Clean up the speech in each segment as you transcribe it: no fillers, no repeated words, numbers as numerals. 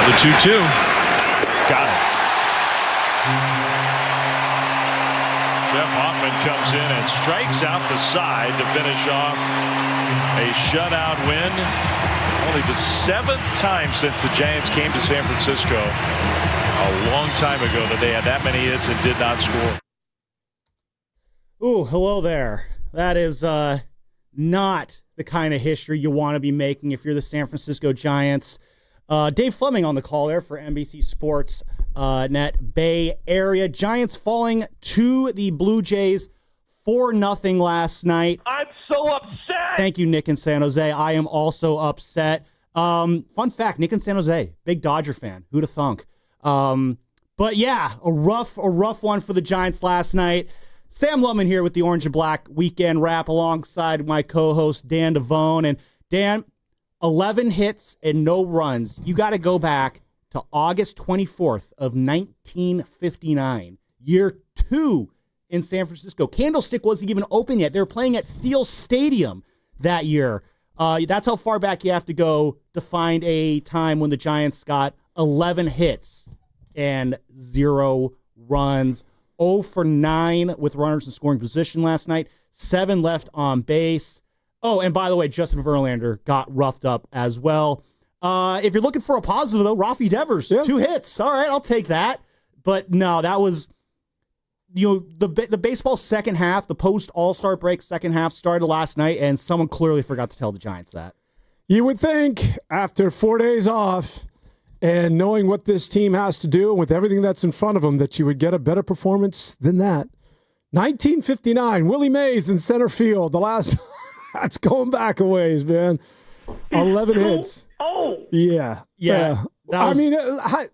The 2-2. Got it. Jeff Hoffman comes in and strikes out the side to finish off a shutout win. Only the 7th time since the Giants came to San Francisco a long time ago that they had that many hits and did not score. Ooh, hello there. That is not the kind of history you want to be making if you're the San Francisco Giants. Dave Fleming on the call there for NBC Sports Net Bay Area. Giants falling to the Blue Jays 4-0 last night. I'm so upset. Thank you, Nick in San Jose. I am also upset. Fun fact, Nick in San Jose, big Dodger fan. Who'da thunk? But yeah, a rough one for the Giants last night. Sam Lubman here with the Orange and Black Weekend Wrap alongside my co-host Dan Devone. And Dan, 11 hits and no runs. You got to go back to August 24th of 1959, year 2 in San Francisco. Candlestick wasn't even open yet. They were playing at Seal Stadium that year. That's how far back you have to go to find a time when the Giants got 11 hits and 0 runs. 0 for 9 with runners in scoring position last night. 7 left on base. Oh, and by the way, Justin Verlander got roughed up as well. If you're looking for a positive, though, Rafi Devers, 2 hits. All right, I'll take that. But no, that was, the baseball second half, the post-All-Star break second half started last night, and someone clearly forgot to tell the Giants that. You would think after 4 days off and knowing what this team has to do and with everything that's in front of them that you would get a better performance than that. 1959, Willie Mays in center field. The last, that's going back a ways, man. 11 hits. Oh. Yeah. I mean, I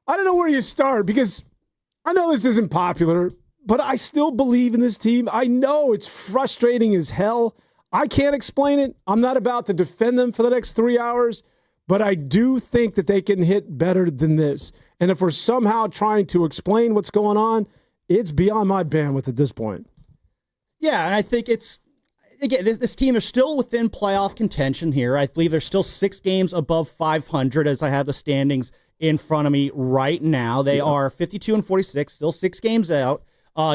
don't know where you start because I know this isn't popular, but I still believe in this team. I know it's frustrating as hell. I can't explain it. I'm not about to defend them for the next 3 hours, but I do think that they can hit better than this. And if we're somehow trying to explain what's going on, it's beyond my bandwidth at this point. Yeah, and I think it's, again, this team is still within playoff contention here. I believe they're still 6 games above 500 as I have the standings in front of me right now. They are 52-46, still 6 games out.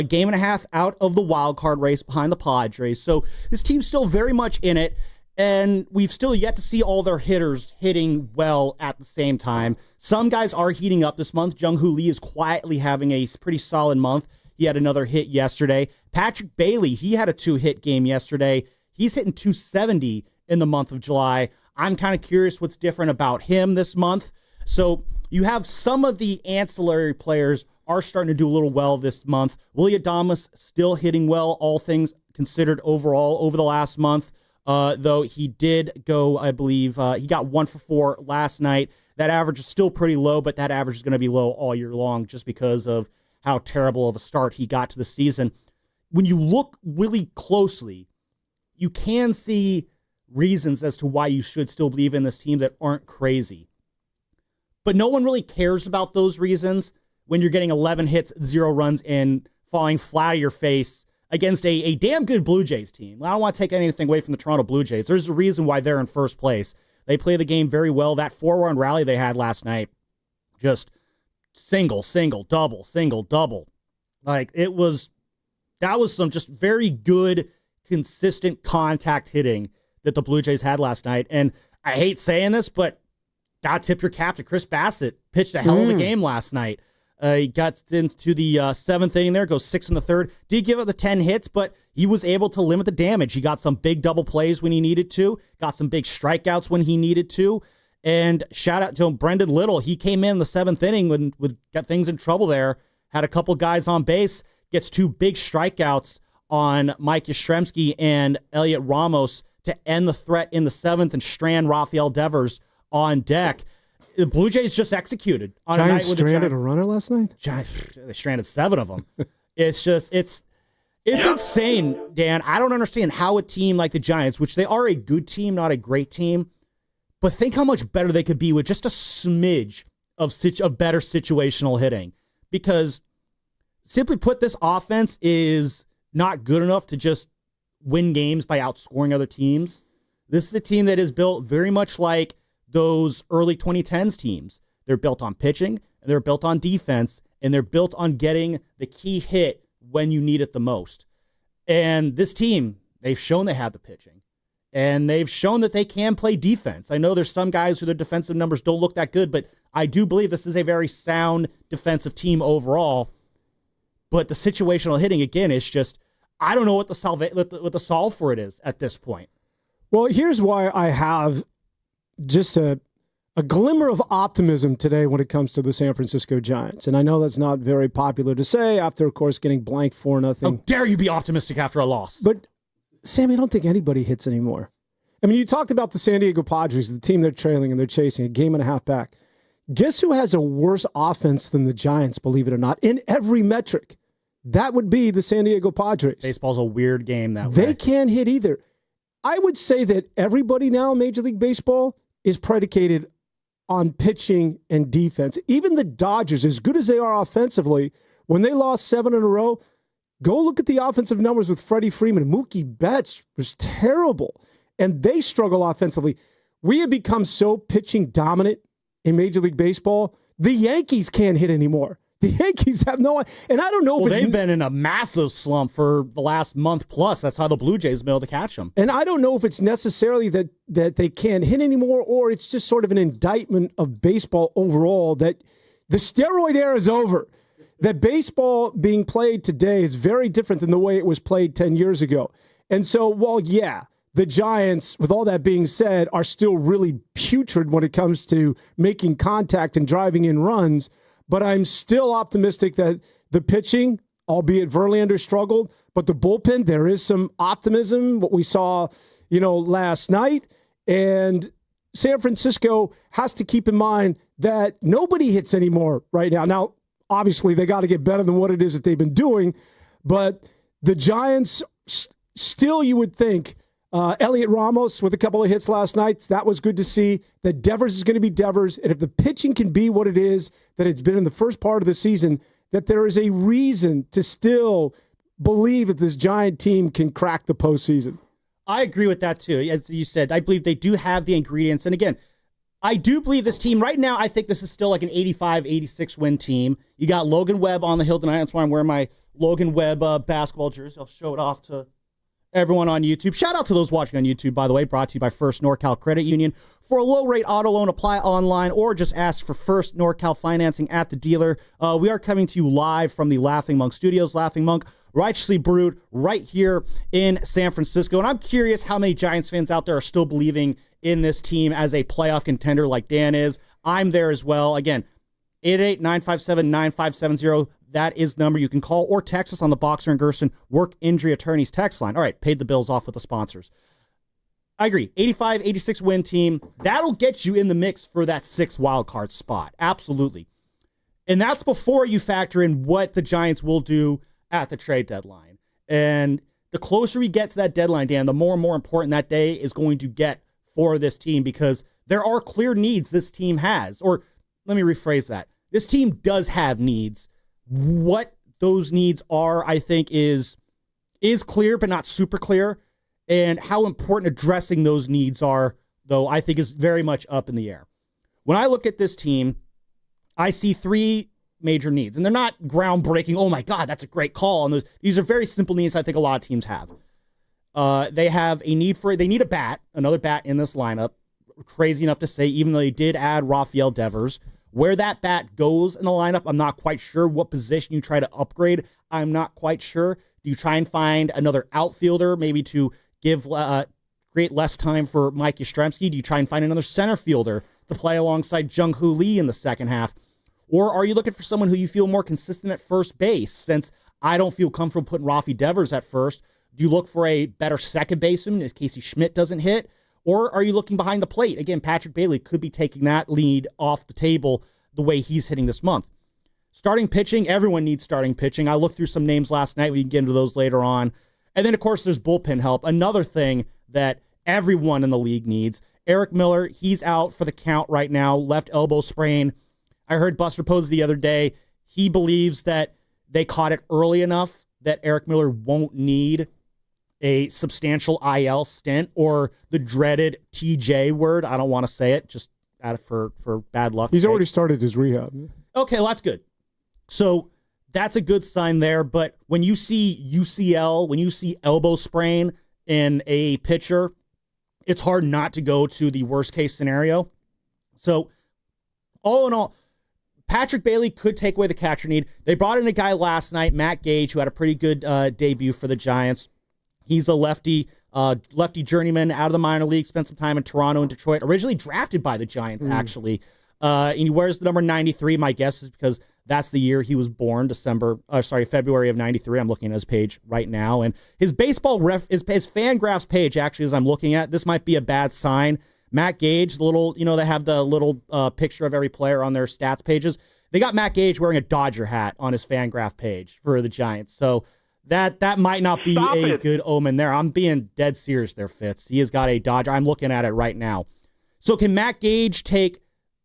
Game and a half out of the wild card race behind the Padres. So this team's still very much in it, and we've still yet to see all their hitters hitting well at the same time. Some guys are heating up this month. Jung-Hoo Lee is quietly having a pretty solid month. He had another hit yesterday. Patrick Bailey, he had a 2-hit game yesterday. He's hitting 270 in the month of July. I'm kind of curious what's different about him this month. So you have some of the ancillary players are starting to do a little well this month. Willie Adames still hitting well, all things considered overall over the last month. Though he did go, I believe, he got 1 for 4 last night. That average is still pretty low, but that average is going to be low all year long just because of how terrible of a start he got to the season. When you look really closely, you can see reasons as to why you should still believe in this team that aren't crazy. But no one really cares about those reasons when you're getting 11 hits, 0 runs, and falling flat on your face against a damn good Blue Jays team. I don't want to take anything away from the Toronto Blue Jays. There's a reason why they're in first place. They play the game very well. That 4-run rally they had last night, just single, double, single, double. Like, that was some just very good, consistent contact hitting that the Blue Jays had last night. And I hate saying this, but gotta tip your cap to Chris Bassett. Pitched a hell of a game last night. He got into the 7th inning there, goes 6 1/3. Did give up the 10 hits, but he was able to limit the damage. He got some big double plays when he needed to, got some big strikeouts when he needed to. And shout out to him, Brendan Little. He came in the 7th inning when got things in trouble there, had a couple guys on base, gets 2 big strikeouts on Mike Yastrzemski and Elliot Ramos to end the threat in the 7th and strand Rafael Devers on deck. The Blue Jays just executed on Giants a night with stranded a runner last night? They stranded 7 of them. It's insane, Dan. I don't understand how a team like the Giants, which they are a good team, not a great team, but think how much better they could be with just a smidge of better situational hitting. Because simply put, this offense is not good enough to just win games by outscoring other teams. This is a team that is built very much like those early 2010s teams. They're built on pitching, and they're built on defense, and they're built on getting the key hit when you need it the most. And this team, they've shown they have the pitching, and they've shown that they can play defense. I know there's some guys who their defensive numbers don't look that good, but I do believe this is a very sound defensive team overall. But the situational hitting, again, is just, I don't know what the solve for it is at this point. Well, here's why I have just a glimmer of optimism today when it comes to the San Francisco Giants. And I know that's not very popular to say after, of course, getting blanked 4-0. How dare you be optimistic after a loss? But, Sammy, I don't think anybody hits anymore. I mean, you talked about the San Diego Padres, the team they're trailing and they're chasing, a game and a half back. Guess who has a worse offense than the Giants, believe it or not, in every metric? That would be the San Diego Padres. Baseball's a weird game that way. They can't hit either. I would say that everybody now in Major League Baseball is predicated on pitching and defense. Even the Dodgers, as good as they are offensively, when they lost 7 in a row, go look at the offensive numbers with Freddie Freeman. Mookie Betts was terrible, and they struggle offensively. We have become so pitching dominant in Major League Baseball, the Yankees can't hit anymore. The Yankees have no, and I don't know if they've been in a massive slump for the last month plus. That's how the Blue Jays have been able to catch them. And I don't know if it's necessarily that they can't hit anymore, or it's just sort of an indictment of baseball overall that the steroid era is over. That baseball being played today is very different than the way it was played 10 years ago. And so, while, yeah, the Giants, with all that being said, are still really putrid when it comes to making contact and driving in runs, but I'm still optimistic that the pitching, albeit Verlanders struggled, but the bullpen, there is some optimism, what we saw, last night. And San Francisco has to keep in mind that nobody hits anymore right now. Now, obviously, they got to get better than what it is that they've been doing, but the Giants, still you would think, Elliot Ramos with a couple of hits last night. That was good to see. That Devers is going to be Devers. And if the pitching can be what it is that it's been in the first part of the season, that there is a reason to still believe that this Giant team can crack the postseason. I agree with that too. As you said, I believe they do have the ingredients. And again, I do believe this team right now, I think this is still like an 85, 86 win team. You got Logan Webb on the hill tonight. That's why I'm wearing my Logan Webb basketball jersey. I'll show it off to everyone on YouTube. Shout out to those watching on YouTube, by the way, brought to you by First NorCal Credit Union. For a low-rate auto loan, apply online or just ask for First NorCal financing at the dealer. We are coming to you live from the Laughing Monk Studios. Laughing Monk, righteously brewed right here in San Francisco. And I'm curious how many Giants fans out there are still believing in this team as a playoff contender like Dan is. I'm there as well. Again, 888-957-9570. That is the number you can call or text us on the Boxer and Gerson Work Injury Attorneys text line. All right, paid the bills off with the sponsors. I agree. 85, 86 win team. That'll get you in the mix for that 6th wild card spot. Absolutely. And that's before you factor in what the Giants will do at the trade deadline. And the closer we get to that deadline, Dan, the more and more important that day is going to get for this team, because there are clear needs this team has. Or let me rephrase that. This team does have needs. What those needs are, I think, is clear, but not super clear. And how important addressing those needs are, though, I think is very much up in the air. When I look at this team, I see 3 major needs. And they're not groundbreaking, oh my God, that's a great call. And these are very simple needs I think a lot of teams have. They have a need they need a bat, another bat in this lineup. Crazy enough to say, even though they did add Rafael Devers. Where that bat goes in the lineup, I'm not quite sure. What position you try to upgrade, I'm not quite sure. Do you try and find another outfielder, maybe to give create less time for Mike Yastrzemski? Do you try and find another center fielder to play alongside Jung-Hoo Lee in the second half? Or are you looking for someone who you feel more consistent at first base? Since I don't feel comfortable putting Rafi Devers at first, do you look for a better second baseman if Casey Schmidt doesn't hit? Or are you looking behind the plate? Again, Patrick Bailey could be taking that lead off the table the way he's hitting this month. Starting pitching, everyone needs starting pitching. I looked through some names last night. We can get into those later on. And then, of course, there's bullpen help. Another thing that everyone in the league needs. Eric Miller, he's out for the count right now, left elbow sprain. I heard Buster Posey the other day. He believes that they caught it early enough that Eric Miller won't need a substantial IL stint, or the dreaded TJ word. I don't want to say it. Just for bad luck. He's already started his rehab. Okay, well, that's good. So that's a good sign there. But when you see UCL, when you see elbow sprain in a pitcher, it's hard not to go to the worst case scenario. So all in all, Patrick Bailey could take away the catcher need. They brought in a guy last night, Matt Gage, who had a pretty good debut for the Giants. He's a lefty journeyman out of the minor league, spent some time in Toronto and Detroit, originally drafted by the Giants, actually. And he wears the number 93. My guess is because that's the year he was born, February of 93. I'm looking at his page right now. And his baseball his Fangraphs page, actually, as I'm looking at, this might be a bad sign. Matt Gage, they have the little picture of every player on their stats pages. They got Matt Gage wearing a Dodger hat on his Fangraph page for the Giants. So that might not be a good omen there. I'm being dead serious there, Fitz. He has got a Dodger. I'm looking at it right now. So can Matt Gage take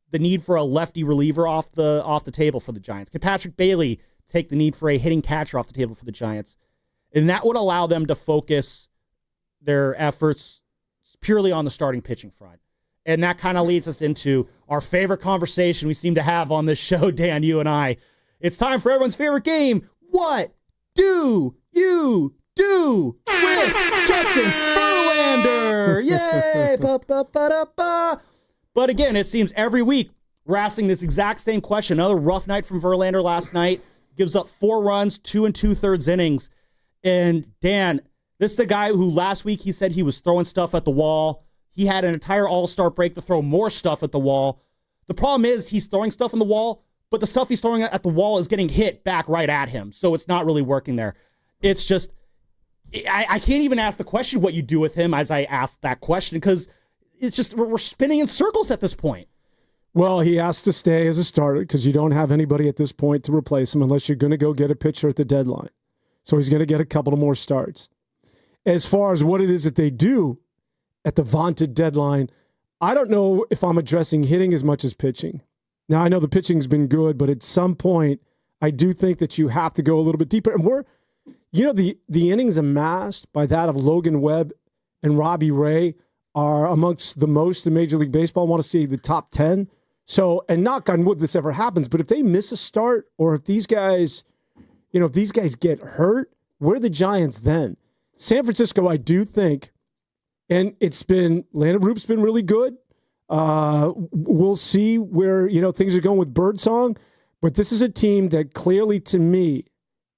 the need for a lefty reliever off the table for the Giants? Can Patrick Bailey take the need for a hitting catcher off the table for the Giants? And that would allow them to focus their efforts purely on the starting pitching front. And that kind of leads us into our favorite conversation we seem to have on this show, Dan, you and I. It's time for everyone's favorite game. What do you do with Justin Verlander? Yay! Ba-ba-ba-da-ba. But again, it seems every week we're asking this exact same question. Another rough night from Verlander last night. Gives up 4 runs, 2 2/3 innings. And Dan, this is the guy who last week he said he was throwing stuff at the wall. He had an entire all-star break to throw more stuff at the wall. The problem is he's throwing stuff on the wall, but the stuff he's throwing at the wall is getting hit back right at him. So it's not really working there. It's just, I can't even ask the question what you do with him as I ask that question because it's just, we're spinning in circles at this point. Well, he has to stay as a starter because you don't have anybody at this point to replace him unless you're going to go get a pitcher at the deadline. So he's going to get a couple of more starts. As far as what it is that they do at the vaunted deadline, I don't know if I'm addressing hitting as much as pitching. Now, I know the pitching's been good, but at some point, I do think that you have to go a little bit deeper. And the innings amassed by that of Logan Webb and Robbie Ray are amongst the most in Major League Baseball. I want to see the top 10. So, and knock on wood, this ever happens, but if they miss a start or if these guys get hurt, where are the Giants then? San Francisco, I do think, and Landon Roop's been really good. We'll see where, things are going with Birdsong, but this is a team that clearly, to me,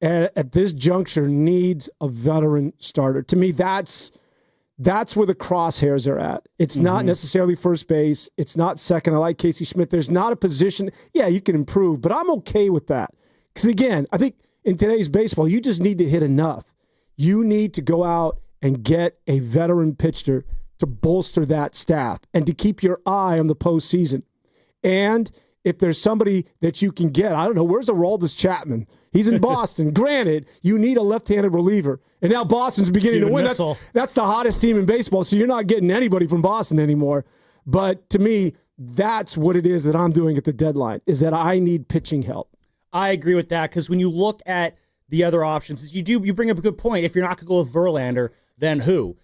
at this juncture, needs a veteran starter. To me, that's where the crosshairs are at. It's not necessarily first base. It's not second. I like Casey Schmidt. There's not a position. Yeah, you can improve, but I'm okay with that. Because, again, I think in today's baseball, you just need to hit enough. You need to go out and get a veteran pitcher to bolster that staff and to keep your eye on the postseason. And if there's somebody that you can get, I don't know, where's Aroldis Chapman? He's in Boston. Granted, you need a left-handed reliever. And now Boston's beginning to win. That's the hottest team in baseball, so you're not getting anybody from Boston anymore. But to me, that's what it is that I'm doing at the deadline, is that I need pitching help. I agree with that, because when you look at the other options, you bring up a good point. If you're not going to go with Verlander, then who?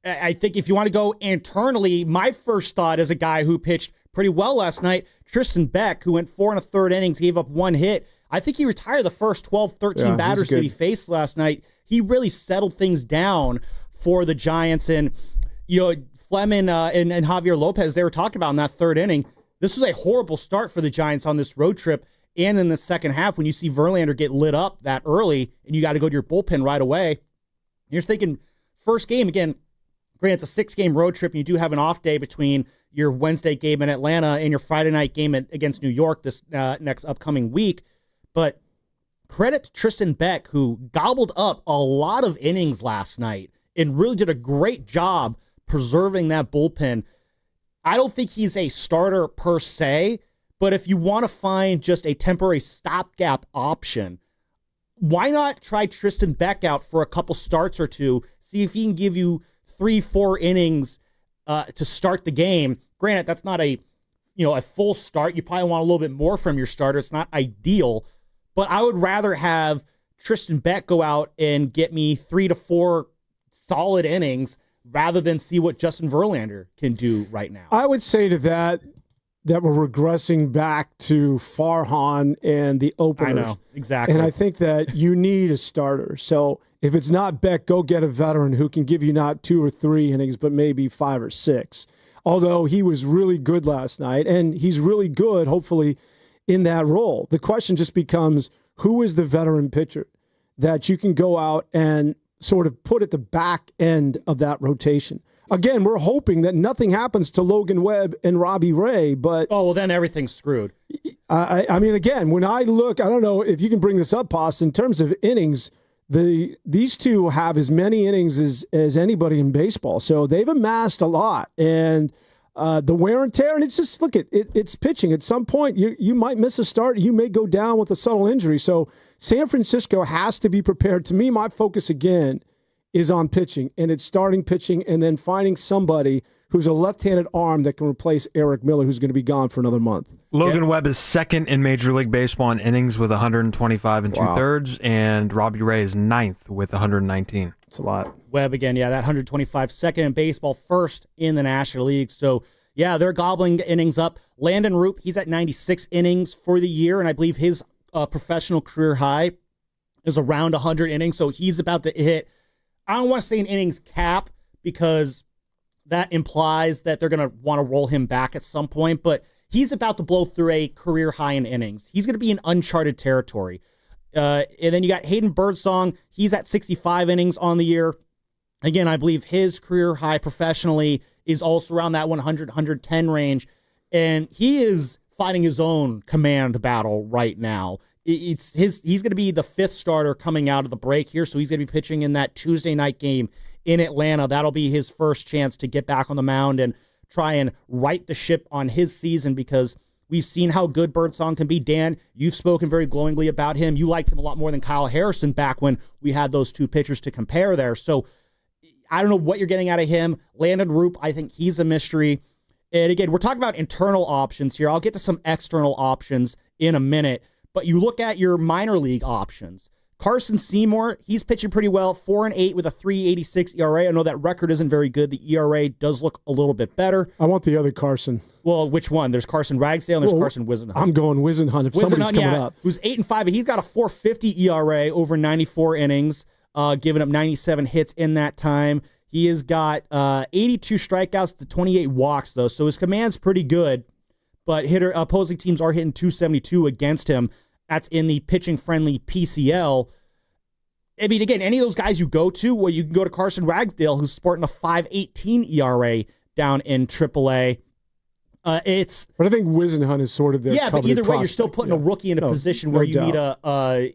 I think if you want to go internally, my first thought is a guy who pitched pretty well last night, Tristan Beck, who went 4 1/3 innings, gave up 1 hit. I think he retired the first 12, 13 batters that he faced last night. He really settled things down for the Giants. And, Fleming and Javier Lopez, they were talking about in that 3rd inning. This was a horrible start for the Giants on this road trip. And in the second half, when you see Verlander get lit up that early and you got to go to your bullpen right away, you're thinking first game, again, granted, it's a 6-game road trip, and you do have an off day between your Wednesday game in Atlanta and your Friday night game against New York this next upcoming week. But credit to Tristan Beck, who gobbled up a lot of innings last night and really did a great job preserving that bullpen. I don't think he's a starter per se, but if you want to find just a temporary stopgap option, why not try Tristan Beck out for a couple starts or two, see if he can give you 3-4 innings to start the game. Granted, that's not a full start. You probably want a little bit more from your starter. It's not ideal, but I would rather have Tristan Beck go out and get me 3 to 4 solid innings rather than see what Justin Verlander can do right now. I would say to that, that we're regressing back to Farhan and the openers. I know, exactly. And I think that you need a starter. So if it's not Beck, go get a veteran who can give you not 2 or 3 innings, but maybe 5 or 6. Although he was really good last night, and he's really good, hopefully, in that role. The question just becomes, who is the veteran pitcher that you can go out and sort of put at the back end of that rotation? Again, we're hoping that nothing happens to Logan Webb and Robbie Ray, but... Oh, well, then everything's screwed. I mean, again, when I look, I don't know if you can bring this up, Post, in terms of innings, these two have as many innings as anybody in baseball, so they've amassed a lot. And the wear and tear, and it's just, look, it's pitching. At some point, you might miss a start. You may go down with a subtle injury. So San Francisco has to be prepared. To me, my focus, again, is on pitching, and it's starting pitching and then finding somebody who's a left-handed arm that can replace Eric Miller, who's going to be gone for another month. Logan Webb is second in Major League Baseball in innings with 125 and two-thirds, and Robbie Ray is ninth with 119. It's a lot. Webb, again, yeah, that 125, second in baseball, first in the National League. So, yeah, they're gobbling innings up. Landon Roop, he's at 96 innings for the year, and I believe his professional career high is around 100 innings, so he's about to hit, I don't want to say an innings cap because that implies that they're going to want to roll him back at some point, but he's about to blow through a career high in innings. He's going to be in uncharted territory. And then you got Hayden Birdsong. He's at 65 innings on the year. Again, I believe his career high professionally is also around that 100, 110 range. And he is fighting his own command battle right now. He's going to be the 5th starter coming out of the break here, so he's going to be pitching in that Tuesday night game in Atlanta. That'll be his first chance to get back on the mound and try and right the ship on his season, because we've seen how good Birdsong can be. Dan, you've spoken very glowingly about him. You liked him a lot more than Kyle Harrison back when we had those two pitchers to compare there. So I don't know what you're getting out of him. Landon Roop, I think he's a mystery. And again, we're talking about internal options here. I'll get to some external options in a minute. But you look at your minor league options. Carson Seymour, he's pitching pretty well, 4-8 with a 3.86 ERA. I know that record isn't very good. The ERA does look a little bit better. I want the other Carson. Well, which one? There's Carson Ragsdale and there's Carson Wisenhunt. I'm going Wisenhunt if somebody's coming up. Who's 8-5, but he's got a 4.50 ERA over 94 innings, giving up 97 hits in that time. He has got 82 strikeouts to 28 walks, though, so his command's pretty good. But opposing teams are hitting 272 against him. That's in the pitching-friendly PCL. I mean, again, any of those guys you go to, well, you can go to Carson Ragsdale, who's sporting a 5.18 ERA down in AAA. But I think Wisenhunt is sort of their but either way, you're still putting a rookie in a position where you need a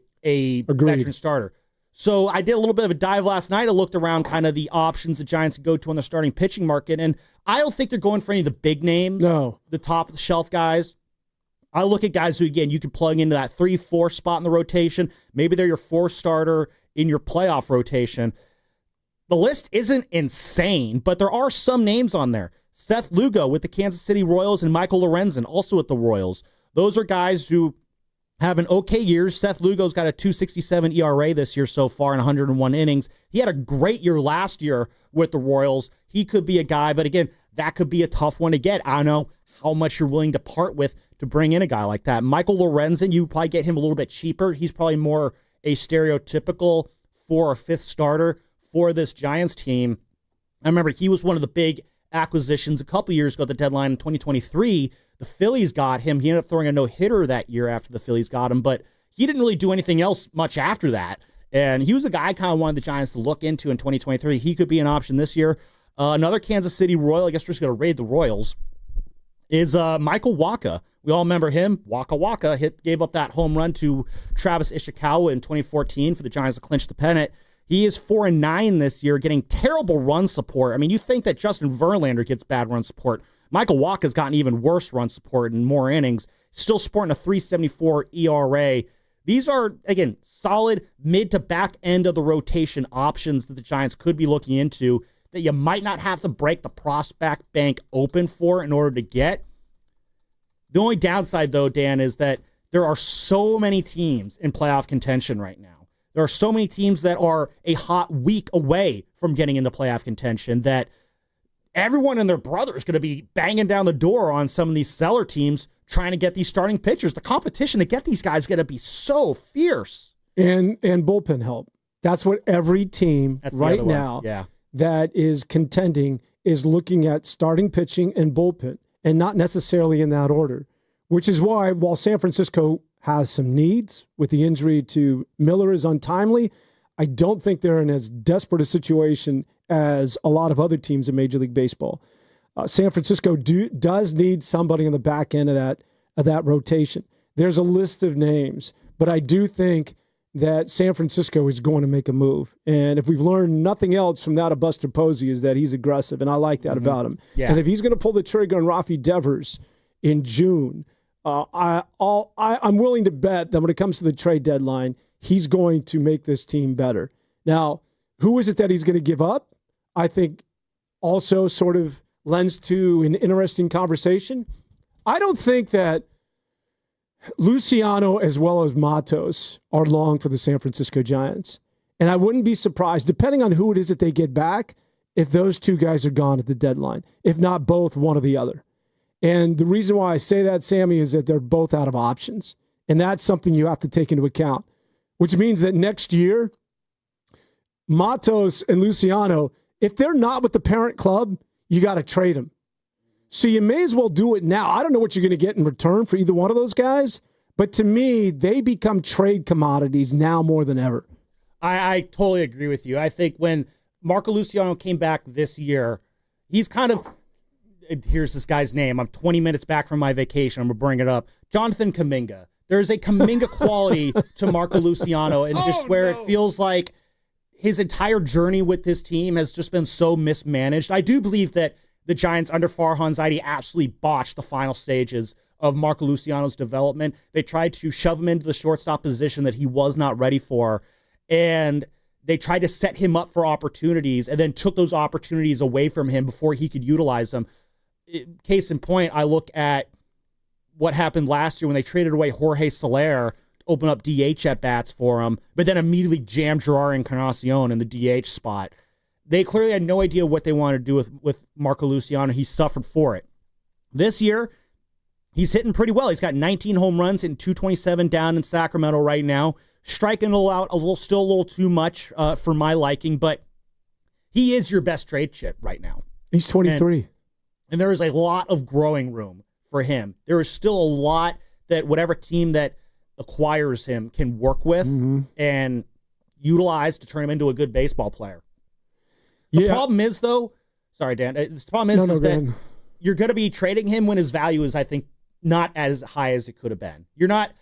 veteran starter. So I did a little bit of a dive last night. I looked around kind of the options the Giants go to on the starting pitching market, and I don't think they're going for any of the big names, the top-of-the-shelf guys. I look at guys who, again, you can plug into that 3-4 spot in the rotation. Maybe they're your 4th starter in your playoff rotation. The list isn't insane, but there are some names on there. Seth Lugo with the Kansas City Royals and Michael Lorenzen also at the Royals. Those are guys who have an okay year. Seth Lugo's got a 2.67 ERA this year so far in 101 innings. He had a great year last year with the Royals. He could be a guy, but again, that could be a tough one to get. I don't know how much you're willing to part with to bring in a guy like that. Michael Lorenzen, you probably get him a little bit cheaper. He's probably more a stereotypical 4th or 5th starter for this Giants team. I remember he was one of the big acquisitions a couple years ago at the deadline in 2023. The Phillies got him. He ended up throwing a no-hitter that year after the Phillies got him, but he didn't really do anything else much after that. And he was a guy I kind of wanted the Giants to look into in 2023. He could be an option this year. Another Kansas City Royal, I guess we're just going to raid the Royals, is Michael Wacha. We all remember him. Waka Waka gave up that home run to Travis Ishikawa in 2014 for the Giants to clinch the pennant. He is 4-9 this year, getting terrible run support. I mean, you think that Justin Verlander gets bad run support. Michael Waka's gotten even worse run support and more innings, still sporting a 3.74 ERA. These are, again, solid mid to back end of the rotation options that the Giants could be looking into that you might not have to break the prospect bank open for in order to get. The only downside, though, Dan, is that there are so many teams in playoff contention right now. There are so many teams that are a hot week away from getting into playoff contention that everyone and their brother is going to be banging down the door on some of these seller teams trying to get these starting pitchers. The competition to get these guys is going to be so fierce. And bullpen help. That's what every team right now that is contending is looking at starting pitching and bullpen, and not necessarily in that order, which is why while San Francisco has some needs with the injury to Miller is untimely, I don't think they're in as desperate a situation as a lot of other teams in Major League Baseball. San Francisco does need somebody on the back end of that rotation. There's a list of names, but I do think that San Francisco is going to make a move. And if we've learned nothing else from that of Buster Posey is that he's aggressive, and I like that about him. Yeah. And if he's going to pull the trigger on Rafi Devers in June, I'm willing to bet that when it comes to the trade deadline, he's going to make this team better. Now, who is it that he's going to give up? I think also sort of lends to an interesting conversation. I don't think that Luciano as well as Matos are long for the San Francisco Giants. And I wouldn't be surprised, depending on who it is that they get back, if those two guys are gone at the deadline. If not both, one or the other. And the reason why I say that, Sammy, is that they're both out of options. And that's something you have to take into account, which means that next year, Matos and Luciano, if they're not with the parent club, you got to trade them. So you may as well do it now. I don't know what you're going to get in return for either one of those guys, but to me, they become trade commodities now more than ever. I totally agree with you. I think when Marco Luciano came back this year, he's kind of, here's this guy's name. I'm 20 minutes back from my vacation. I'm going to bring it up. Jonathan Kuminga. There's a Kuminga quality to Marco Luciano, and just where it feels like his entire journey with this team has just been so mismanaged. I do believe that the Giants under Farhan Zaidi absolutely botched the final stages of Marco Luciano's development. They tried to shove him into the shortstop position that he was not ready for, and they tried to set him up for opportunities and then took those opportunities away from him before he could utilize them. Case in point, I look at what happened last year when they traded away Jorge Soler to open up DH at-bats for him, but then immediately jammed Gerard Encarnacion in the DH spot. They clearly had no idea what they wanted to do with Marco Luciano. He suffered for it. This year, he's hitting pretty well. He's got 19 home runs and 227 down in Sacramento right now. Striking out still a little too much for my liking, but he is your best trade chip right now. He's 23. And there is a lot of growing room for him. There is still a lot that whatever team that acquires him can work with and utilize to turn him into a good baseball player. The problem is, though, sorry, Dan, the problem is that you're going to be trading him when his value is, I think, not as high as it could have been. You're not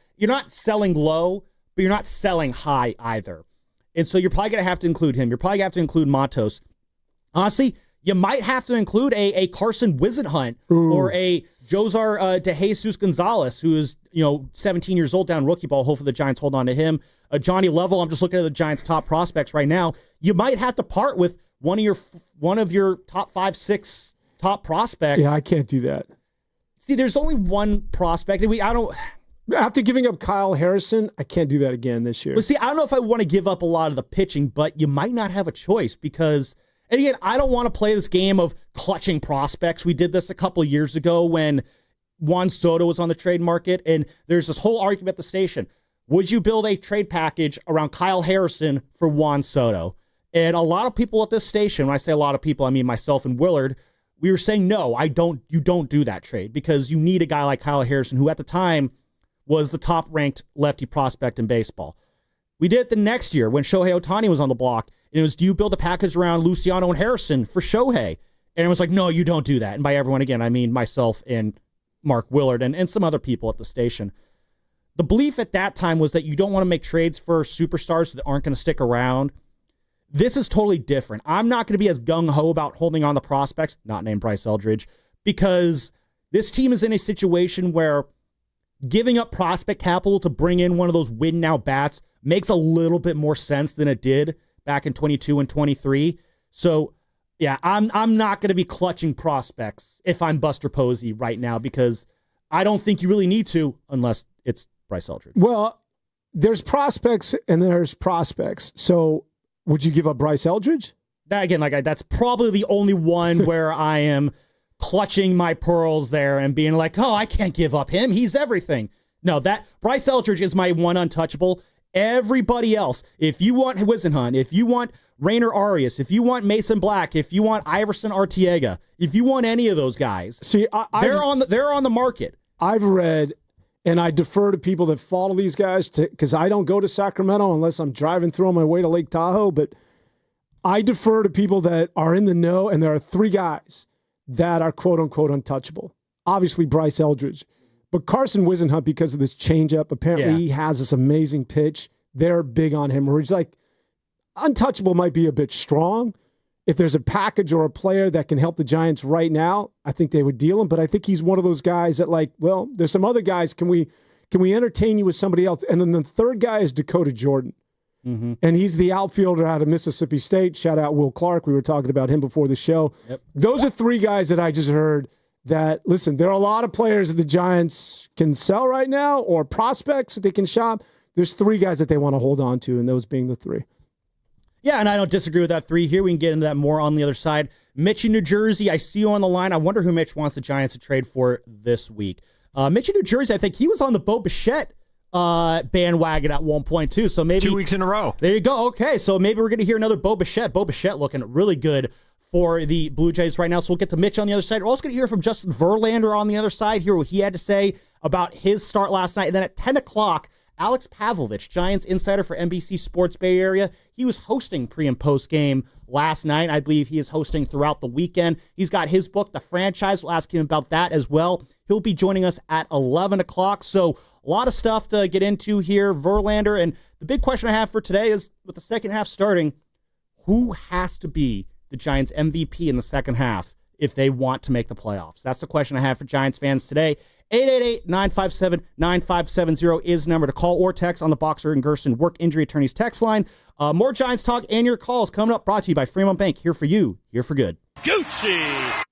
selling low, but you're not selling high either. And so you're probably going to have to include him. You're probably going to have to include Matos. Honestly, you might have to include a Carson Whisenhunt or a Josar de Jesus Gonzalez, who is 17 years old down rookie ball. Hopefully the Giants hold on to him. Johnny Level, I'm just looking at the Giants' top prospects right now. You might have to part with one of your top 5, 6 top prospects. Yeah, I can't do that. See, there's only one prospect, and after giving up Kyle Harrison, I can't do that again this year. Well, see, I don't know if I want to give up a lot of the pitching, but you might not have a choice because, and again, I don't want to play this game of clutching prospects. We did this a couple of years ago when Juan Soto was on the trade market, and there's this whole argument at the station. Would you build a trade package around Kyle Harrison for Juan Soto? And a lot of people at this station, when I say a lot of people, I mean myself and Willard, we were saying, no, you don't do that trade because you need a guy like Kyle Harrison, who at the time was the top-ranked lefty prospect in baseball. We did it the next year when Shohei Ohtani was on the block. And it was, do you build a package around Luciano and Harrison for Shohei? And it was like, no, you don't do that. And by everyone, again, I mean myself and Mark Willard and some other people at the station. The belief at that time was that you don't want to make trades for superstars that aren't going to stick around. This is totally different. I'm not going to be as gung-ho about holding on the prospects, not named Bryce Eldridge, because this team is in a situation where giving up prospect capital to bring in one of those win-now bats makes a little bit more sense than it did back in 22 and 23. So, yeah, I'm not going to be clutching prospects if I'm Buster Posey right now because I don't think you really need to unless it's Bryce Eldridge. Well, there's prospects and there's prospects. So would you give up Bryce Eldridge? that again, that's probably the only one where I am clutching my pearls there and being like, oh, I can't give up him. He's everything. No, that Bryce Eldridge is my one untouchable. Everybody else, if you want Wisenhunt, if you want Rainer Arias, if you want Mason Black, if you want Iverson Arteaga, if you want any of those guys, see, they're on the market. I've read, and I defer to people that follow these guys because I don't go to Sacramento unless I'm driving through on my way to Lake Tahoe, but I defer to people that are in the know, and there are 3 guys that are quote-unquote untouchable. Obviously, Bryce Eldridge. But Carson Wisenhunt, because of this changeup, apparently he has this amazing pitch. They're big on him. Where he's like, untouchable might be a bit strong. If there's a package or a player that can help the Giants right now, I think they would deal him. But I think he's one of those guys that there's some other guys. Can we entertain you with somebody else? And then the third guy is Dakota Jordan. Mm-hmm. And he's the outfielder out of Mississippi State. Shout out Will Clark. We were talking about him before the show. Yep. Those are 3 guys that I just heard that, listen, there are a lot of players that the Giants can sell right now or prospects that they can shop. There's 3 guys that they want to hold on to, and those being the 3. Yeah, and I don't disagree with that 3 here. We can get into that more on the other side. Mitch in New Jersey, I see you on the line. I wonder who Mitch wants the Giants to trade for this week. Mitch in New Jersey, I think he was on the Bo Bichette bandwagon at one point too. So maybe 2 weeks in a row. There you go. Okay, so maybe we're going to hear another Bo Bichette. Bo Bichette looking really good for the Blue Jays right now. So we'll get to Mitch on the other side. We're also going to hear from Justin Verlander on the other side, hear what he had to say about his start last night. And then at 10 o'clock, Alex Pavlovich, Giants insider for NBC Sports Bay Area. He was hosting pre- and post-game last night. I believe he is hosting throughout the weekend. He's got his book, The Franchise. We'll ask him about that as well. He'll be joining us at 11 o'clock. So a lot of stuff to get into here, Verlander. And the big question I have for today is, with the second half starting, who has to be the Giants MVP in the second half if they want to make the playoffs? That's the question I have for Giants fans today. 888-957-9570 is the number to call or text on the Boxer and Gersten Work Injury Attorneys text line. More Giants talk and your calls coming up, brought to you by Fremont Bank. Here for you, here for good. Gucci!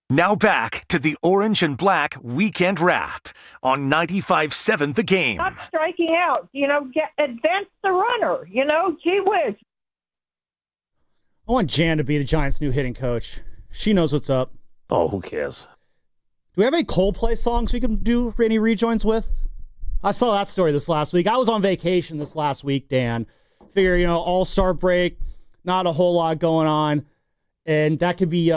Now back to the Orange and Black Weekend Wrap on 95.7 The Game. Stop striking out. Advance the runner. Gee whiz. I want Jan to be the Giants' new hitting coach. She knows what's up. Oh, who cares? Do we have any Coldplay songs we can do any rejoins with? I saw that story this last week. I was on vacation this last week, Dan. Figure, all-star break, not a whole lot going on. And that could be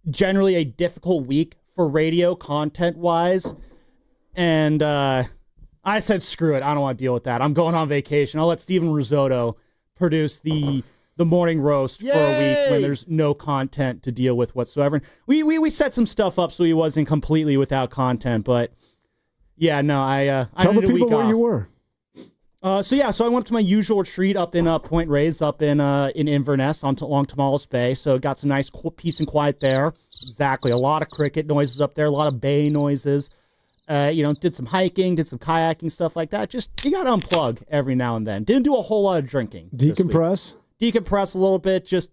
generally a difficult week for radio content-wise. And I said, screw it. I don't want to deal with that. I'm going on vacation. I'll let Steven Risotto produce the morning roast for a week when there's no content to deal with whatsoever. We set some stuff up so he wasn't completely without content, but yeah, no, I tell the needed a people week where off. you were. So I went to my usual retreat up in Point Reyes, up in Inverness along Tomales Bay. So got some nice peace and quiet there. Exactly, a lot of cricket noises up there, a lot of bay noises. Did some hiking, did some kayaking, stuff like that. Just you got to unplug every now and then. Didn't do a whole lot of drinking. Decompress a little bit. Just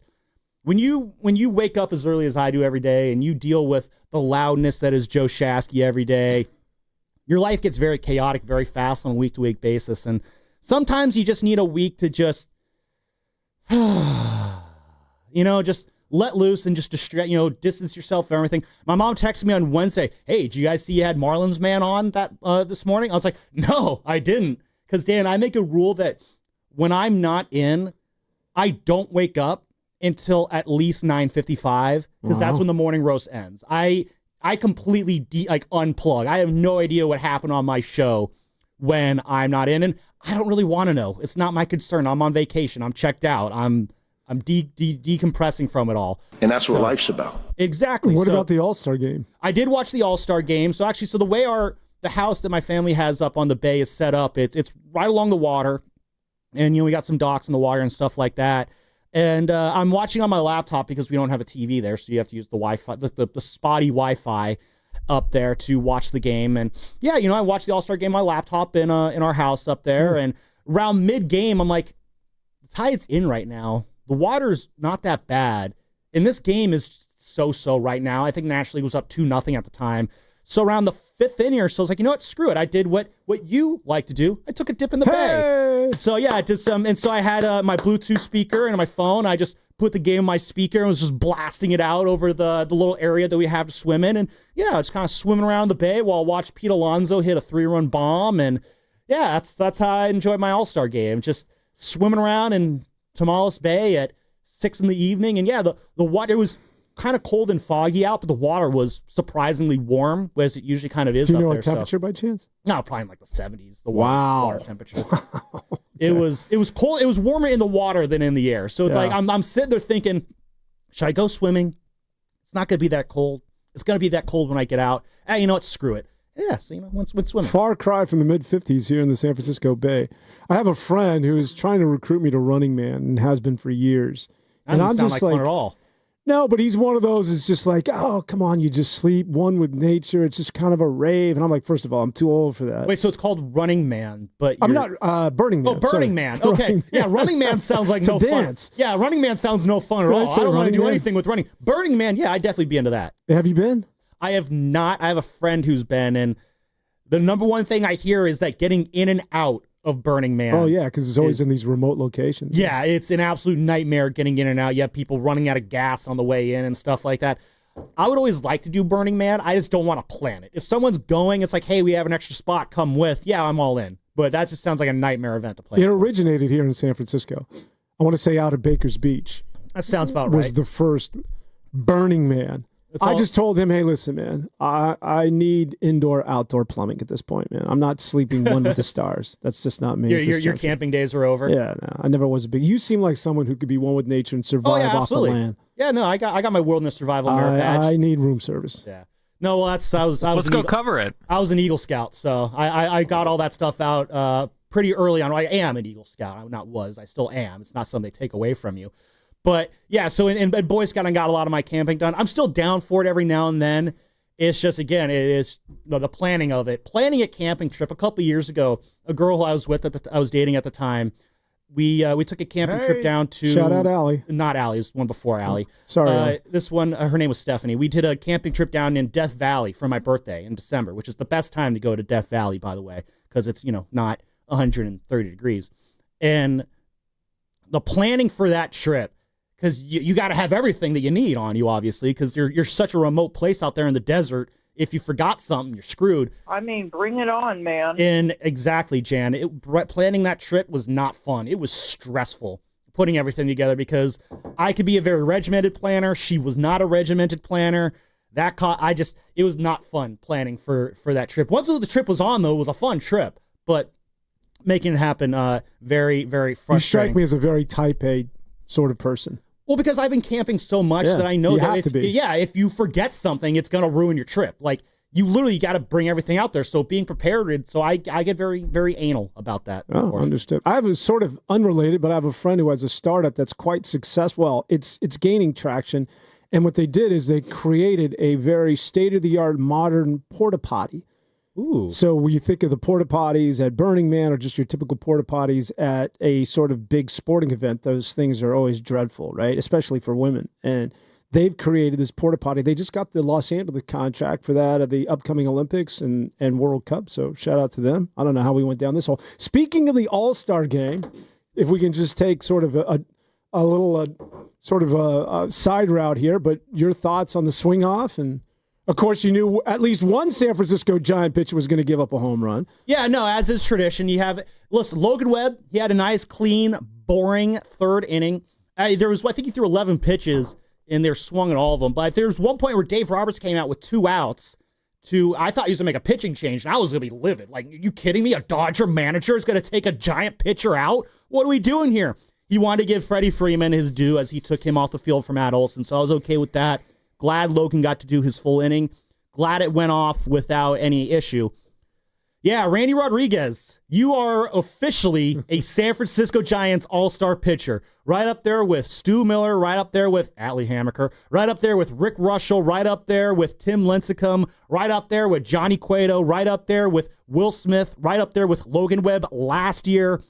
when you wake up as early as I do every day and you deal with the loudness that is Joe Shasky every day, your life gets very chaotic very fast on a week-to-week basis. And sometimes you just need a week to just, just let loose and just distract, distance yourself from everything. My mom texted me on Wednesday, hey, did you guys see you had Marlins Man on that this morning? I was like, no, I didn't. Because, Dan, I make a rule that when I'm not in, I don't wake up until at least 9:55 because that's when the morning roast ends. I completely unplug. I have no idea what happened on my show when I'm not in, and I don't really want to know. It's not my concern. I'm on vacation. I'm checked out. I'm decompressing from it all. And that's what life's about. Exactly. What about the All-Star game? I did watch the All-Star game. So the way the house that my family has up on the bay is set up, it's right along the water. And, we got some docks in the water and stuff like that. And I'm watching on my laptop because we don't have a TV there. So you have to use the Wi-Fi, the spotty Wi-Fi up there to watch the game. And yeah, I watched the All-Star game on my laptop in our house up there. And around mid-game, I'm like, the tide's in right now. The water's not that bad. And this game is so right now. I think National League was up 2-0 at the time. So around the fifth inning or so, I was like, you know what? Screw it. I did what you like to do. I took a dip in the bay. So yeah, I did some. And so I had my Bluetooth speaker and my phone. I just put the game on my speaker and was just blasting it out over the little area that we have to swim in. And yeah, just kind of swimming around the bay while I watched Pete Alonso hit a 3-run bomb. And yeah, that's how I enjoyed my All-Star game. Just swimming around in Tomales Bay at 6 p.m. And yeah, the water, it was kind of cold and foggy out, but the water was surprisingly warm, as it usually kind of is. Do you up know there, what temperature by chance? No, probably in like the 70s. The Wow. water temperature. Wow. Okay. It was cold. It was warmer in the water than in the air. So it's like I'm sitting there thinking, should I go swimming? It's not going to be that cold. It's going to be that cold when I get out. You know what? Screw it. Yeah, so when swimming. Far cry from the mid-50s here in the San Francisco Bay. I have a friend who is trying to recruit me to Running Man and has been for years. That doesn't sound like fun at all. No, but he's one of those. It's just like, oh, come on, you just sleep one with nature. It's just kind of a rave. And I'm like, first of all, I'm too old for that. Wait, so it's called Running Man, but I'm not Burning Man. Oh, Burning Man. Okay, Running yeah, Running Man sounds like no dance. Fun. Yeah, Running Man sounds no fun at all. I don't want to do anything with running. Burning Man, yeah, I'd definitely be into that. Have you been? I have not. I have a friend who's been, and the number one thing I hear is that getting in and out of Burning Man. Oh, yeah, because it's always in these remote locations. Yeah, it's an absolute nightmare getting in and out. You have people running out of gas on the way in and stuff like that. I would always like to do Burning Man. I just don't want to plan it. If someone's going, it's like, hey, we have an extra spot, come with. Yeah, I'm all in. But that just sounds like a nightmare event to play. It originated here in San Francisco. I want to say out of Baker's Beach. That sounds about right. Was the first Burning Man. I just told him, hey, listen, man, I need indoor-outdoor plumbing at this point, man. I'm not sleeping one with the stars. That's just not me. Your camping days are over? Yeah, no, I never was a big... You seem like someone who could be one with nature and survive off the land. Yeah, no, I got my wilderness survival merit badge. I need room service. Yeah. No, well, I was Let's go cover it. I was an Eagle Scout, so I got all that stuff out pretty early on. I am an Eagle Scout. I still am. It's not something they take away from you. But yeah, so in Boy Scout, I got a lot of my camping done. I'm still down for it every now and then. It's just, again, it is the planning of it. Planning a camping trip. A couple of years ago, a girl who I was with I was dating at the time, we took a camping trip down to shout out Allie. Not Allie, it was the one before Allie. Sorry, this one, her name was Stephanie. We did a camping trip down in Death Valley for my birthday in December, which is the best time to go to Death Valley, by the way, because it's not 130 degrees. And the planning for that trip, because you got to have everything that you need on you, obviously, because you're such a remote place out there in the desert. If you forgot something, you're screwed. I mean, bring it on, man. And exactly, Jan. Planning that trip was not fun. It was stressful putting everything together because I could be a very regimented planner. She was not a regimented planner. It was not fun planning for that trip. Once the trip was on, though, it was a fun trip. But making it happen, very, very frustrating. You strike me as a very type A sort of person. Well, because I've been camping so much that I know that if you forget something, it's going to ruin your trip. Like, you literally got to bring everything out there. So being prepared, so I get very, very anal about that. Oh, understood. I have a sort of unrelated, but I have a friend who has a startup that's quite successful. Well, it's gaining traction. And what they did is they created a very state-of-the-art modern porta potty. Ooh. So when you think of the porta potties at Burning Man or just your typical porta potties at a sort of big sporting event, those things are always dreadful, right? Especially for women. And they've created this porta potty. They just got the Los Angeles contract for that at the upcoming Olympics and World Cup. So shout out to them. I don't know how we went down this hole. Speaking of the All-Star game, if we can just take sort of a little sort of a side route here, but your thoughts on the swing off. And of course, you knew at least one San Francisco Giant pitcher was going to give up a home run. Yeah, no, as is tradition, Logan Webb, he had a nice, clean, boring third inning. I think he threw 11 pitches, and they're swung at all of them. But there was one point where Dave Roberts came out with 2 outs. I thought he was going to make a pitching change, and I was going to be livid. Like, are you kidding me? A Dodger manager is going to take a Giant pitcher out? What are we doing here? He wanted to give Freddie Freeman his due as he took him off the field for Matt Olson, so I was okay with that. Glad Logan got to do his full inning. Glad it went off without any issue. Yeah, Randy Rodriguez, you are officially a San Francisco Giants all-star pitcher. Right up there with Stu Miller, right up there with Atlee Hammaker, right up there with Rick Russell, right up there with Tim Lincecum, right up there with Johnny Cueto, right up there with Will Smith, right up there with Logan Webb last year.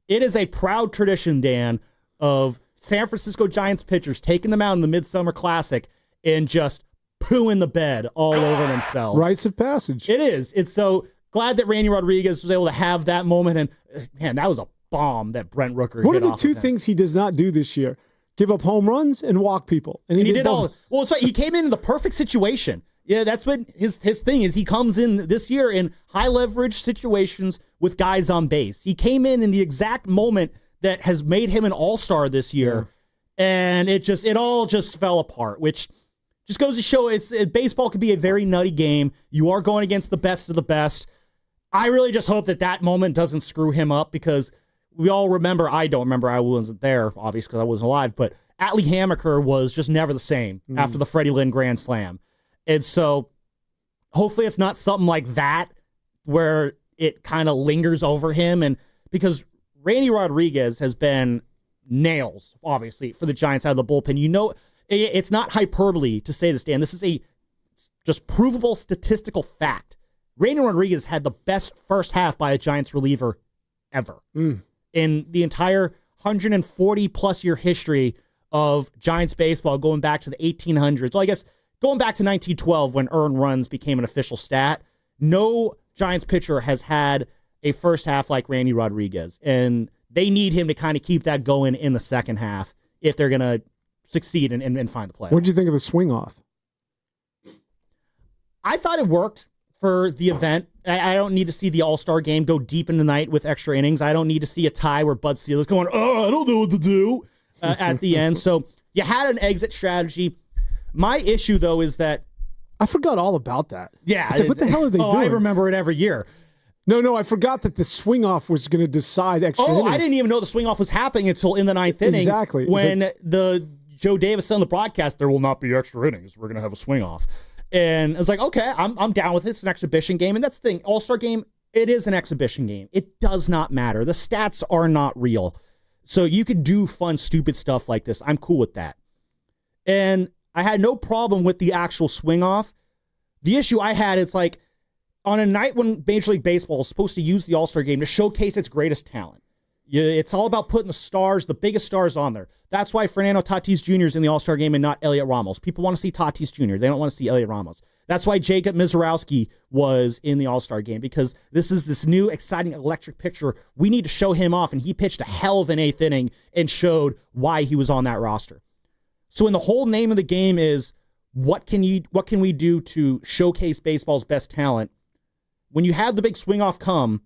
It is a proud tradition, Dan, of San Francisco Giants pitchers taking them out in the Midsummer Classic and just pooing the bed all over themselves. Rites of passage. It is. It's so glad that Randy Rodriguez was able to have that moment. And, man, that was a bomb that Brent Rooker hit. What are the 2 things he does not do this year? Give up home runs and walk people. And he did all. Well, so he came in the perfect situation. Yeah, that's what his thing is. He comes in this year in high-leverage situations with guys on base. He came in the exact moment that has made him an all-star this year. Yeah. And it all just fell apart, which just goes to show baseball could be a very nutty game. You are going against the best of the best. I really just hope that moment doesn't screw him up because we all remember, I don't remember, I wasn't there, obviously, because I wasn't alive, but Atlee Hammaker was just never the same after the Freddie Lynn Grand Slam. And so hopefully it's not something like that where it kind of lingers over him. And because Randy Rodriguez has been nails, obviously, for the Giants out of the bullpen. You know, it's not hyperbole to say this, Dan. This is a just provable statistical fact. Randy Rodriguez had the best first half by a Giants reliever ever in the entire 140-plus year history of Giants baseball going back to the 1800s. Well, I guess going back to 1912 when earned runs became an official stat, no Giants pitcher has had a first half like Randy Rodriguez. And they need him to kind of keep that going in the second half if they're going to succeed and find the play. What did you think of the swing off? I thought it worked for the event. I don't need to see the All-Star game go deep in the night with extra innings. I don't need to see a tie where Bud Selig is going, I don't know what to do at the end. So you had an exit strategy. My issue, though, is that I forgot all about that. Yeah. It's like, what the hell are they doing? I remember it every year. No, I forgot that the swing off was going to decide extra innings. I didn't even know the swing off was happening until in the ninth inning. Exactly. When the Joe Davis said on the broadcast, there will not be extra innings. We're going to have a swing off. And it's like, okay, I'm down with it. It's an exhibition game. And that's the thing. All-Star game, it is an exhibition game. It does not matter. The stats are not real. So you could do fun, stupid stuff like this. I'm cool with that. And I had no problem with the actual swing off. The issue I had, it's like, on a night when Major League Baseball is supposed to use the All-Star game to showcase its greatest talent, It's all about putting the stars, the biggest stars on there. That's why Fernando Tatis Jr. is in the All-Star game and not Elliot Ramos. People want to see Tatis Jr. They don't want to see Elliot Ramos. That's why Jacob Mizorowski was in the All-Star game, because this is this new, exciting, electric picture. We need to show him off, and he pitched a hell of an 8th inning and showed why he was on that roster. So when the whole name of the game is, what can we do to showcase baseball's best talent? When you have the big swing-off come,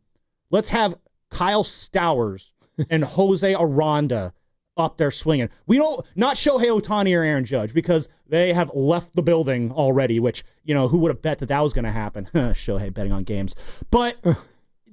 let's have Kyle Stowers and Jose Aranda up there swinging. We don't, not Shohei Ohtani or Aaron Judge, because they have left the building already, which, who would have bet that was going to happen? Shohei betting on games. But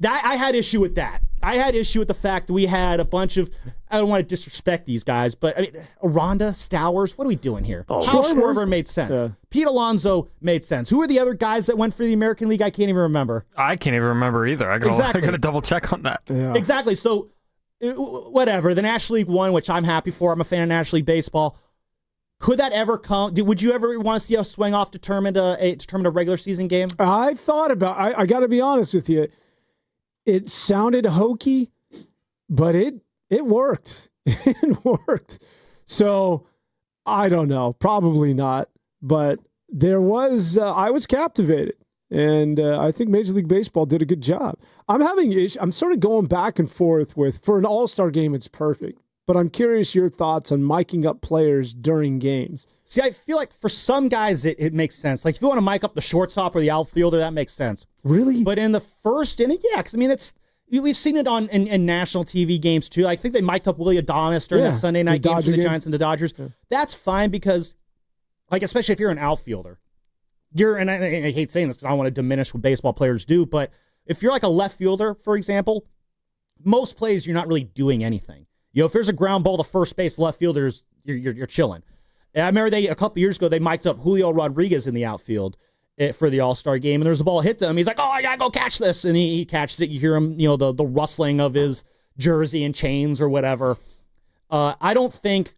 I had issue with that. I had issue with the fact that we had a bunch of, I don't want to disrespect these guys, but Aranda, Stowers, what are we doing here? Kyle Schwarber made sense. Yeah. Pete Alonso made sense. Who are the other guys that went for the American League? I can't even remember. I can't even remember either. I got to double check on that. Yeah. Exactly. So, whatever. The National League won, which I'm happy for. I'm a fan of National League Baseball. Could that ever come? Would you ever want to see a swing-off determine a regular season game? I thought about I got to be honest with you. It sounded hokey, but it worked. It worked. So, I don't know. Probably not. But there was, I was captivated. And I think Major League Baseball did a good job. I'm sort of going back and forth with, for an all-star game, it's perfect. But I'm curious your thoughts on miking up players during games. See, I feel like for some guys, it makes sense. Like, if you want to mic up the shortstop or the outfielder, that makes sense. Really? But in the first inning, yeah, because, we've seen it in national TV games, too. I think they mic'd up Willie Adames during that Sunday night game for the Giants and the Dodgers. Yeah. That's fine because, especially if you're an outfielder, and I hate saying this because I don't want to diminish what baseball players do, but if you're like a left fielder, for example, most plays you're not really doing anything. If there's a ground ball to first base, left fielders, you're chilling. And I remember a couple years ago, they mic'd up Julio Rodriguez in the outfield for the All-Star game, and there's a ball hit to him. He's like, I got to go catch this. And he catches it. You hear him, the rustling of his jersey and chains or whatever. I don't think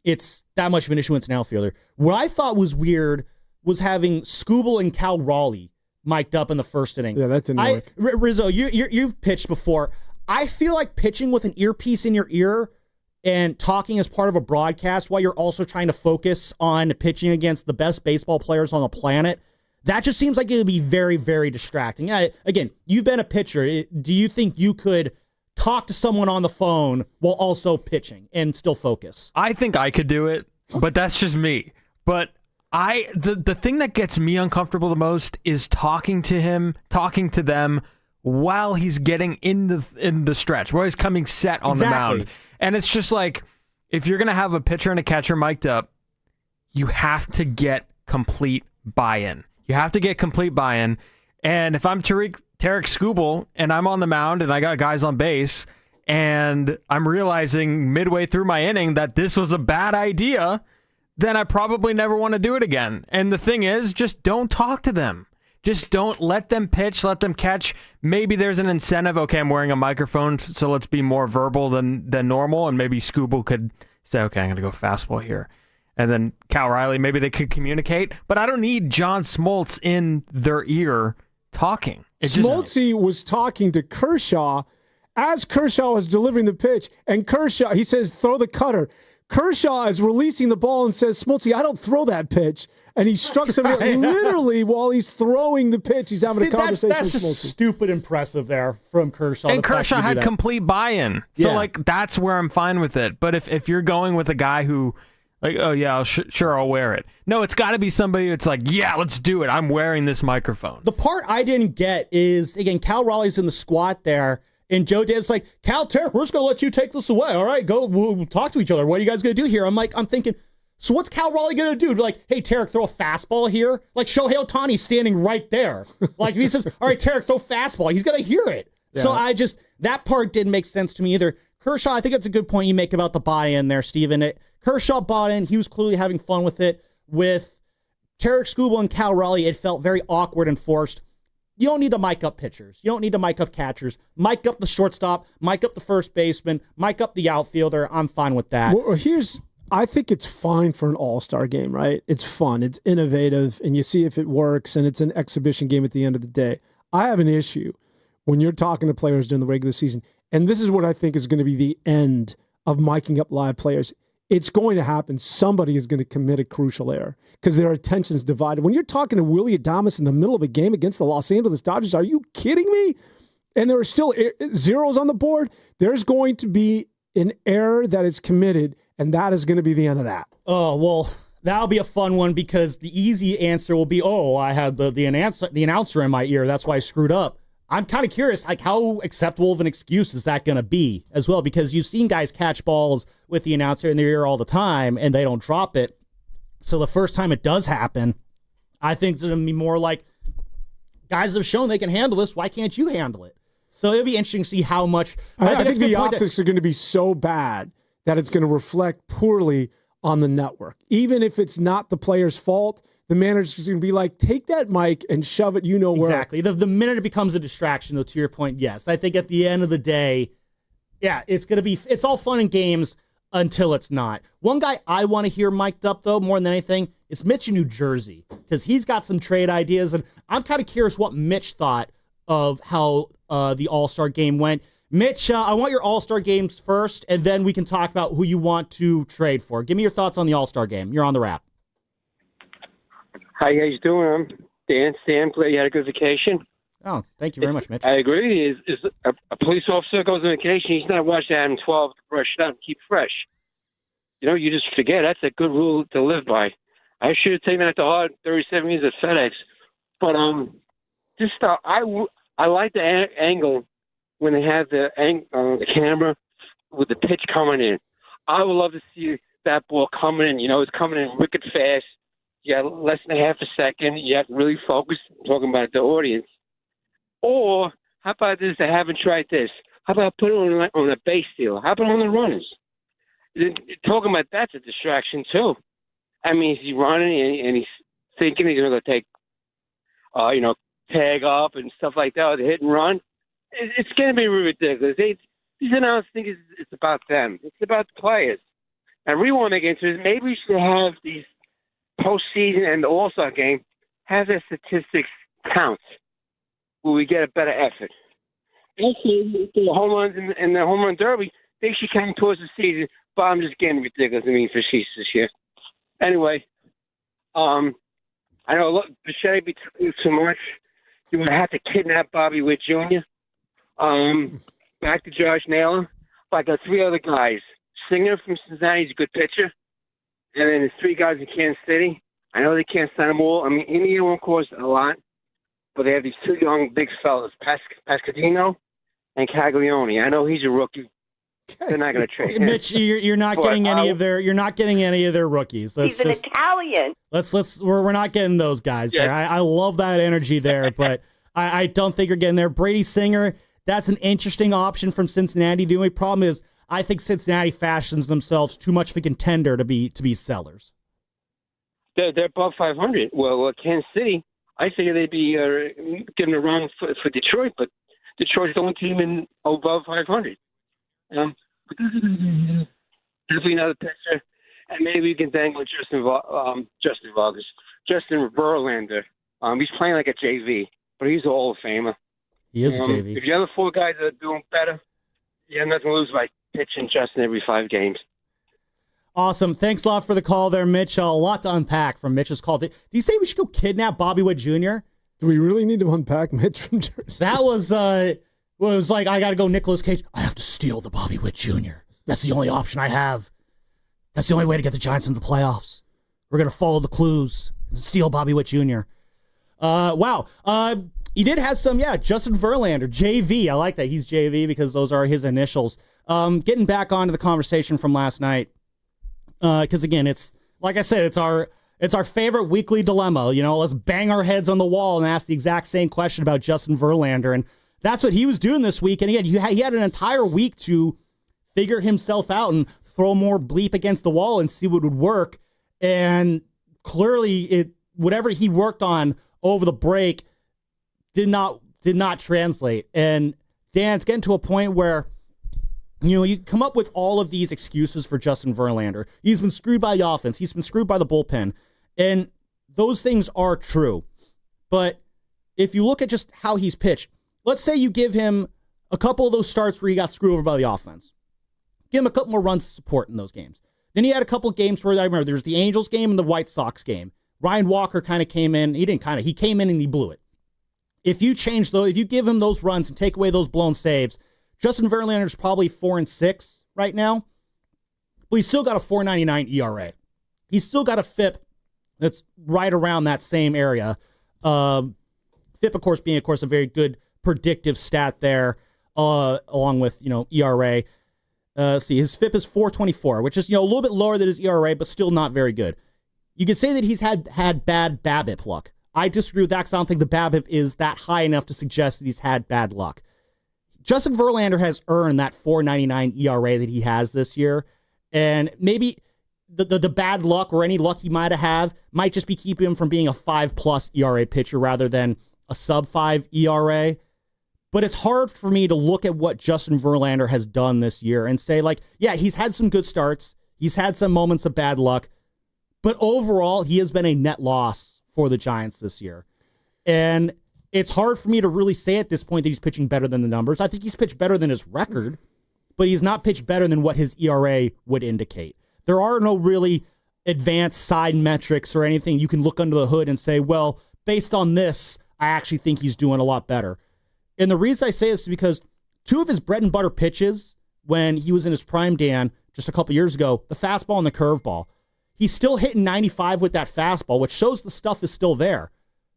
it's that much of an issue with an outfielder. What I thought was weird was having Skubal and Cal Raleigh mic'd up in the first inning. Yeah, that didn't work. Rizzo, you've pitched before. I feel like pitching with an earpiece in your ear and talking as part of a broadcast while you're also trying to focus on pitching against the best baseball players on the planet, that just seems like it would be very, very distracting. Again, you've been a pitcher. Do you think you could talk to someone on the phone while also pitching and still focus? I think I could do it, but that's just me. But the thing that gets me uncomfortable the most is talking to them while he's getting in the stretch, while he's coming set on the mound. And it's just like, if you're going to have a pitcher and a catcher mic'd up, you have to get complete buy-in. And if I'm Tarek Skubal and I'm on the mound and I got guys on base and I'm realizing midway through my inning that this was a bad idea, then I probably never want to do it again. And the thing is, just don't talk to them. Just don't let them pitch, let them catch. Maybe there's an incentive. Okay, I'm wearing a microphone, so let's be more verbal than normal. And maybe Skubal could say, okay, I'm going to go fastball here. And then Cal Riley, maybe they could communicate. But I don't need John Smoltz in their ear talking. Smoltz was talking to Kershaw as Kershaw was delivering the pitch. And Kershaw, he says, throw the cutter. Kershaw is releasing the ball and says, Smoltz, I don't throw that pitch. And he struck somebody literally while he's throwing the pitch. He's having a conversation that's with just Smoltz. Stupid impressive there from Kershaw. And Kershaw had complete buy-in. So, that's where I'm fine with it. But if you're going with a guy who, oh, yeah, sure, I'll wear it. No, it's got to be somebody that's like, yeah, let's do it. I'm wearing this microphone. The part I didn't get is, again, Cal Raleigh's in the squat there. And Joe Dibs like, Cal, Tarek, we're just going to let you take this away. All right, we'll talk to each other. What are you guys going to do here? I'm thinking, so what's Cal Raleigh going to do? Like, hey, Tarek, throw a fastball here? Like, Shohei Ohtani's standing right there. Like, if he says, all right, Tarek, throw fastball, he's going to hear it. Yeah. So that part didn't make sense to me either. Kershaw, I think that's a good point you make about the buy-in there, Steven. Kershaw bought in. He was clearly having fun with it. With Tarek Skubal and Cal Raleigh, it felt very awkward and forced. You don't need to mic up pitchers. You don't need to mic up catchers. Mic up the shortstop. Mic up the first baseman. Mic up the outfielder. I'm fine with that. Well, I think it's fine for an all-star game, right? It's fun. It's innovative, and you see if it works, and it's an exhibition game at the end of the day. I have an issue when you're talking to players during the regular season, and this is what I think is going to be the end of miking up live players. It's going to happen. Somebody is going to commit a crucial error because their attention's divided. When you're talking to Willie Adames in the middle of a game against the Los Angeles Dodgers, are you kidding me? And there are still zeros on the board. There's going to be an error that is committed, and that is going to be the end of that. Oh, well, that'll be a fun one because the easy answer will be, oh, I had the announcer in my ear. That's why I screwed up. I'm kind of curious, like, how acceptable of an excuse is that going to be as well? Because you've seen guys catch balls with the announcer in their ear all the time, and they don't drop it. So the first time it does happen, I think it's going to be more like, guys have shown they can handle this. Why can't you handle it? So it'll be interesting to see how much. I think the optics are going to be so bad that it's going to reflect poorly on the network. Even if it's not the player's fault, the manager's going to be like, take that mic and shove it, where. Exactly. The minute it becomes a distraction, though, to your point, yes. I think at the end of the day, yeah, it's all fun and games until it's not. One guy I want to hear mic'd up, though, more than anything, is Mitch in New Jersey, because he's got some trade ideas, and I'm kind of curious what Mitch thought of how the All-Star game went. Mitch, I want your All-Star games first, and then we can talk about who you want to trade for. Give me your thoughts on the All-Star game. You're on the wrap. How you guys doing? I'm Dan. Stan, glad you had a good vacation. Oh, thank you very much, Mitch. I agree. Is a police officer goes on vacation, he's not watching Adam 12 to brush it up and keep fresh. You just forget. That's a good rule to live by. I should have taken that to heart 37 years at FedEx. But I like the angle when they have the camera with the pitch coming in. I would love to see that ball coming in. It's coming in wicked fast. You got less than a half a second. You have to really focus. I'm talking about the audience. Or how about this? I haven't tried this. How about put it on a base steal? How about on the runners? Talking about that's a distraction too. I mean, he's running and he's thinking he's going to take, tag up and stuff like that, or the hit and run. It's going to be ridiculous. These announcers think it's about them. It's about the players. And we want to get into it. Maybe we should have these postseason and the All-Star game have their statistics count, where we get a better effort. Also, the home runs and the home run derby, they should count towards the season. But I'm just getting ridiculous. Facetious this year. Anyway, I know Bichette be too much. You would have to kidnap Bobby Witt Jr. Back to Josh Naylor. But I got three other guys. Singer from Cincinnati is a good pitcher. And then there's three guys in Kansas City. I know they can't sign them all. I mean, India won't cost a lot. But they have these two young big fellas, Pascadino and Caglione. I know he's a rookie. They're not going to trade him. Mitch, you're not getting any of their rookies. He's an Italian. We're not getting those guys there. I love that energy there, but I don't think you're getting there. Brady Singer, that's an interesting option from Cincinnati. The only problem is I think Cincinnati fashions themselves too much of a contender to be sellers. They're above 500. Well, Kansas City, I figure they'd be giving a run for Detroit, but Detroit's the only team in above 500. But this is definitely another pitcher, and maybe we can dangle Justin Verlander. He's playing like a JV, but he's a Hall of Famer. He is a JV. If the other four guys are doing better, you have nothing to lose by pitching Justin every 5 games. Awesome. Thanks a lot for the call there, Mitch. A lot to unpack from Mitch's call. Did you say we should go kidnap Bobby Witt Jr.? Do we really need to unpack Mitch from Jersey? That was it was like, I got to go Nicolas Cage. I have to steal the Bobby Witt Jr. That's the only option I have. That's the only way to get the Giants into the playoffs. We're going to follow the clues and steal Bobby Witt Jr. Wow. He did have some, Justin Verlander, JV. I like that. He's JV because those are his initials. Getting back onto the conversation from last night, because again, it's like I said, it's our favorite weekly dilemma. Let's bang our heads on the wall and ask the exact same question about Justin Verlander, and that's what he was doing this week. And again, he had an entire week to figure himself out and throw more bleep against the wall and see what would work. And clearly, whatever he worked on over the break did not translate. And Dan, it's getting to a point where you come up with all of these excuses for Justin Verlander. He's been screwed by the offense. He's been screwed by the bullpen. And those things are true. But if you look at just how he's pitched, let's say you give him a couple of those starts where he got screwed over by the offense. Give him a couple more runs of support in those games. Then he had a couple of games where I remember there was the Angels game and the White Sox game. Ryan Walker kind of came in. He came in and he blew it. If you give him those runs and take away those blown saves, Justin Verlander's probably 4-6 right now, but he's still got a 4.99 ERA. He's still got a FIP that's right around that same area. FIP, of course, being a very good predictive stat there, along with ERA. See, his FIP is 4.24, which is a little bit lower than his ERA, but still not very good. You could say that he's had bad BABIP luck. I disagree with that because I don't think the BABIP is that high enough to suggest that he's had bad luck. Justin Verlander has earned that 4.99 ERA that he has this year, and maybe the bad luck or any luck he might have might just be keeping him from being a 5+ ERA pitcher rather than a sub-5 ERA. But it's hard for me to look at what Justin Verlander has done this year and say, he's had some good starts. He's had some moments of bad luck. But overall, he has been a net loss for the Giants this year. And it's hard for me to really say at this point that he's pitching better than the numbers. I think he's pitched better than his record, but he's not pitched better than what his ERA would indicate. There are no really advanced side metrics or anything you can look under the hood and say, well, based on this, I actually think he's doing a lot better. And the reason I say this is because two of his bread and butter pitches when he was in his prime, Dan, just a couple years ago, the fastball and the curveball. He's still hitting 95 with that fastball, which shows the stuff is still there.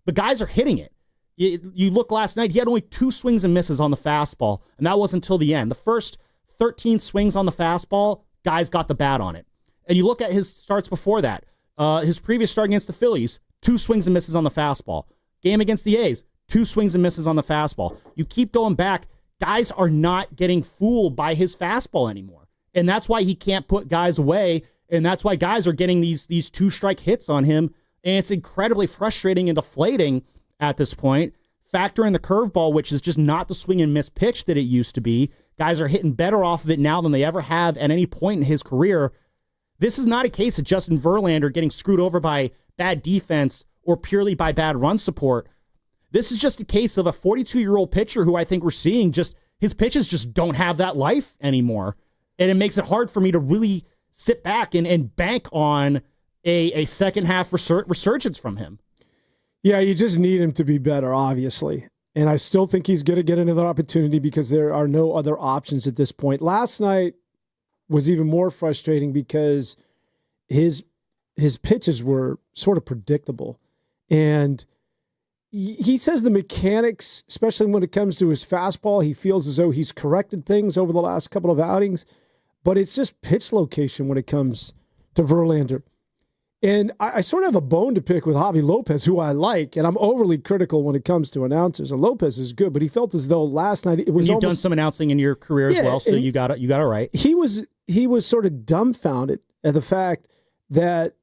But guys are hitting it. You look last night, he had only 2 swings and misses on the fastball, and that wasn't until the end. The first 13 swings on the fastball, guys got the bat on it. And you look at his starts before that. His previous start against the Phillies, 2 swings and misses on the fastball. Game against the A's, 2 swings and misses on the fastball. You keep going back, guys are not getting fooled by his fastball anymore. And that's why he can't put guys away, and that's why guys are getting these 2-strike hits on him, and it's incredibly frustrating and deflating at this point. Factor in the curveball, which is just not the swing and miss pitch that it used to be. Guys are hitting better off of it now than they ever have at any point in his career. This is not a case of Justin Verlander getting screwed over by bad defense or purely by bad run support. This is just a case of a 42-year-old pitcher who I think we're seeing his pitches just don't have that life anymore. And it makes it hard for me to really sit back and bank on a second half resurgence from him. Yeah, you just need him to be better, obviously. And I still think he's going to get another opportunity because there are no other options at this point. Last night was even more frustrating because his pitches were sort of predictable. And he says the mechanics, especially when it comes to his fastball, he feels as though he's corrected things over the last couple of outings. But it's just pitch location when it comes to Verlander. And I sort of have a bone to pick with Javi Lopez, who I like, and I'm overly critical when it comes to announcers. And Lopez is good, but he felt as though last night it was. You've done some announcing in your career as well, so you got it right. He was sort of dumbfounded at the fact that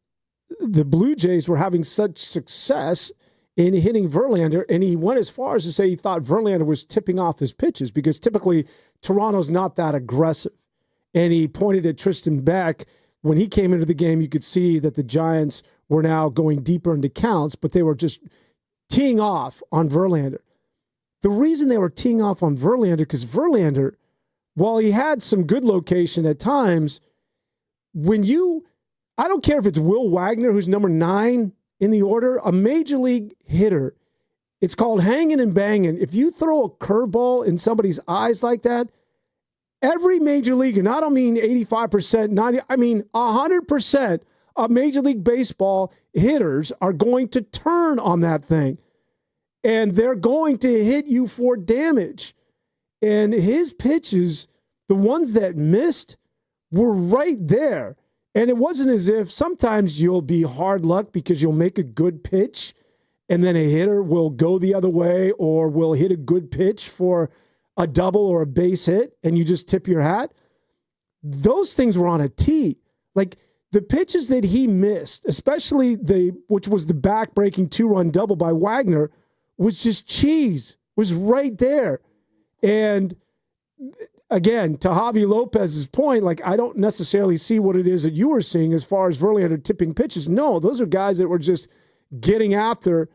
the Blue Jays were having such success in hitting Verlander, and he went as far as to say he thought Verlander was tipping off his pitches because typically Toronto's not that aggressive. And he pointed at Tristan Beck. When he came into the game, you could see that the Giants were now going deeper into counts, but they were just teeing off on Verlander. The reason they were teeing off on Verlander, because Verlander, while he had some good location at times, I don't care if it's Will Wagner, who's number 9 in the order, a major league hitter, it's called hanging and banging. If you throw a curveball in somebody's eyes like that, every major leaguer, and I don't mean 85%, 90%, I mean 100% of Major League Baseball hitters are going to turn on that thing. And they're going to hit you for damage. And his pitches, the ones that missed, were right there. And it wasn't as if sometimes you'll be hard luck because you'll make a good pitch and then a hitter will go the other way or will hit a good pitch for a double or a base hit, and you just tip your hat. Those things were on a tee. Like the pitches that he missed, especially which was the back-breaking 2-run double by Wagner, was just cheese. Was right there. And again, to Javi Lopez's point, I don't necessarily see what it is that you were seeing as far as Verlander tipping pitches. No, those are guys that were just getting after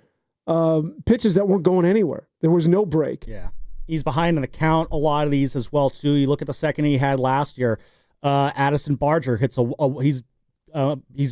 pitches that weren't going anywhere. There was no break. Yeah. He's behind in the count a lot of these as well too. You look at the second he had last year. Addison Barger hits he's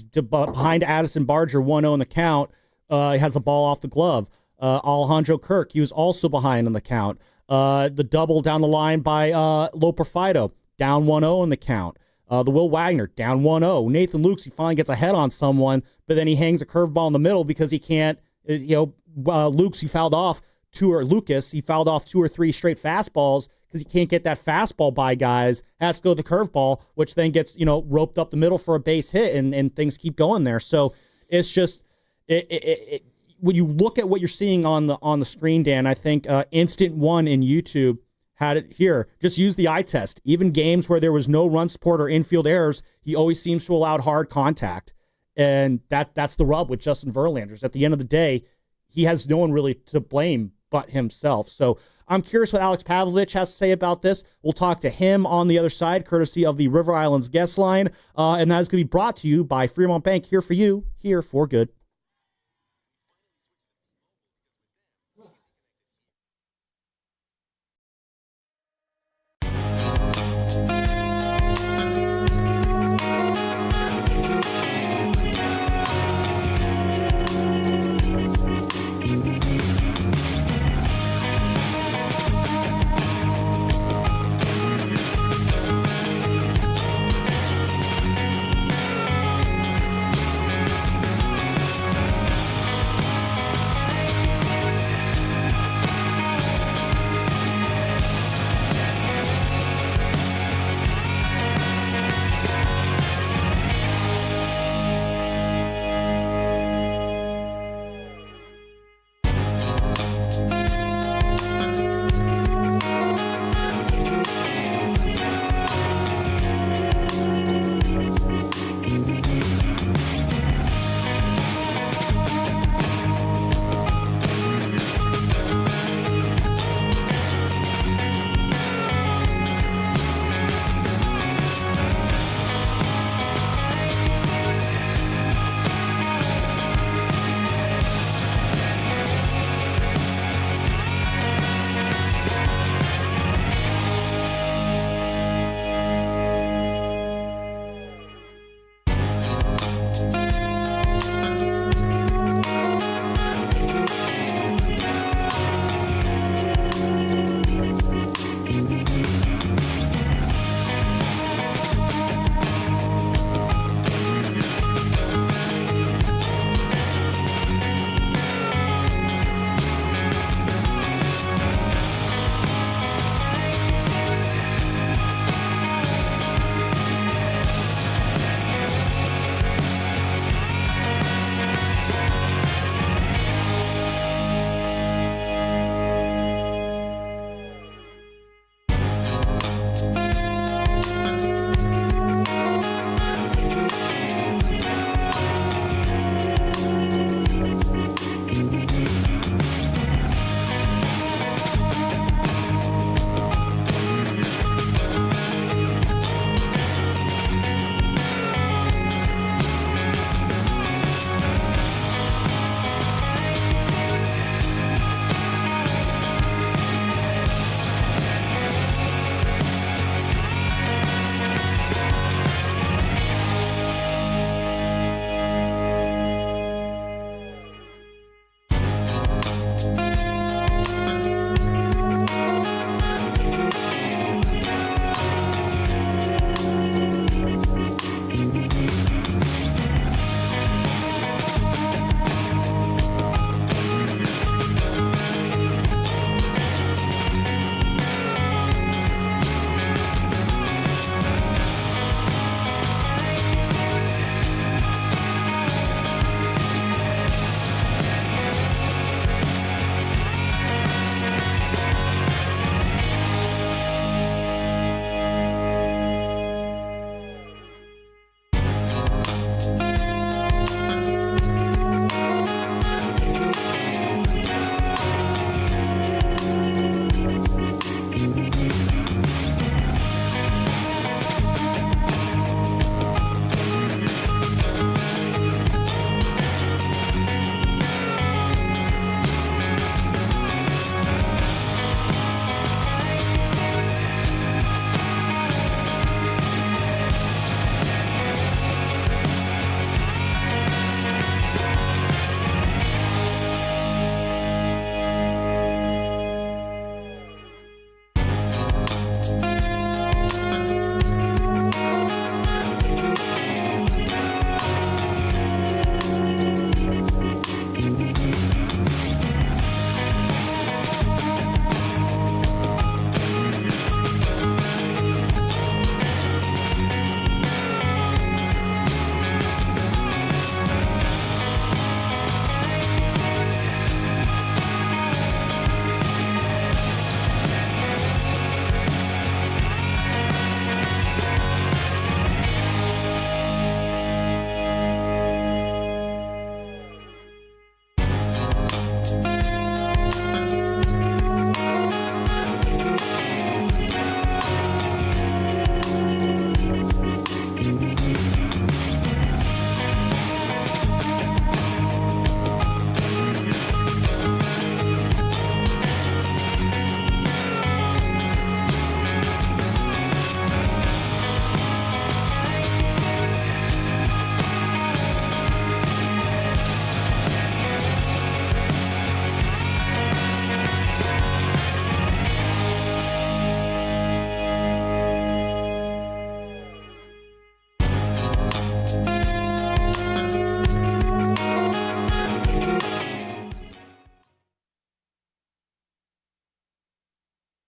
behind Addison Barger 1-0 in the count. He has the ball off the glove. Alejandro Kirk, he was also behind in the count. The double down the line by Loper Fido, down 1-0 in the count. The Will Wagner, down 1-0. Nathan Lukes, he finally gets ahead on someone, but then he hangs a curveball in the middle because he can't, Lukes, he fouled off Lucas, he fouled off 2 or 3 straight fastballs because he can't get that fastball by guys. Has to go to the curveball, which then gets, roped up the middle for a base hit, and things keep going there. So it's just, when you look at what you're seeing on the screen, Dan, I think Instant One in YouTube had it here. Just use the eye test. Even games where there was no run support or infield errors, he always seems to allow hard contact. And that's the rub with Justin Verlanders. At the end of the day, he has no one really to blame but himself. So I'm curious what Alex Pavlovich has to say about this. We'll talk to him on the other side, courtesy of the River Islands guest line. And that is going to be brought to you by Fremont Bank, here for you, here for good.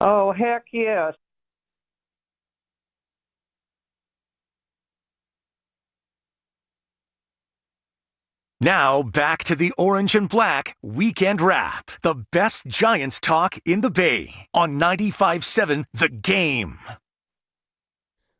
Oh, heck yes. Now back to the Orange and Black Weekend Wrap. The best Giants talk in the Bay on 95.7 The Game.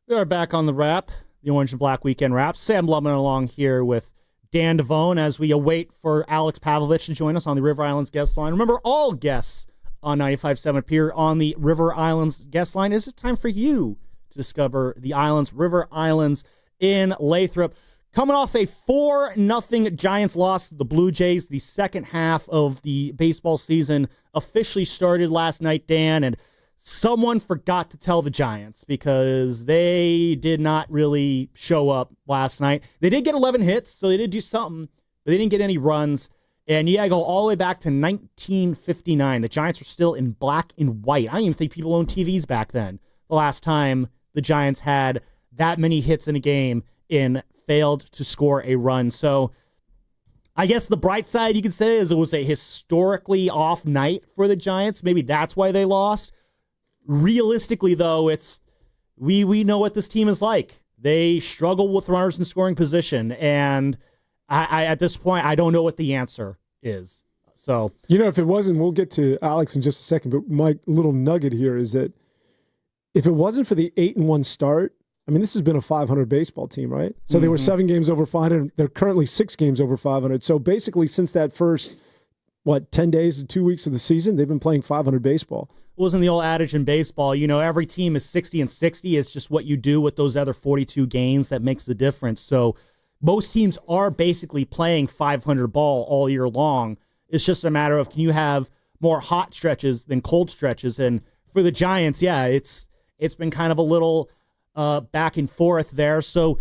We are back on the wrap, the Orange and Black Weekend Wrap. Sam Blumman along here with Dan Devone as we await for Alex Pavlovich to join us on the River Islands guest line. Remember, all guests on 95.7 appear on the River Islands guest line. Is it time for you to discover the islands, River Islands in Lathrop? Coming off a 4-0 Giants loss to the Blue Jays, the second half of the baseball season officially started last night, Dan, and someone forgot to tell the Giants because they did not really show up last night. They did get 11 hits, so they did do something, but they didn't get any runs. And yeah, I go all the way back to 1959. The Giants were still in black and white. I don't even think people owned TVs back then. The last time the Giants had that many hits in a game and failed to score a run. So I guess the bright side you could say is it was a historically off night for the Giants. Maybe that's why they lost. Realistically, though, it's we know what this team is like. They struggle with runners in scoring position, and I at this point, I don't know what the answer is. So, if it wasn't, we'll get to Alex in just a second, but my little nugget here is that if it wasn't for the 8-1 start, I mean, this has been a 500 baseball team, right? So they were 7 games over 500. They're currently 6 games over 500. So basically, since that first, 10 days to 2 weeks of the season, they've been playing 500 baseball. Wasn't the old adage in baseball, every team is 60 and 60. It's just what you do with those other 42 games that makes the difference. So most teams are basically playing 500 ball all year long. It's just a matter of, can you have more hot stretches than cold stretches? And for the Giants, yeah, it's been kind of a little back and forth there. So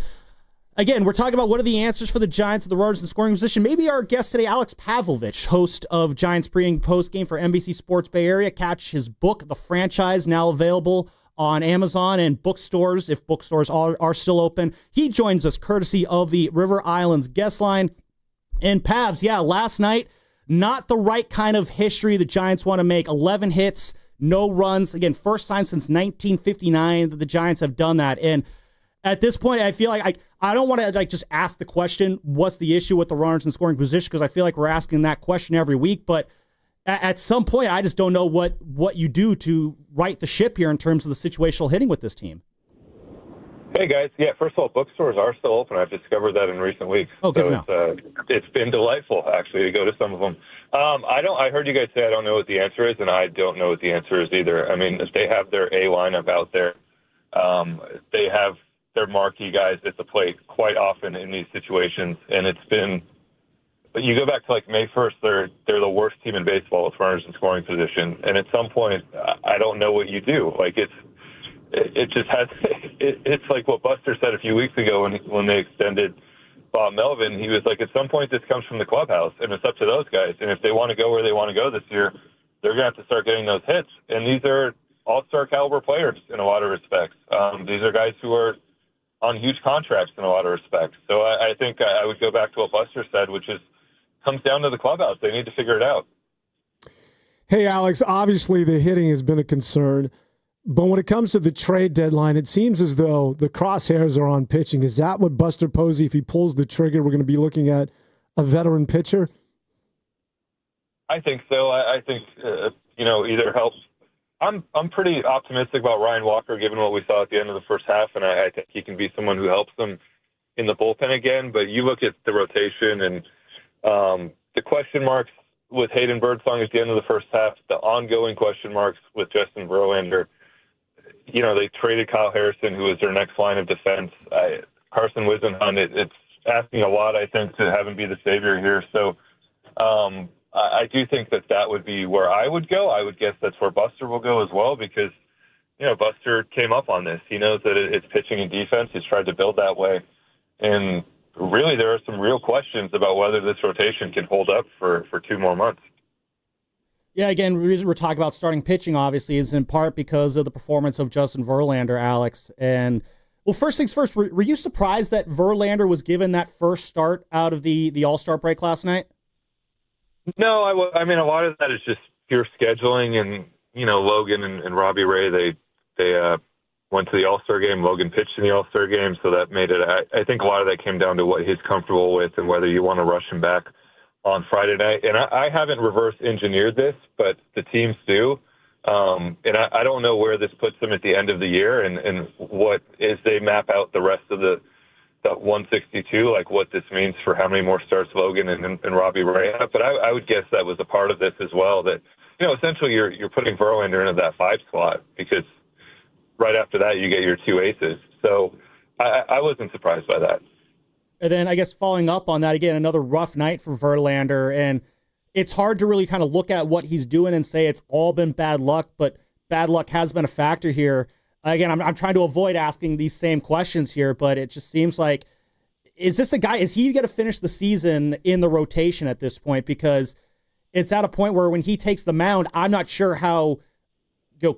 again, we're talking about what are the answers for the Giants at the runners in scoring position. Maybe our guest today, Alex Pavlovich, host of Giants pre and post game for NBC Sports Bay Area. Catch his book, The Franchise, now available on Amazon and bookstores, if bookstores are still open. He joins us courtesy of the River Islands guest line. And Pavs, yeah, last night, not the right kind of history the Giants want to make. 11 hits, no runs. Again, first time since 1959 that the Giants have done that. And at this point, I feel like I don't want to just ask the question, what's the issue with the runners in scoring position? Because I feel like we're asking that question every week. But at some point, I just don't know what you do to right the ship here in terms of the situational hitting with this team. Hey, guys. Yeah, first of all, bookstores are still open. I've discovered that in recent weeks. Oh, good to know. It's been delightful, actually, to go to some of them. I heard you guys say I don't know what the answer is, and I don't know what the answer is either. I mean, if they have their A lineup out there, they have their marquee guys at the plate quite often in these situations, and it's been – but you go back to, May 1st, they're the worst team in baseball with runners in scoring position, and at some point, I don't know what you do. It just has – it's like what Buster said a few weeks ago when they extended Bob Melvin. He was like, at some point, this comes from the clubhouse, and it's up to those guys. And if they want to go where they want to go this year, they're going to have to start getting those hits. And these are all-star caliber players in a lot of respects. These are guys who are on huge contracts in a lot of respects. So I think I would go back to what Buster said, which is comes down to the clubhouse. They need to figure it out. Hey, Alex, obviously the hitting has been a concern. But when it comes to the trade deadline, it seems as though the crosshairs are on pitching. Is that what Buster Posey, if he pulls the trigger, we're going to be looking at a veteran pitcher? I think so. I think, either helps. I'm pretty optimistic about Ryan Walker, given what we saw at the end of the first half, and I think he can be someone who helps them in the bullpen again. But you look at the rotation and the question marks with Hayden Birdsong at the end of the first half, the ongoing question marks with Justin Verlander. They traded Kyle Harrison, who was their next line of defense. Carson Wisenhunt, it's asking a lot, I think, to have him be the savior here. So I do think that would be where I would go. I would guess that's where Buster will go as well because, Buster came up on this. He knows that it's pitching and defense. He's tried to build that way. And really, there are some real questions about whether this rotation can hold up for 2 more months. Yeah, again, the reason we're talking about starting pitching, obviously, is in part because of the performance of Justin Verlander, Alex. And, well, first things first, were you surprised that Verlander was given that first start out of the All-Star break last night? No, I mean, a lot of that is just pure scheduling and, Logan and Robbie Ray, they went to the All-Star game. Logan pitched in the All-Star game, so that made it. I think a lot of that came down to what he's comfortable with and whether you want to rush him back on Friday night. And I haven't reverse engineered this, but the teams do. And I don't know where this puts them at the end of the year and what is they map out the rest of the 162, like what this means for how many more starts Logan and Robbie Ray have. But I would guess that was a part of this as well, that, essentially you're putting Verlander into that 5 slot because right after that you get your 2 aces. So I wasn't surprised by that. And then I guess following up on that, again, another rough night for Verlander, and it's hard to really kind of look at what he's doing and say it's all been bad luck, but bad luck has been a factor here. Again, I'm trying to avoid asking these same questions here, but it just seems like, is this a guy, is he going to finish the season in the rotation at this point? Because it's at a point where when he takes the mound, I'm not sure how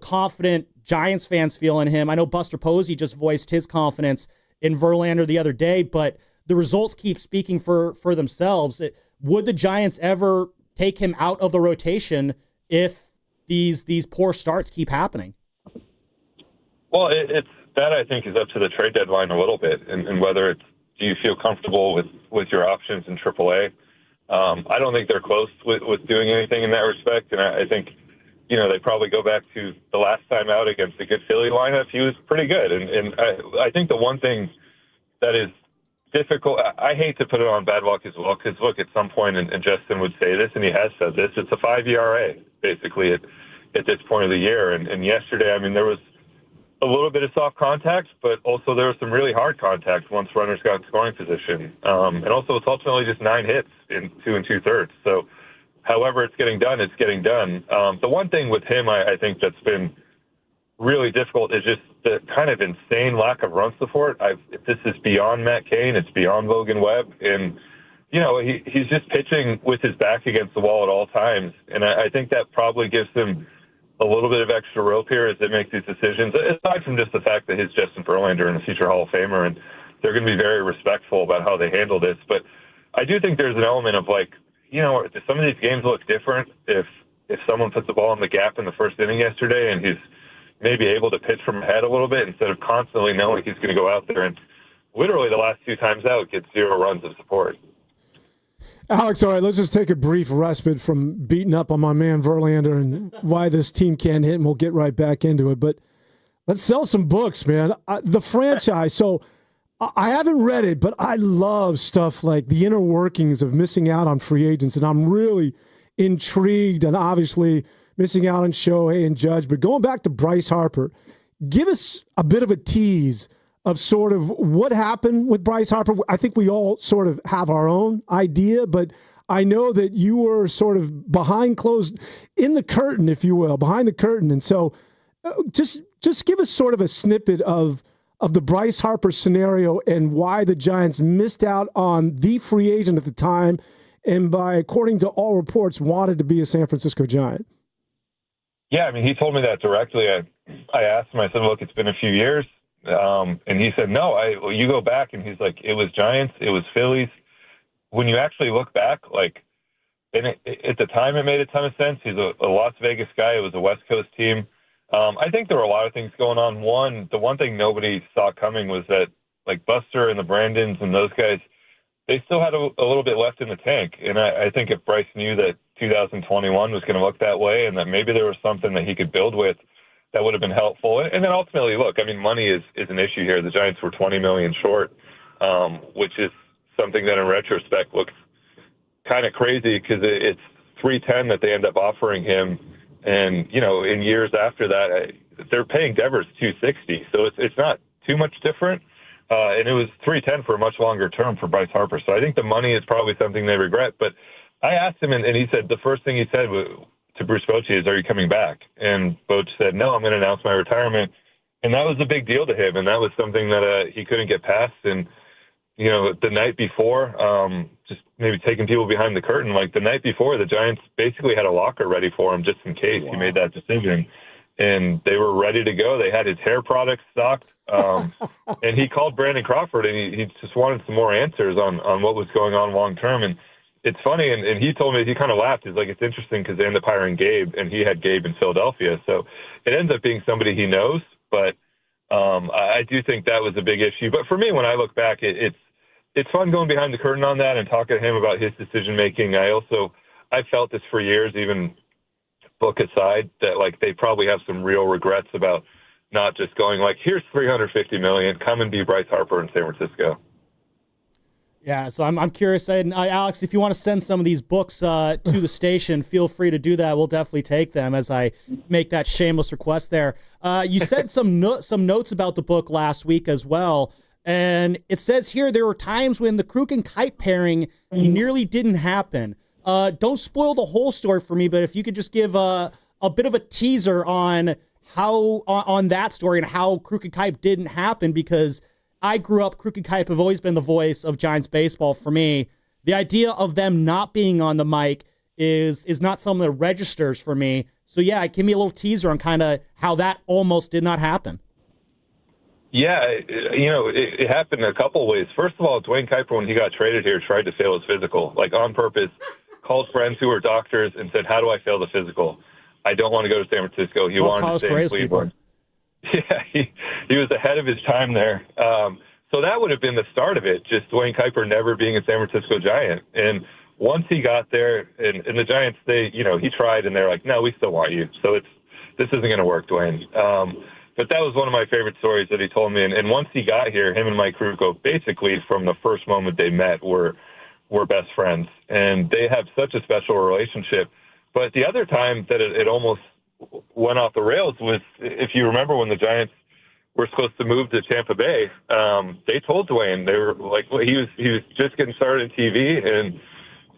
confident Giants fans feel in him. I know Buster Posey just voiced his confidence in Verlander the other day, but the results keep speaking for themselves. Would the Giants ever take him out of the rotation if these poor starts keep happening? Well, it's that I think is up to the trade deadline a little bit, and whether it's, do you feel comfortable with your options in AAA? I don't think they're close with doing anything in that respect, and I think, they probably go back to the last time out against a good Philly lineup. He was pretty good, and I think the one thing that is difficult, I hate to put it on bad luck as well, because look, at some point, and Justin would say this, and he has said this, it's a 5 ERA, basically, at this point of the year. And yesterday, there was a little bit of soft contact, but also there was some really hard contact once runners got in scoring position. And also it's ultimately just 9 hits in 2 2/3. So however it's getting done, it's getting done. The one thing with him, I think that's been really difficult is just the kind of insane lack of run support. This is beyond Matt Cain. It's beyond Logan Webb. And, he's just pitching with his back against the wall at all times. And I think that probably gives him a little bit of extra rope here as they make these decisions, aside from just the fact that he's Justin Verlander and a future Hall of Famer, and they're going to be very respectful about how they handle this. But I do think there's an element of some of these games look different if someone puts the ball in the gap in the first inning yesterday and he's maybe able to pitch from ahead a little bit instead of constantly knowing he's going to go out there and literally the last 2 times out get 0 runs of support. Alex, all right, let's just take a brief respite from beating up on my man Verlander and why this team can't hit, and we'll get right back into it. But let's sell some books, man. The franchise, so I haven't read it, but I love stuff like the inner workings of missing out on free agents, and I'm really intrigued, and obviously missing out on Shohei and Judge. But going back to Bryce Harper, give us a bit of a tease of sort of what happened with Bryce Harper. I think we all sort of have our own idea, but I know that you were sort of behind the curtain, if you will, behind the curtain. And so just give us sort of a snippet of the Bryce Harper scenario and why the Giants missed out on the free agent at the time and according to all reports, wanted to be a San Francisco Giant. Yeah, he told me that directly. I asked him, I said, look, it's been a few years. And he said, no, you go back, and he's like, it was Giants, it was Phillies. When you actually look back, and at the time it made a ton of sense. He's a Las Vegas guy. It was a West Coast team. I think there were a lot of things going on. The one thing nobody saw coming was that, Buster and the Brandons and those guys, they still had a little bit left in the tank. And I think if Bryce knew that 2021 was going to look that way and that maybe there was something that he could build with, that would have been helpful. And then ultimately, look, money is an issue here. The Giants were $20 million short, which is something that in retrospect looks kind of crazy because it's $310 that they end up offering him. And, in years after that, they're paying Devers $260. So it's not too much different. And it was $310 for a much longer term for Bryce Harper. So I think the money is probably something they regret. But I asked him, and he said the first thing he said to Bruce Bochy is, are you coming back? And Boch said, no, I'm going to announce my retirement. And that was a big deal to him. And that was something that he couldn't get past. And, the night before, just maybe taking people behind the curtain, the night before, the Giants basically had a locker ready for him just in case he made that decision. And they were ready to go. They had his hair products stocked. And he called Brandon Crawford, and he just wanted some more answers on what was going on long term. And it's funny, and he told me, he kind of laughed. He's like, it's interesting because they ended up hiring Gabe, and he had Gabe in Philadelphia. So it ends up being somebody he knows, but I do think that was a big issue. But for me, when I look back, it's fun going behind the curtain on that and talking to him about his decision-making. I felt this for years, even book aside, that like they probably have some real regrets about not just going like, here's $350 million, come and be Bryce Harper in San Francisco. Yeah, so I'm curious, and Alex, if you want to send some of these books to the station, feel free to do that. We'll definitely take them as I make that shameless request there. You said some notes about the book last week as well, and it says here there were times when the Kruk and Kite pairing nearly didn't happen. Don't spoil the whole story for me, but if you could just give a bit of a teaser on how on that story and how Kruk and Kite didn't happen, because I grew up, Kruk and Kite have always been the voice of Giants baseball for me. The idea of them not being on the mic is not something that registers for me. So yeah, give me a little teaser on kind of how that almost did not happen. Yeah, it happened a couple ways. First of all, Dwayne Kuiper, when he got traded here, tried to fail his physical, like on purpose, called friends who were doctors and said, how do I fail the physical? I don't want to go to San Francisco. He wanted to stay in Cleveland. Yeah, he was ahead of his time there. So that would have been the start of it, just Dwayne Kuiper never being a San Francisco Giant. And once he got there, and the Giants, he tried, and they're like, no, we still want you. So this isn't going to work, Dwayne. But that was one of my favorite stories that he told me. And once he got here, him and Mike Krukow, basically from the first moment they met, were best friends. And they have such a special relationship. But the other time that it almost went off the rails was, if you remember, when the Giants were supposed to move to Tampa Bay, they told Dwayne, they were like, well, he was just getting started in TV,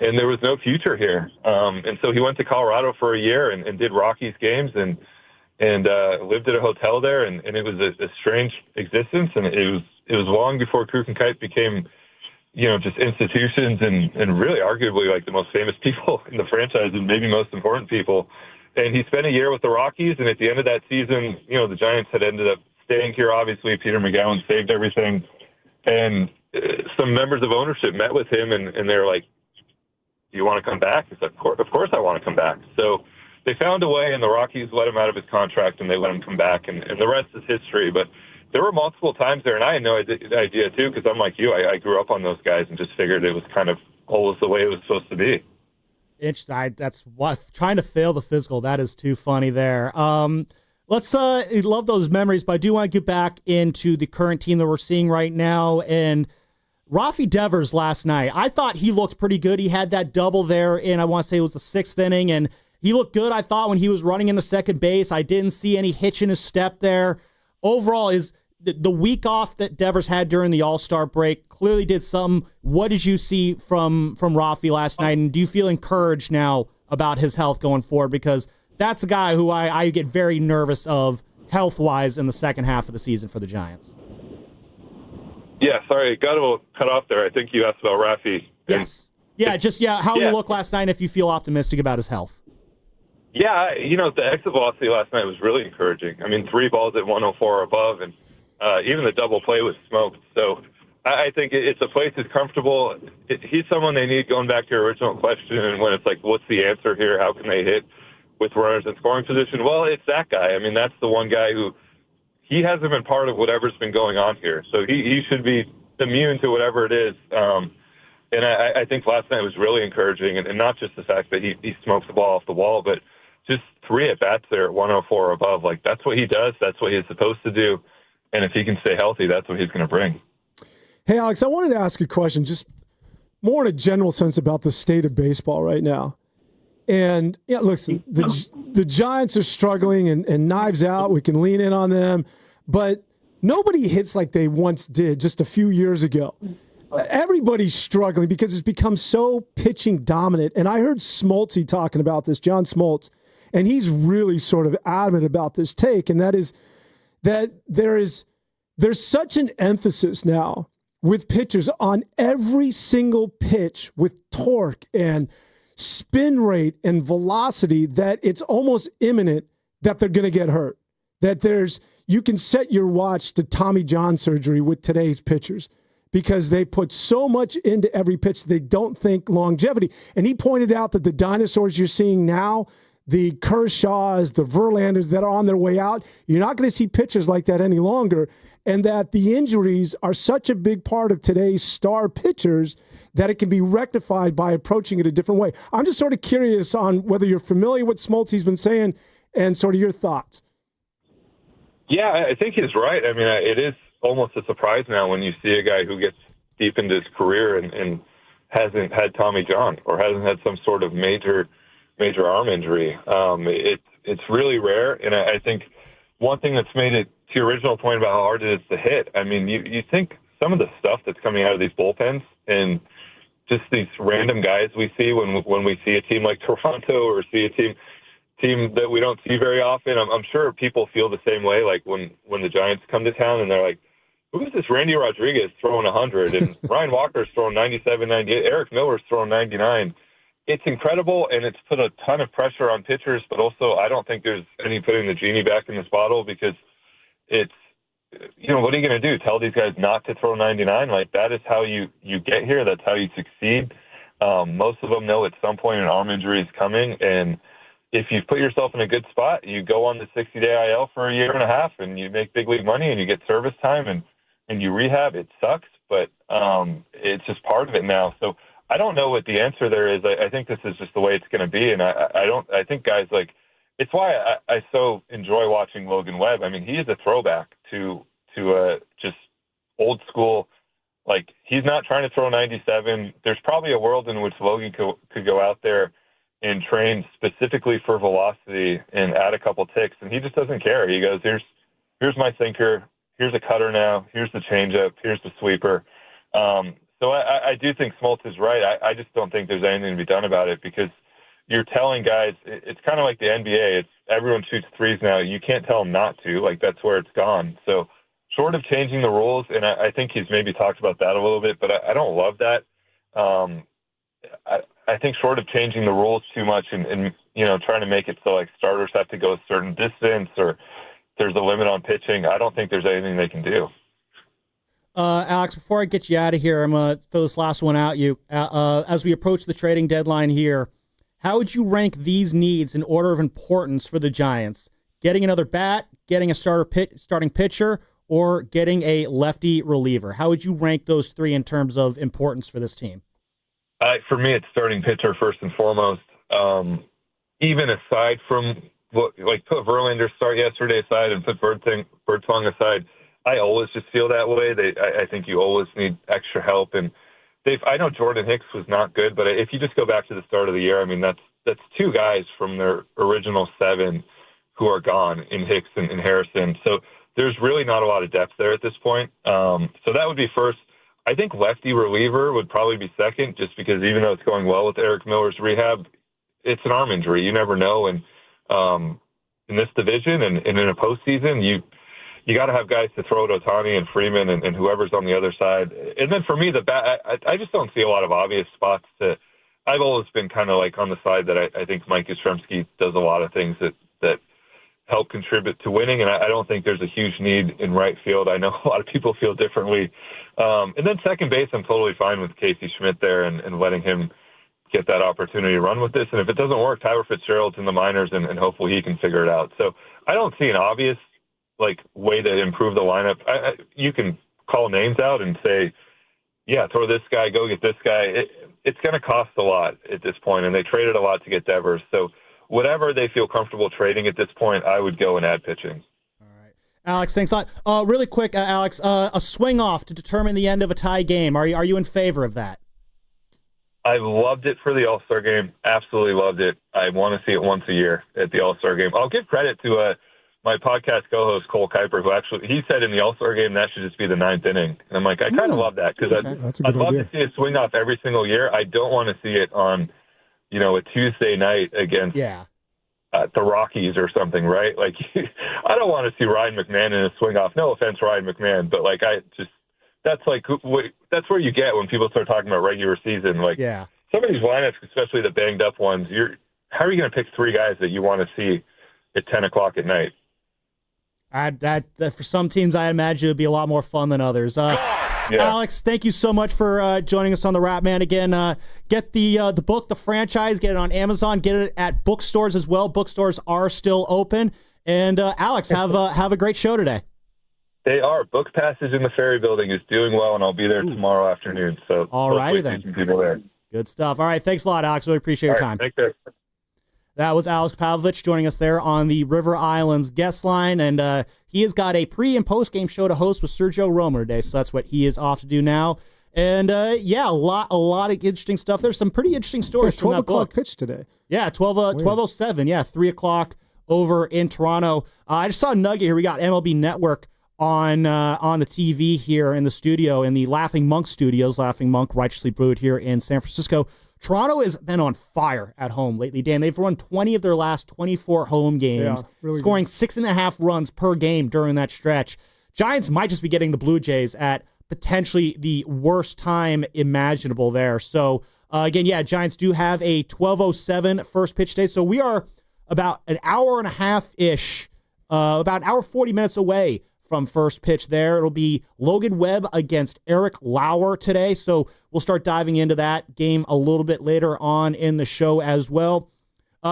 and there was no future here. And so he went to Colorado for a year and did Rockies games and lived at a hotel there, and it was a strange existence, and it was long before Kruk and Kite became, just institutions and really arguably like the most famous people in the franchise and maybe most important people. And he spent a year with the Rockies, and at the end of that season, the Giants had ended up staying here. Obviously, Peter McGowan saved everything, and some members of ownership met with him, and they're like, "Do you want to come back?" He's like, "Of course I want to come back." So they found a way, and the Rockies let him out of his contract, and they let him come back, and the rest is history. But there were multiple times there, and I had no idea too, because I'm like you, I grew up on those guys and just figured it was kind of always the way it was supposed to be. That's what trying to fail the physical. That is too funny there. Let's love those memories, but I do want to get back into the current team that we're seeing right now. And Rafi Devers last night, I thought he looked pretty good. He had that double there in, I want to say it was the 6th inning, and he looked good. I thought when he was running into second base, I didn't see any hitch in his step there. Overall, is the week off that Devers had during the All-Star break clearly did something. What did you see from Rafi last night, and do you feel encouraged now about his health going forward? Because that's a guy who I get very nervous of health-wise in the second half of the season for the Giants. Yeah, sorry, got to cut off there. I think you asked about Rafi. Yes. How he looked last night, and if you feel optimistic about his health. Yeah, the exit velocity last night was really encouraging. I mean, 3 balls at 104 or above, and even the double play was smoked. So I think it's a place that's comfortable. He's someone they need, going back to your original question, and when it's like, what's the answer here? How can they hit with runners in scoring position? Well, it's that guy. I mean, that's the one guy who, he hasn't been part of whatever's been going on here. So he should be immune to whatever it is. And I think last night was really encouraging, and not just the fact that he smokes the ball off the wall, but just 3 at-bats there at 104 or above. Like, that's what he does. That's what he's supposed to do. And if he can stay healthy, that's what he's going to bring. Hey, Alex, I wanted to ask a question, just more in a general sense about the state of baseball right now. And, yeah, listen, the Giants are struggling and knives out. We can lean in on them. But nobody hits like they once did just a few years ago. Everybody's struggling because it's become so pitching dominant. And I heard Smoltz talking about this, John Smoltz, and he's really sort of adamant about this take, and that is that there's such an emphasis now with pitchers on every single pitch with torque and spin rate and velocity that it's almost imminent that they're going to get hurt. That you can set your watch to Tommy John surgery with today's pitchers because they put so much into every pitch, they don't think longevity. And he pointed out that the dinosaurs you're seeing now, the Kershaws, the Verlanders that are on their way out, you're not going to see pitchers like that any longer. And that the injuries are such a big part of today's star pitchers that it can be rectified by approaching it a different way. I'm just sort of curious on whether you're familiar with Smoltzy's been saying and sort of your thoughts. Yeah, I think he's right. I mean, it is almost a surprise now when you see a guy who gets deep into his career and hasn't had Tommy John or hasn't had some sort of major arm injury. It's really rare, and I think one thing that's made it, to your original point about how hard it is to hit, I mean, you think some of the stuff that's coming out of these bullpens and just these random guys we see when we see a team like Toronto or see a team that we don't see very often, I'm sure people feel the same way, like when the Giants come to town and they're like, who is this Randy Rodriguez throwing 100 and Ryan Walker's throwing 97, 98, Eric Miller's throwing 99. It's incredible, and it's put a ton of pressure on pitchers, but also I don't think there's any putting the genie back in this bottle because it's, what are you going to do? Tell these guys not to throw 99? Like, that is how you get here. That's how you succeed. Most of them know at some point an arm injury is coming, and if you put yourself in a good spot, you go on the 60-day IL for a year and a half, and you make big league money, and you get service time, and you rehab. It sucks, but it's just part of it now. So I don't know what the answer there is. I think this is just the way it's going to be, and I think guys like, it's why I so enjoy watching Logan Webb. I mean, he is a throwback to just old school. Like, he's not trying to throw 97. There's probably a world in which Logan could go out there and train specifically for velocity and add a couple ticks, and he just doesn't care. He goes, here's my sinker, here's a cutter now, here's the changeup, here's the sweeper. So I do think Smoltz is right. I just don't think there's anything to be done about it because you're telling guys, it's kind of like the NBA. It's everyone shoots threes now. You can't tell them not to. Like, that's where it's gone. So short of changing the rules, and I think he's maybe talked about that a little bit, but I don't love that. I think short of changing the rules too much and trying to make it so like starters have to go a certain distance or there's a limit on pitching, I don't think there's anything they can do. Alex, before I get you out of here, I'm going to throw this last one at you. As we approach the trading deadline here, how would you rank these needs in order of importance for the Giants? Getting another bat, getting a starting pitcher, or getting a lefty reliever? How would you rank those three in terms of importance for this team? For me, it's starting pitcher first and foremost. Even aside from put Verlanders start yesterday aside and put Birdsong aside, I always just feel that way. I think you always need extra help. And I know Jordan Hicks was not good, but if you just go back to the start of the year, I mean, that's two guys from their original seven who are gone in Hicks and Harrison. So there's really not a lot of depth there at this point. So that would be first. I think lefty reliever would probably be second, just because even though it's going well with Eric Miller's rehab, it's an arm injury. You never know. And in this division and in a postseason, you got to have guys to throw at Ohtani and Freeman and whoever's on the other side. And then for me, the bat, I just don't see a lot of obvious spots I've always been kind of like on the side that I think Mike Yastrzemski does a lot of things that help contribute to winning, and I don't think there's a huge need in right field. I know a lot of people feel differently. And then second base, I'm totally fine with Casey Schmidt there and letting him get that opportunity to run with this. And if it doesn't work, Tyler Fitzgerald's in the minors, and hopefully he can figure it out. So I don't see an obvious way to improve the lineup. You can call names out and say, yeah, throw this guy, go get this guy. It's going to cost a lot at this point, and they traded a lot to get Devers. So whatever they feel comfortable trading at this point, I would go and add pitching. All right, Alex, thanks a lot. Really quick, Alex, a swing off to determine the end of a tie game. Are you in favor of that? I loved it for the All-Star game. Absolutely loved it. I want to see it once a year at the All-Star game. I'll give credit to my podcast co-host, Cole Kuiper, who he said in the All-Star game that should just be the ninth inning. And I'm like, I kind of love that because I'd love to see a swing off every single year. I don't want to see it on, a Tuesday night against the Rockies or something, right? Like, I don't want to see Ryan McMahon in a swing off. No offense, Ryan McMahon, but that's where you get when people start talking about regular season. Some of these lineups, especially the banged up ones, how are you going to pick three guys that you want to see at 10 o'clock at night? That for some teams, I imagine it would be a lot more fun than others. Yeah. Alex, thank you so much for joining us on the Wrap, man. Again, get the book, the franchise, get it on Amazon, get it at bookstores as well. Bookstores are still open. And Alex, have a great show today. They are. Book Passage in the Ferry Building is doing well, and I'll be there tomorrow afternoon. So all righty hopefully then. see some people there. Good stuff. All right, thanks a lot, Alex. Really appreciate your time. Thanks, sir. That was Alex Pavlovich joining us there on the River Islands guest line, and he has got a pre- and post-game show to host with Sergio Romo today, so that's what he is off to do now. And yeah, a lot of interesting stuff. There's some pretty interesting stories from that 12 o'clock book. pitch today. Yeah, 12:07. Yeah, 3 o'clock over in Toronto. I just saw a nugget here. We got MLB Network on the TV here in the studio in the Laughing Monk Studios. Laughing Monk, righteously brewed here in San Francisco. Toronto has been on fire at home lately, Dan. They've won 20 of their last 24 home games, really scoring good. 6.5 runs per game during that stretch. Giants might just be getting the Blue Jays at potentially the worst time imaginable there. So, again, yeah, Giants do have a 12:07 first pitch day. So we are about an hour and a half-ish, about an hour 40 minutes away from first pitch there. It'll be Logan Webb against Eric Lauer today, so we'll start diving into that game a little bit later on in the show as well.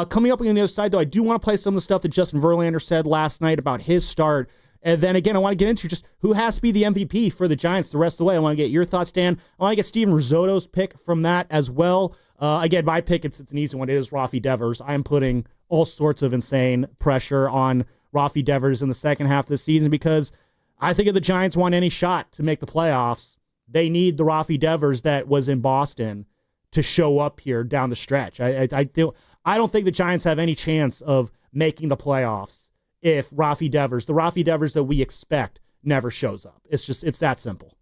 Coming up on the other side, though, I do want to play some of the stuff that Justin Verlander said last night about his start. And then, again, I want to get into just who has to be the MVP for the Giants the rest of the way. I want to get your thoughts, Dan. I want to get Steven Risotto's pick from that as well. Again, my pick, it's an easy one. It is Rafi Devers. I'm putting all sorts of insane pressure on Rafi Devers in the second half of the season because I think if the Giants want any shot to make the playoffs, they need the Rafi Devers that was in Boston to show up here down the stretch. I don't think the Giants have any chance of making the playoffs if Rafi Devers, the Rafi Devers that we expect, never shows up. It's that simple.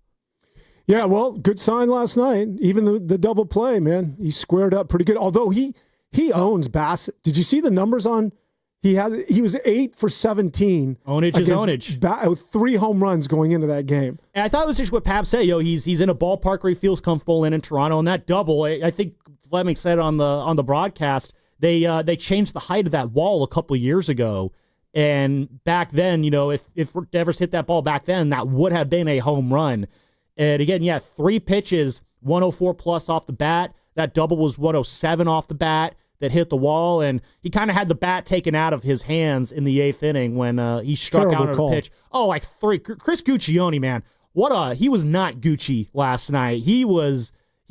Yeah, well, good sign last night. Even the double play, man, he squared up pretty good. Although he owns Bassett. Did you see the numbers on? He was 8 for 17. Ownage is ownage. With 3 home runs going into that game. And I thought it was just what Pap said. He's in a ballpark where he feels comfortable in Toronto, and that double. I think Fleming said on the broadcast they changed the height of that wall a couple of years ago, and back then, if Devers hit that ball back then, that would have been a home run. And again, yeah, 3 pitches, 104 plus off the bat. That double was 107 off the bat that hit the wall, and he kind of had the bat taken out of his hands in the 8th inning when he struck out on a pitch. Oh, like 3. Chris Guccione, man. He was not Gucci last night. He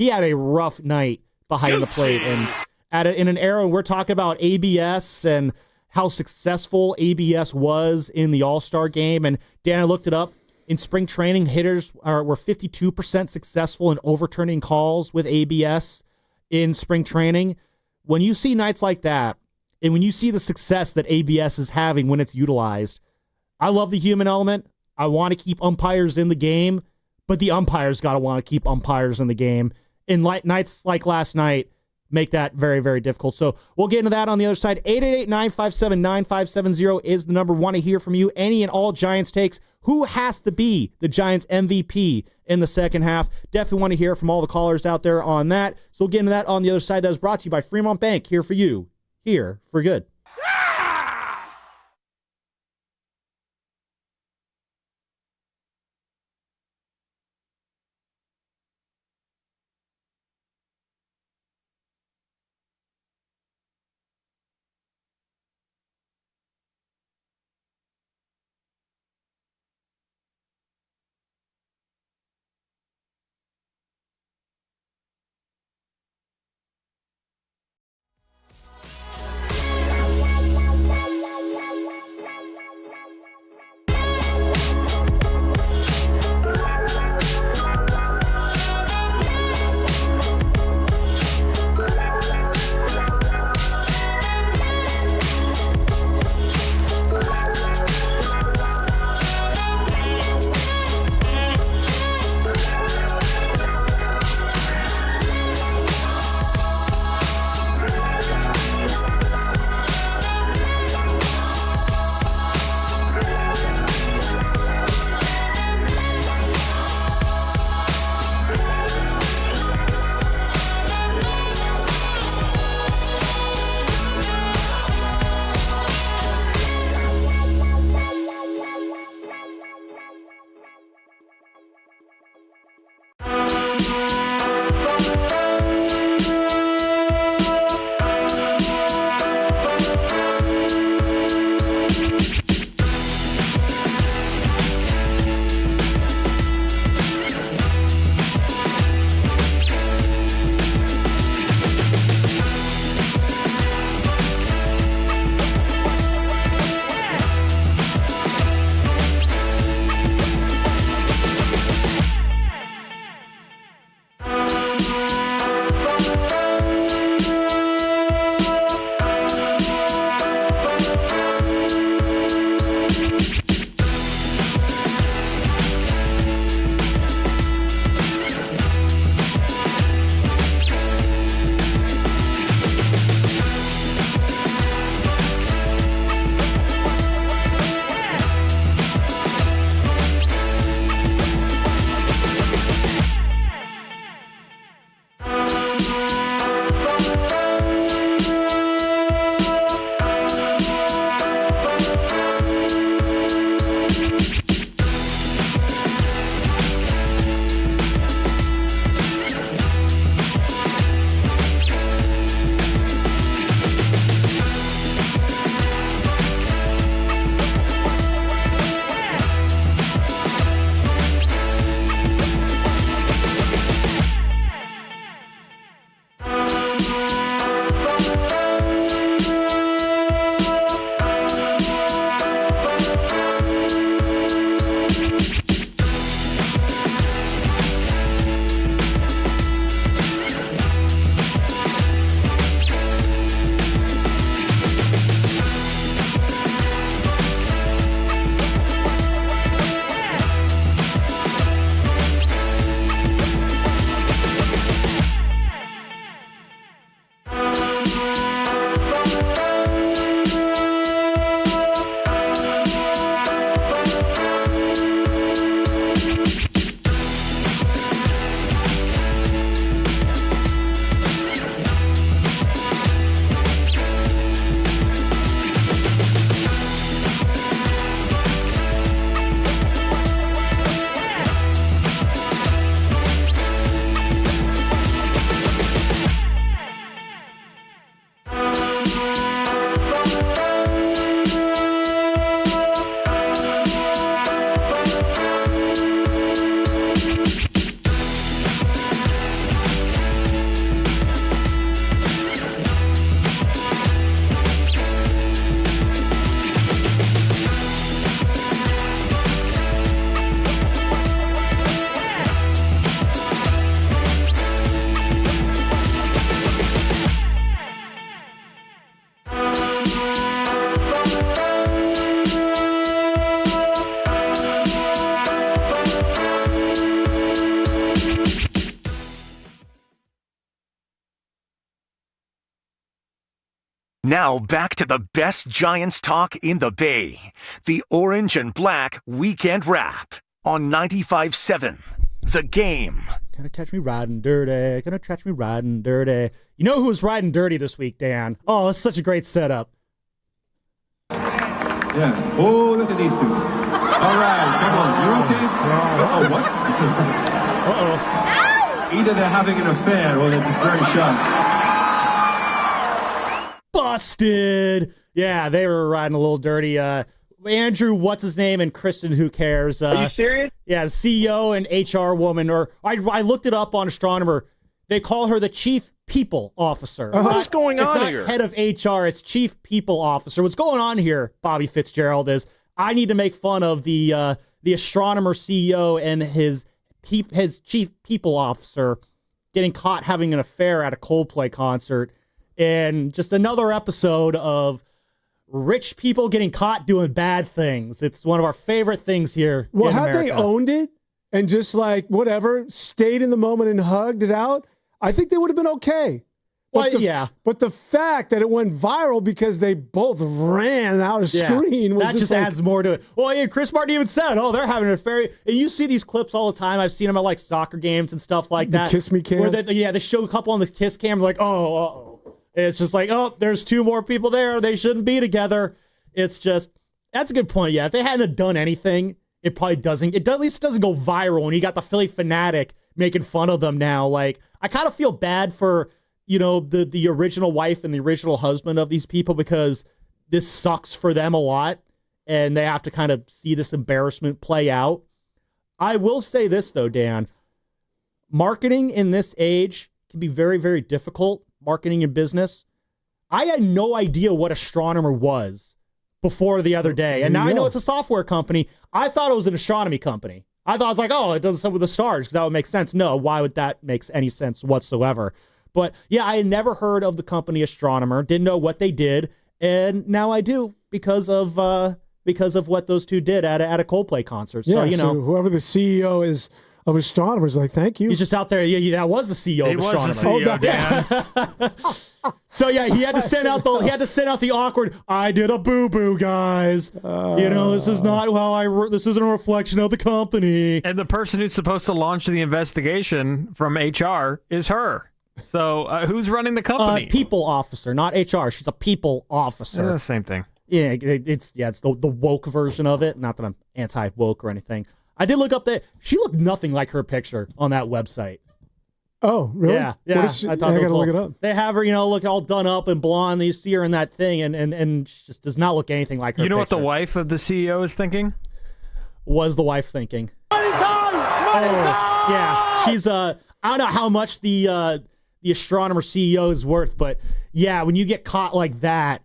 had a rough night behind the plate, and in an era when we're talking about ABS and how successful ABS was in the All-Star game, and Dan, I looked it up. In spring training, hitters were 52% successful in overturning calls with ABS in spring training. When you see nights like that, and when you see the success that ABS is having when it's utilized, I love the human element. I want to keep umpires in the game, but the umpires got to want to keep umpires in the game. And nights like last night make that very, very difficult. So we'll get into that on the other side. 888-957-9570 is the number. Want to hear from you. Any and all Giants takes. Who has to be the Giants MVP in the second half? Definitely want to hear from all the callers out there on that. So we'll get into that on the other side. That is brought to you by Fremont Bank. Here for you. Here for good. Now back to the best Giants talk in the Bay. The Orange and Black Weekend Wrap on 95.7 The Game. Gonna catch me riding dirty. Gonna catch me riding dirty. You know who was riding dirty this week, Dan? Oh, that's such a great setup. Yeah. Oh, look at these two. All right, come on. You're okay? Uh-oh, what? Uh-oh. Either they're having an affair or they're just very shy. Busted. Yeah, they were riding a little dirty. Andrew, what's his name, and Kristen, who cares? Are you serious? Yeah, the CEO and HR woman, or I looked it up on Astronomer. They call her the Chief People Officer. What's going on it's here? not head of HR, it's Chief People Officer. What's going on here, Bobby Fitzgerald, is I need to make fun of the Astronomer CEO and his Chief People Officer getting caught having an affair at a Coldplay concert. And just another episode of rich people getting caught doing bad things. It's one of our favorite things here. Well, in had America. they owned it and just like whatever, stayed in the moment and hugged it out, I think they would have been okay. But yeah. But the fact that it went viral because they both ran out of screen was that just like, adds more to it. Well, yeah, Chris Martin even said, "Oh, they're having an affair." And you see these clips all the time. I've seen them at like soccer games and stuff like that. Kiss Me Cam. Where they show a couple on the kiss cam, like, oh. It's just like, oh, there's two more people there. They shouldn't be together. It's just, that's a good point. Yeah, if they hadn't done anything, it probably doesn't. At least doesn't go viral. And you got the Philly fanatic making fun of them now. Like, I kind of feel bad for, the original wife and the original husband of these people, because this sucks for them a lot, and they have to kind of see this embarrassment play out. I will say this though, Dan, marketing in this age can be very, very difficult. Marketing in business. I had no idea what Astronomer was before the other day. And now I know it's a software company. I thought it was an astronomy company. I thought it was like, oh, it does something with the stars because that would make sense. No, why would that make any sense whatsoever? But yeah, I had never heard of the company Astronomer, didn't know what they did, and now I do because of what those two did at a Coldplay concert. So, so whoever the CEO is of Astronomers, like, thank you. He's just out there. Yeah, that was the CEO of Astronomer. He was the CEO, Dan. So yeah, he had to send out the awkward. I did a boo boo, guys. This is not how this isn't a reflection of the company. And the person who's supposed to launch the investigation from HR is her. So who's running the company? People officer, not HR. She's a people officer. Same thing. Yeah, it's the woke version of it. Not that I'm anti woke or anything. I did look up that she looked nothing like her picture on that website. Oh, really? Yeah. I gotta look it up. They have her, look all done up and blonde. You see her in that thing, and she just does not look anything like her. You know picture. what the wife of the CEO is thinking? Was the wife thinking? Money time! Yeah, she's I don't know how much the Astronomer CEO is worth, but yeah, when you get caught like that,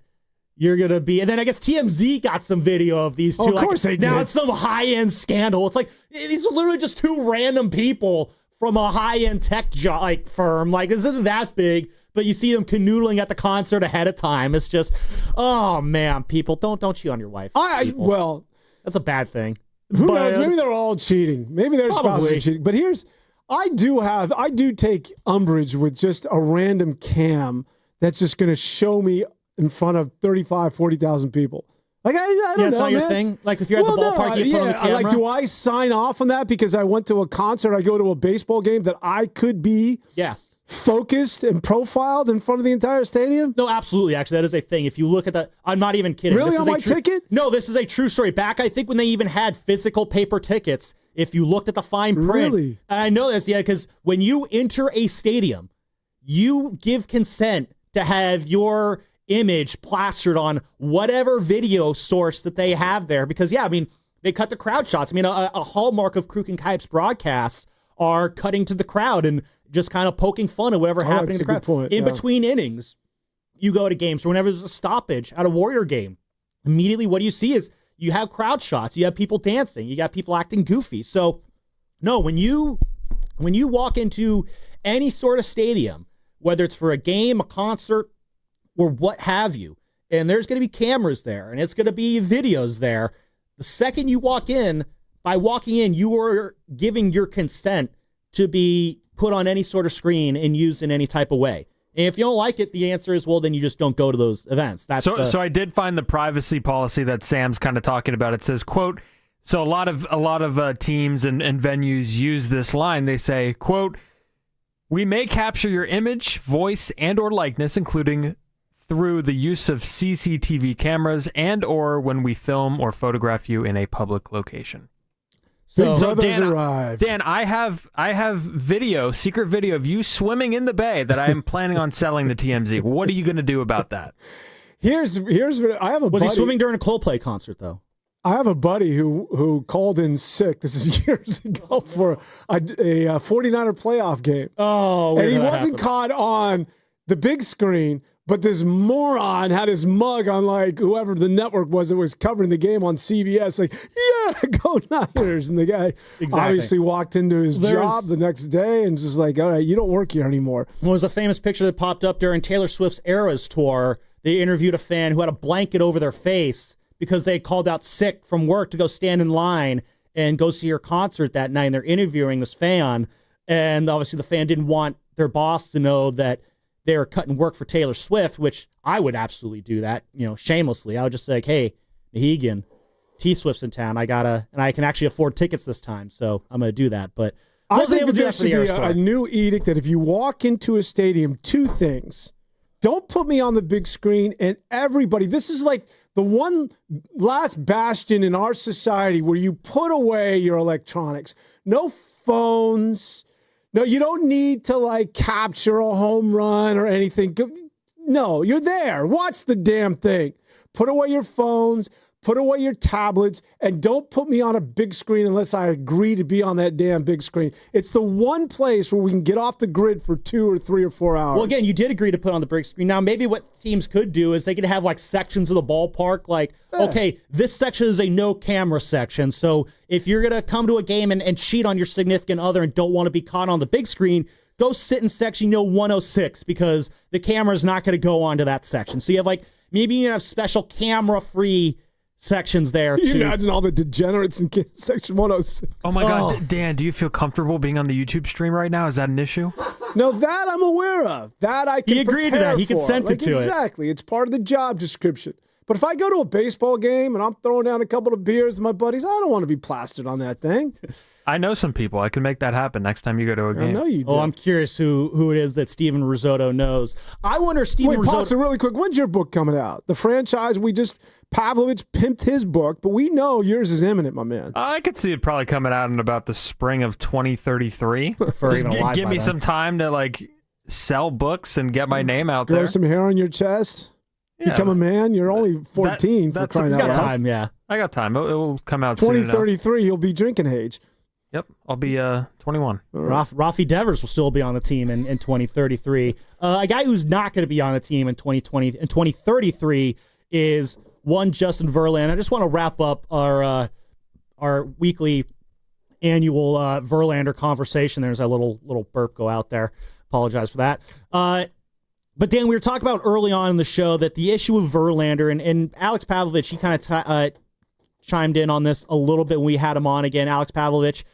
you're going to be... And then I guess TMZ got some video of these two. Of course they did. Now it's some high-end scandal. It's like, these are literally just two random people from a high-end tech firm. Like, this isn't that big, but you see them canoodling at the concert ahead of time. It's just, oh, man, people, don't cheat on your wife. Well... That's a bad thing. Who knows? Maybe they're all cheating. Maybe their spouses Probably. are cheating. But I do take umbrage with just a random cam that's just going to show me in front of 35, 40,000 people. Like, I don't know, it's not your man. thing? Like, if you're at the ballpark, you put on the camera? Like, do I sign off on that because I went to a concert, I go to a baseball game, that I could be focused and profiled in front of the entire stadium? No, absolutely. Actually, that is a thing. If you look at that, I'm not even kidding. Really, this on is my ticket? No, this is a true story. Back, I think, when they even had physical paper tickets, if you looked at the fine print. Really? And I know this, because when you enter a stadium, you give consent to have your image plastered on whatever video source that they have there. Because, they cut the crowd shots. A hallmark of Kruk and Kipes broadcasts are cutting to the crowd and just kind of poking fun at whatever happening in the crowd. Point. In between innings, you go to games, or whenever there's a stoppage at a Warrior game, immediately what you see is you have crowd shots, you have people dancing, you got people acting goofy. So, no, when you walk into any sort of stadium, whether it's for a game, a concert, or what have you, and there's going to be cameras there, and it's going to be videos there, the second you walk in, by walking in, you are giving your consent to be put on any sort of screen and used in any type of way. And if you don't like it, the answer is, well, then you just don't go to those events. So I did find the privacy policy that Sam's kind of talking about. It says, quote, so a lot of teams and venues use this line. They say, quote, we may capture your image, voice, and or likeness, including through the use of CCTV cameras and or when we film or photograph you in a public location. So Dan, I have video, secret video of you swimming in the bay that I am planning on selling to TMZ. What are you going to do about that? Here's what I have a Was buddy. he swimming during a Coldplay concert though? I have a buddy who called in sick. This is years ago for a 49er playoff game. Oh, and he wasn't caught on the big screen. But this moron had his mug on, like, whoever the network was that was covering the game on CBS. Like, yeah, go Niners. And the guy obviously walked into his job the next day and just like, all right, you don't work here anymore. Well, there's a famous picture that popped up during Taylor Swift's Eras tour. They interviewed a fan who had a blanket over their face because they called out sick from work to go stand in line and go see her concert that night. And they're interviewing this fan. And obviously the fan didn't want their boss to know that they were cutting work for Taylor Swift, which I would absolutely do that, shamelessly. I would just say, like, hey, Nahegan, T-Swift's in town. And I can actually afford tickets this time, so I'm going to do that. But I think that there should be a new edict that if you walk into a stadium, two things. Don't put me on the big screen, and everybody, this is like the one last bastion in our society where you put away your electronics. No phones. No, you don't need to, like, capture a home run or anything. No, you're there. Watch the damn thing. Put away your phones. Put away your tablets, and don't put me on a big screen unless I agree to be on that damn big screen. It's the one place where we can get off the grid for 2 or 3 or 4 hours. Well, again, you did agree to put on the big screen. Now, maybe what teams could do is they could have, like, sections of the ballpark. Like, okay, this section is a no-camera section. So if you're going to come to a game and cheat on your significant other and don't want to be caught on the big screen, go sit in section 106 because the camera's not going to go onto that section. So you have, like, maybe you have special camera-free sections there. You imagine all the degenerates in section 106. Oh my God, Dan, do you feel comfortable being on the YouTube stream right now? Is that an issue? No, that I'm aware of. That I can He agreed to that. He consented to it. Exactly. It's part of the job description. But if I go to a baseball game and I'm throwing down a couple of beers with my buddies, I don't want to be plastered on that thing. I know some people. I can make that happen next time you go to a game. I know you do. Oh, I'm curious who it is that Steven Risotto knows. I wonder if Steven Risotto... Pause really quick. When's your book coming out? The franchise Pavlovich pimped his book, but we know yours is imminent, my man. I could see it probably coming out in about the spring of 2033. Give me some time to, like, sell books and get my name out there. Grow some hair on your chest. Yeah, become a man. You're only 14 for crying out loud. He's got time, yeah. I got time. It will come out soon enough. 2033, you'll be drinking age. Yep, I'll be 21. Rafi Devers will still be on the team in 2033. A guy who's not going to be on the team in 2033 is one Justin Verlander. I just want to wrap up our weekly annual Verlander conversation. There's a little burp go out there. Apologize for that. But Dan, we were talking about early on in the show that the issue with Verlander and Alex Pavlovich, he kind of chimed in on this a little bit when we had him on again. Alex Pavlovich,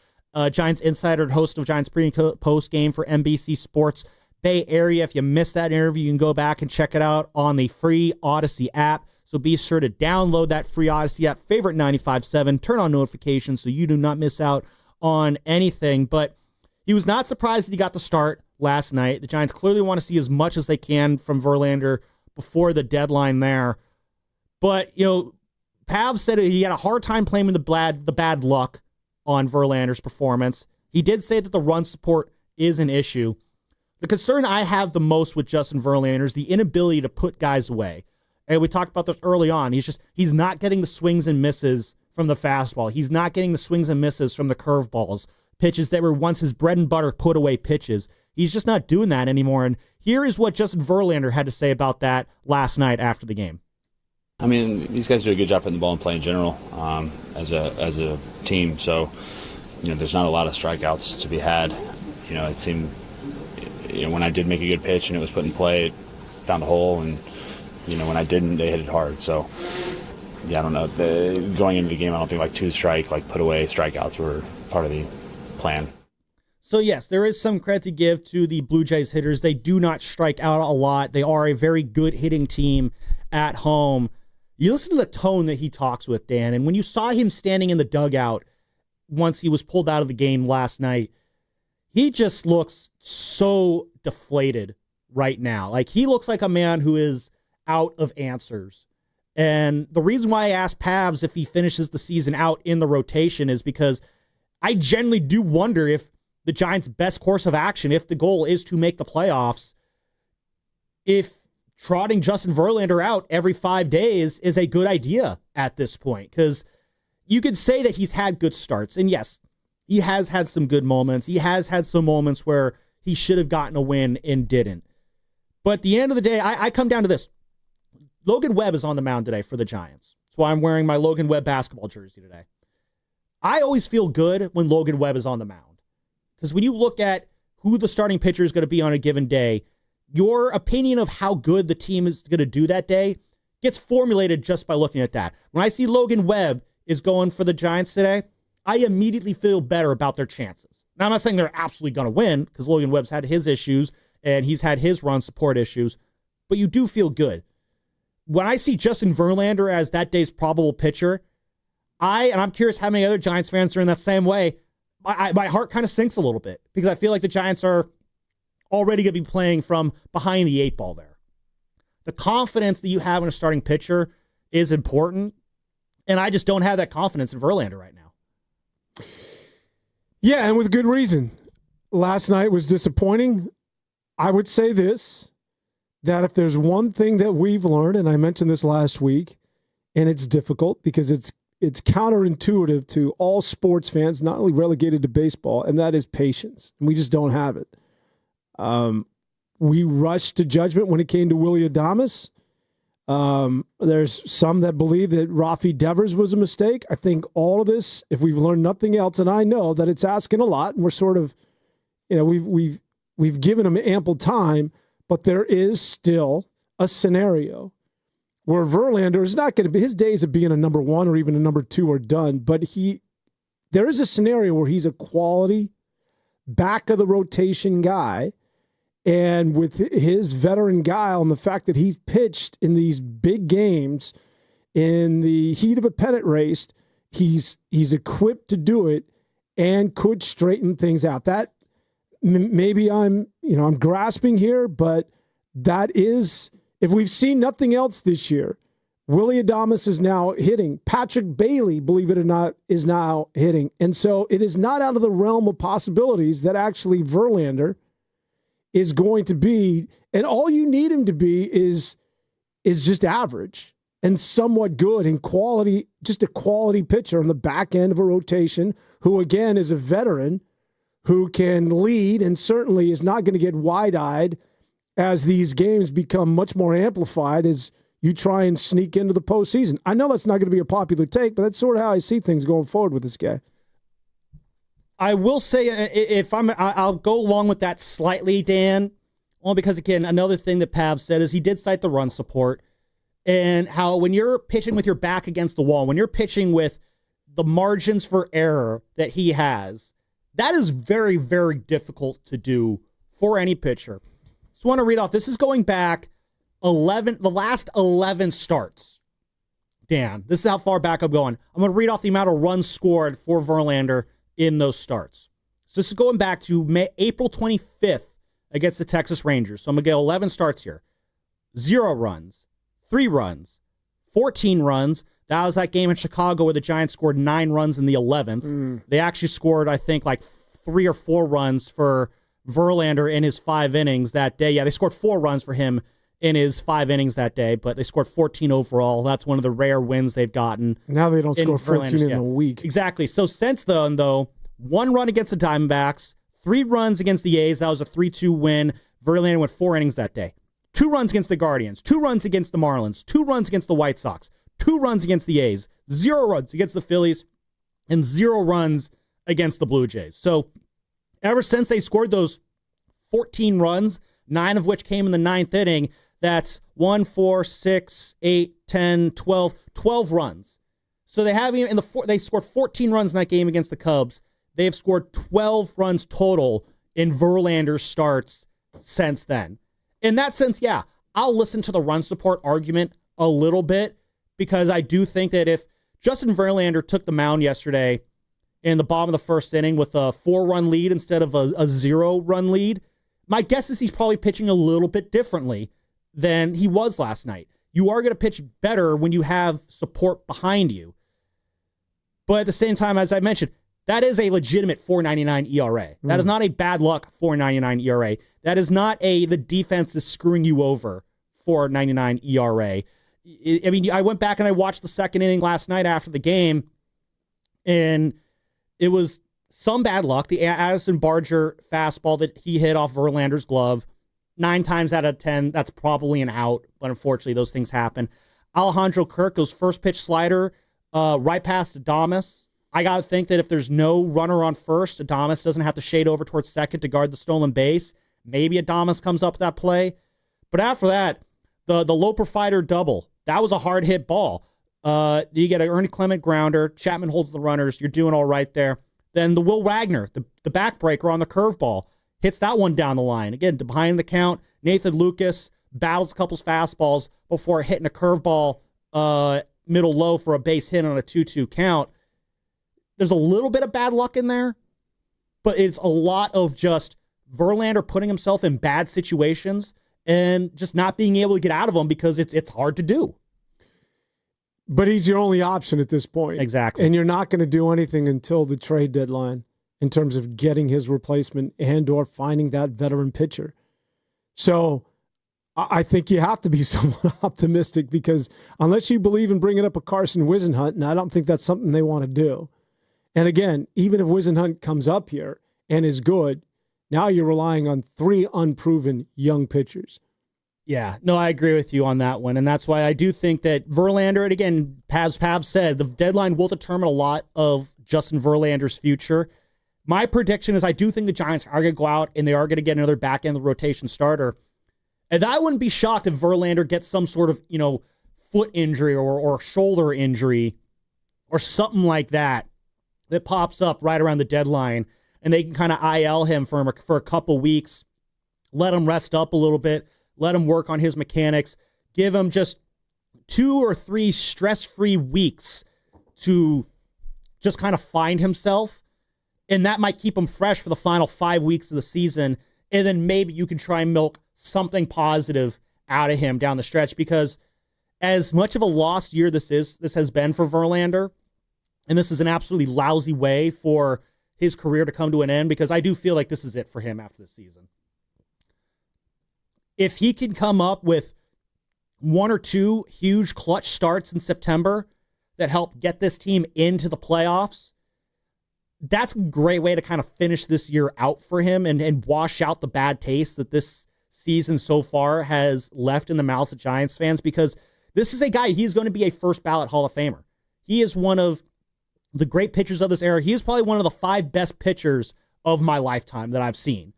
Giants insider and host of Giants pre and post game for NBC Sports Bay Area. If you missed that interview, you can go back and check it out on the free Odyssey app. So be sure to download that free Odyssey app, favorite 95.7, turn on notifications so you do not miss out on anything. But he was not surprised that he got the start last night. The Giants clearly want to see as much as they can from Verlander before the deadline there. But, Pav said he had a hard time blaming the bad luck on Verlander's performance. He did say that the run support is an issue. The concern I have the most with Justin Verlander is the inability to put guys away. And we talked about this early on. He's not getting the swings and misses from the fastball. He's not getting the swings and misses from the curveballs, pitches that were once his bread and butter put away pitches. He's just not doing that anymore. And here is what Justin Verlander had to say about that last night after the game. I mean, these guys do a good job putting the ball in play in general as a team. So, there's not a lot of strikeouts to be had. It seemed, when I did make a good pitch and it was put in play, it found a hole, and when I didn't, they hit it hard. So, I don't know. Going into the game, I don't think 2 strike, put away strikeouts were part of the plan. So, yes, there is some credit to give to the Blue Jays hitters. They do not strike out a lot. They are a very good hitting team at home. You listen to the tone that he talks with, Dan, and when you saw him standing in the dugout once he was pulled out of the game last night, he just looks so deflated right now. Like, he looks like a man who is out of answers. And the reason why I asked Pavs if he finishes the season out in the rotation is because I genuinely do wonder if the Giants' best course of action, if the goal is to make the playoffs, if trotting Justin Verlander out every 5 days is a good idea at this point. Because you could say that he's had good starts. And yes, he has had some good moments. He has had some moments where he should have gotten a win and didn't. But at the end of the day, I come down to this. Logan Webb is on the mound today for the Giants. That's why I'm wearing my Logan Webb basketball jersey today. I always feel good when Logan Webb is on the mound. Because when you look at who the starting pitcher is going to be on a given day, your opinion of how good the team is going to do that day gets formulated just by looking at that. When I see Logan Webb is going for the Giants today, I immediately feel better about their chances. Now, I'm not saying they're absolutely going to win, because Logan Webb's had his issues and he's had his run support issues, but you do feel good. When I see Justin Verlander as that day's probable pitcher, and I'm curious how many other Giants fans are in that same way, my heart kind of sinks a little bit, because I feel like the Giants are already going to be playing from behind the 8 ball there. The confidence that you have in a starting pitcher is important, and I just don't have that confidence in Verlander right now. Yeah, and with good reason. Last night was disappointing. I would say this, that if there's one thing that we've learned, and I mentioned this last week, and it's difficult because it's counterintuitive to all sports fans, not only relegated to baseball, and that is patience. And we just don't have it. We rushed to judgment when it came to Willie Adames. There's some that believe that Rafi Devers was a mistake. I think all of this, if we've learned nothing else, and I know that it's asking a lot, and we're sort of, we've given them ample time, but there is still a scenario where Verlander is not going to be, his days of being a number 1 or even a number 2 are done, but there is a scenario where he's a quality back of the rotation guy. And with his veteran guile and the fact that he's pitched in these big games in the heat of a pennant race, he's equipped to do it and could straighten things out. That maybe I'm grasping here, but that is, if we've seen nothing else this year, Willie Adames is now hitting. Patrick Bailey, believe it or not, is now hitting. And so it is not out of the realm of possibilities that actually Verlander is going to be, and all you need him to be is just average and somewhat good and quality, just a quality pitcher on the back end of a rotation who, again, is a veteran who can lead and certainly is not going to get wide-eyed as these games become much more amplified as you try and sneak into the postseason. I know that's not going to be a popular take, but that's sort of how I see things going forward with this guy. I will say, I'll go along with that slightly, Dan, only because, again, another thing that Pav said is he did cite the run support and how when you're pitching with your back against the wall, when you're pitching with the margins for error that he has, that is very, very difficult to do for any pitcher. Just want to read off. This is going back the last 11 starts. Dan, this is how far back I'm going. I'm going to read off the amount of runs scored for Verlander in those starts. So this is going back to April 25th against the Texas Rangers. So I'm going to get 11 starts here. 0 runs, 3 runs, 14 runs. That was that game in Chicago where the Giants scored 9 runs in the 11th. They actually scored, I think, like 3 or 4 runs for Verlander in his 5 innings that day. Yeah, they scored 4 runs for him in his 5 innings that day, but they scored 14 overall. That's one of the rare wins they've gotten. Now they don't score 14 in a week. Exactly. So since then, though, 1 run against the Diamondbacks, 3 runs against the A's. That was a 3-2 win. Verlander went 4 innings that day. 2 runs against the Guardians, 2 runs against the Marlins, 2 runs against the White Sox, 2 runs against the A's, 0 runs against the Phillies, and 0 runs against the Blue Jays. So ever since they scored those 14 runs, 9 of which came in the 9th inning, that's 1, 4, 6, 8, 10, 12 runs. So they have they scored 14 runs in that game against the Cubs. they have scored 12 runs total in Verlander starts since then. In that sense, yeah, I'll listen to the run support argument a little bit, because I do think that if Justin Verlander took the mound yesterday in the bottom of the first inning with a 4-run lead instead of a 0-run lead, my guess is he's probably pitching a little bit differently than he was last night. You are going to pitch better when you have support behind you. But at the same time, as I mentioned, that is a legitimate 4.99 ERA. That is not a bad luck 4.99 ERA. That is not the defense is screwing you over 4.99 ERA. I mean, I went back and I watched the second inning last night after the game, and it was some bad luck. The Addison Barger fastball that he hit off Verlander's glove, 9 times out of 10, that's probably an out, but unfortunately those things happen. Alejandro Kirk's first pitch slider right past Adames. I got to think that if there's no runner on first, Adames doesn't have to shade over towards second to guard the stolen base. Maybe Adames comes up with that play. But after that, the Loper Fighter double, that was a hard hit ball. You get an Ernie Clement grounder. Chapman holds the runners. You're doing all right there. Then the Will Wagner, the backbreaker on the curveball, hits that one down the line. Again, behind the count, Nathan Lucas battles a couple fastballs before hitting a curveball middle low for a base hit on a 2-2 count. There's a little bit of bad luck in there, but it's a lot of just Verlander putting himself in bad situations and just not being able to get out of them because it's hard to do. But he's your only option at this point. Exactly. And you're not going to do anything until the trade deadline in terms of getting his replacement and or finding that veteran pitcher. So I think you have to be somewhat optimistic, because unless you believe in bringing up a Carson Whisenhunt, and I don't think that's something they want to do. And again, even if Whisenhunt comes up here and is good, now you're relying on 3 unproven young pitchers. Yeah, no, I agree with you on that one. And that's why I do think that Verlander, and again, Pav said, the deadline will determine a lot of Justin Verlander's future. My prediction is I do think the Giants are going to go out and they are going to get another back end of the rotation starter. And I wouldn't be shocked if Verlander gets some sort of, foot injury or shoulder injury or something like that pops up right around the deadline, and they can kind of IL him for a couple weeks, let him rest up a little bit, let him work on his mechanics, give him just 2 or 3 stress-free weeks to just kind of find himself, and that might keep him fresh for the final 5 weeks of the season, and then maybe you can try and milk something positive out of him down the stretch, because as much of a lost year this has been for Verlander, and this is an absolutely lousy way for his career to come to an end, because I do feel like this is it for him after this season. If he can come up with 1 or 2 huge clutch starts in September that help get this team into the playoffs, that's a great way to kind of finish this year out for him and wash out the bad taste that this season so far has left in the mouths of Giants fans, because this is a guy, he's going to be a first ballot Hall of Famer. He is one of the great pitchers of this era. He is probably one of the 5 best pitchers of my lifetime that I've seen.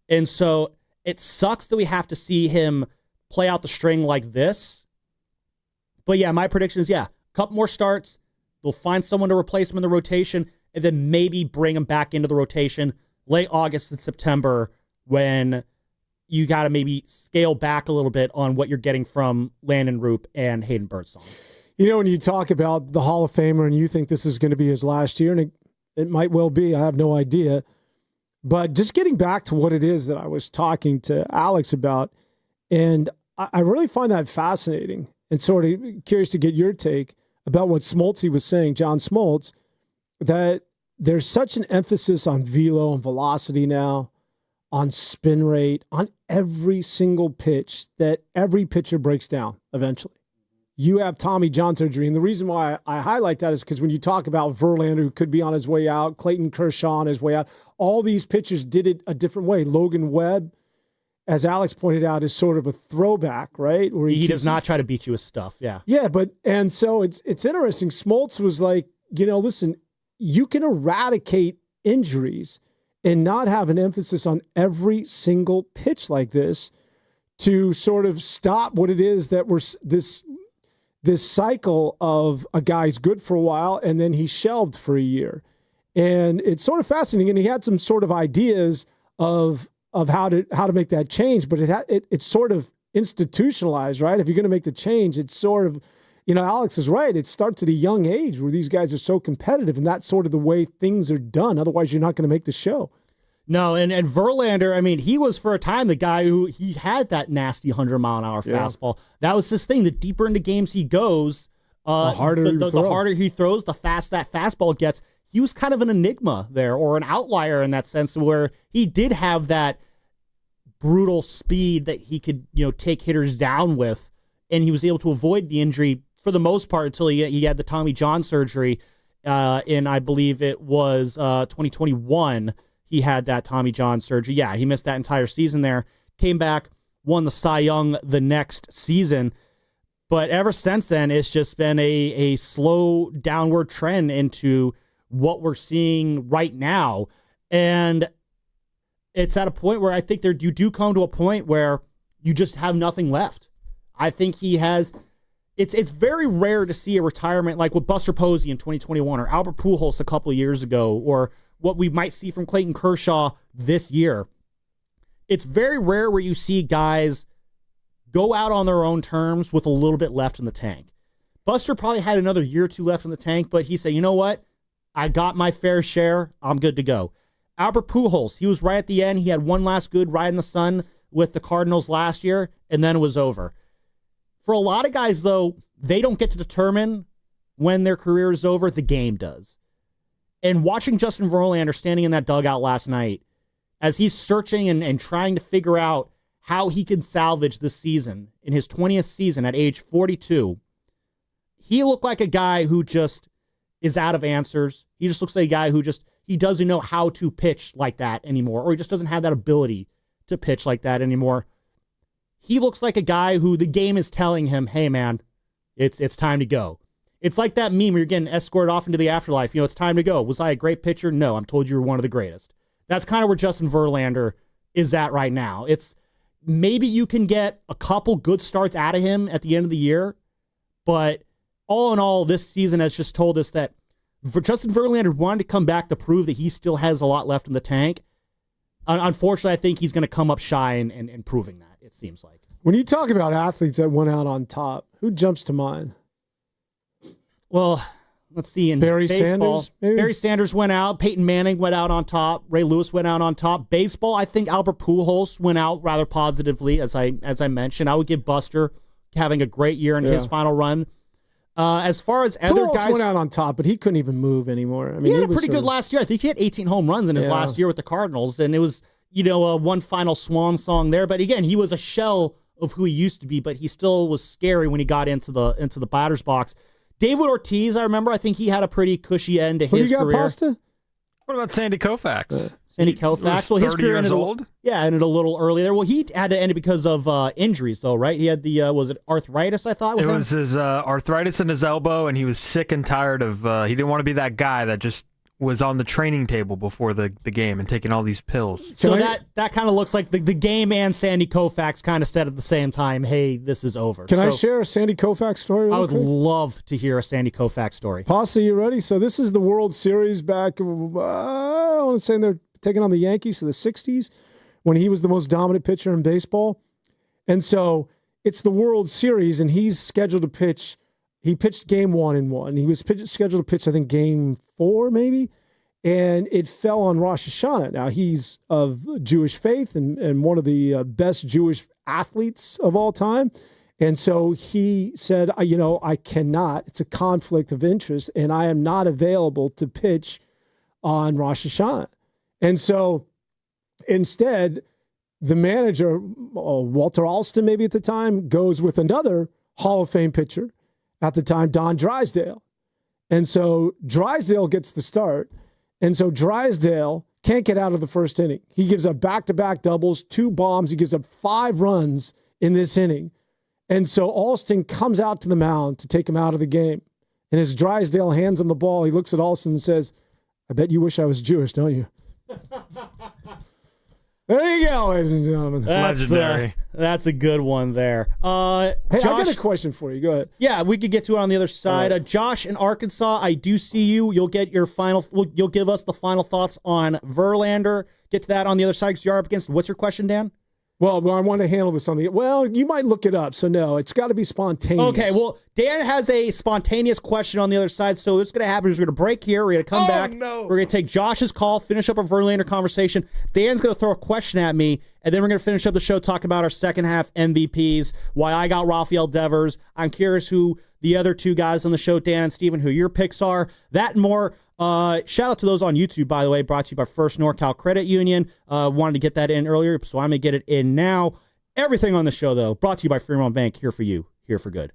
And so it sucks that we have to see him play out the string like this. But yeah, my prediction is, a couple more starts. They'll find someone to replace him in the rotation, and then maybe bring him back into the rotation late August and September, when you got to maybe scale back a little bit on what you're getting from Landon Roop and Hayden Birdsong. When you talk about the Hall of Famer and you think this is going to be his last year, and it might well be, I have no idea. But just getting back to what it is that I was talking to Alex about, and I really find that fascinating and sort of curious to get your take about what Smoltz was saying, John Smoltz, that there's such an emphasis on velo and velocity now, on spin rate, on every single pitch, that every pitcher breaks down eventually. You have Tommy John surgery, and the reason why I highlight that is because when you talk about Verlander, who could be on his way out, Clayton Kershaw on his way out, all these pitchers did it a different way. Logan Webb, as Alex pointed out, is sort of a throwback, right? Where he does not try to beat you with stuff, yeah. Yeah, and so it's interesting. Smoltz was like, listen, you can eradicate injuries and not have an emphasis on every single pitch like this to sort of stop what it is that we're this cycle of a guy's good for a while and then he's shelved for a year. And it's sort of fascinating. And he had some sort of ideas of how to make that change, but it's sort of institutionalized, right? If you're going to make the change, it's sort of, Alex is right. It starts at a young age where these guys are so competitive, and that's sort of the way things are done. Otherwise, you're not going to make the show. No, and Verlander, I mean, he was for a time the guy who he had that nasty 100-mile-an-hour fastball. That was his thing. The deeper into games he goes, the harder he throws, the faster that fastball gets. He was kind of an enigma there, or an outlier in that sense, where he did have that brutal speed that he could, take hitters down with, and he was able to avoid the injury for the most part until he had the Tommy John surgery in, I believe it was 2021. He had that Tommy John surgery. Yeah, he missed that entire season there. Came back, won the Cy Young the next season. But ever since then, it's just been a slow downward trend into what we're seeing right now. And it's at a point where I think you do come to a point where you just have nothing left. I think he has... It's very rare to see a retirement like with Buster Posey in 2021 or Albert Pujols a couple of years ago, or what we might see from Clayton Kershaw this year. It's very rare where you see guys go out on their own terms with a little bit left in the tank. Buster probably had another year or two left in the tank, but he said, you know what? I got my fair share. I'm good to go. Albert Pujols, he was right at the end. He had one last good ride in the sun with the Cardinals last year, and then it was over. For a lot of guys, though, they don't get to determine when their career is over. The game does. And watching Justin Verlander standing in that dugout last night, as he's searching and trying to figure out how he can salvage this season, in his 20th season at age 42, he looked like a guy who just is out of answers. He just looks like a guy who he doesn't know how to pitch like that anymore, or he just doesn't have that ability to pitch like that anymore. He looks like a guy who the game is telling him, hey, man, it's time to go. It's like that meme where you're getting escorted off into the afterlife. It's time to go. Was I a great pitcher? No, I'm told you were one of the greatest. That's kind of where Justin Verlander is at right now. It's maybe you can get a couple good starts out of him at the end of the year, but all in all, this season has just told us that Justin Verlander wanted to come back to prove that he still has a lot left in the tank. Unfortunately, I think he's going to come up shy in proving that, it seems like. When you talk about athletes that went out on top, who jumps to mind? Well, let's see. In Barry baseball, Sanders, maybe? Barry Sanders went out. Peyton Manning went out on top. Ray Lewis went out on top. Baseball, I think Albert Pujols went out rather positively, as I mentioned. I would give Buster having a great year in his final run. As far as other guys, went out on top, but he couldn't even move anymore. I mean, he had a pretty good last year. I think he had 18 home runs in his last year with the Cardinals, and it was one final swan song there. But again, he was a shell of who he used to be, but he still was scary when he got into the batter's box. David Ortiz, I remember, I think he had a pretty cushy end to his career. Pasta? What about Sandy Koufax? Sandy Koufax. Well, his career ended ended a little early there. Well, he had to end it because of injuries, though, right? He had the was it arthritis? I thought it was his arthritis in his elbow, and he was sick and tired of. He didn't want to be that guy that just was on the training table before the game and taking all these pills. So that kind of looks like the game and Sandy Koufax kind of said at the same time, hey, this is over. Can I share a Sandy Koufax story? I would love to hear a Sandy Koufax story. Pasta, you ready? So this is the World Series back, I want to say they're taking on the Yankees in the 60s when he was the most dominant pitcher in baseball. And so it's the World Series, and he's scheduled to pitch. He pitched game 1-1. He was scheduled to pitch, I think, game 4 maybe, and it fell on Rosh Hashanah. Now, he's of Jewish faith and one of the best Jewish athletes of all time. And so he said, I cannot. It's a conflict of interest, and I am not available to pitch on Rosh Hashanah. And so instead, the manager, Walter Alston maybe at the time, goes with another Hall of Fame pitcher at the time, Don Drysdale. And so Drysdale gets the start. And so Drysdale can't get out of the first inning. He gives up back-to-back doubles, 2 bombs. He gives up 5 runs in this inning. And so Alston comes out to the mound to take him out of the game. And as Drysdale hands him the ball, he looks at Alston and says, I bet you wish I was Jewish, don't you? There you go, ladies and gentlemen. Legendary. That's a good one there. Hey, Josh, I got a question for you. Go ahead. Yeah, we could get to it on the other side. Right. Josh in Arkansas, I do see you. You'll get your you'll give us the final thoughts on Verlander. Get to that on the other side because you're up against. What's your question, Dan? Well, I want to handle this on the. Well, you might look it up, so no, it's got to be spontaneous. Okay, well, Dan has a spontaneous question on the other side, so what's going to happen is we're going to break here. We're going to come back. No. We're going to take Josh's call, finish up a Verlander conversation. Dan's going to throw a question at me, and then we're going to finish up the show, talk about our second half MVPs, why I got Rafael Devers. I'm curious who the other two guys on the show, Dan and Steven, who your picks are. That and more. Shout out to those on YouTube, by the way, brought to you by First NorCal Credit Union. Wanted to get that in earlier, so I'm going to get it in now. Everything on the show, though, brought to you by Fremont Bank, here for you, here for good.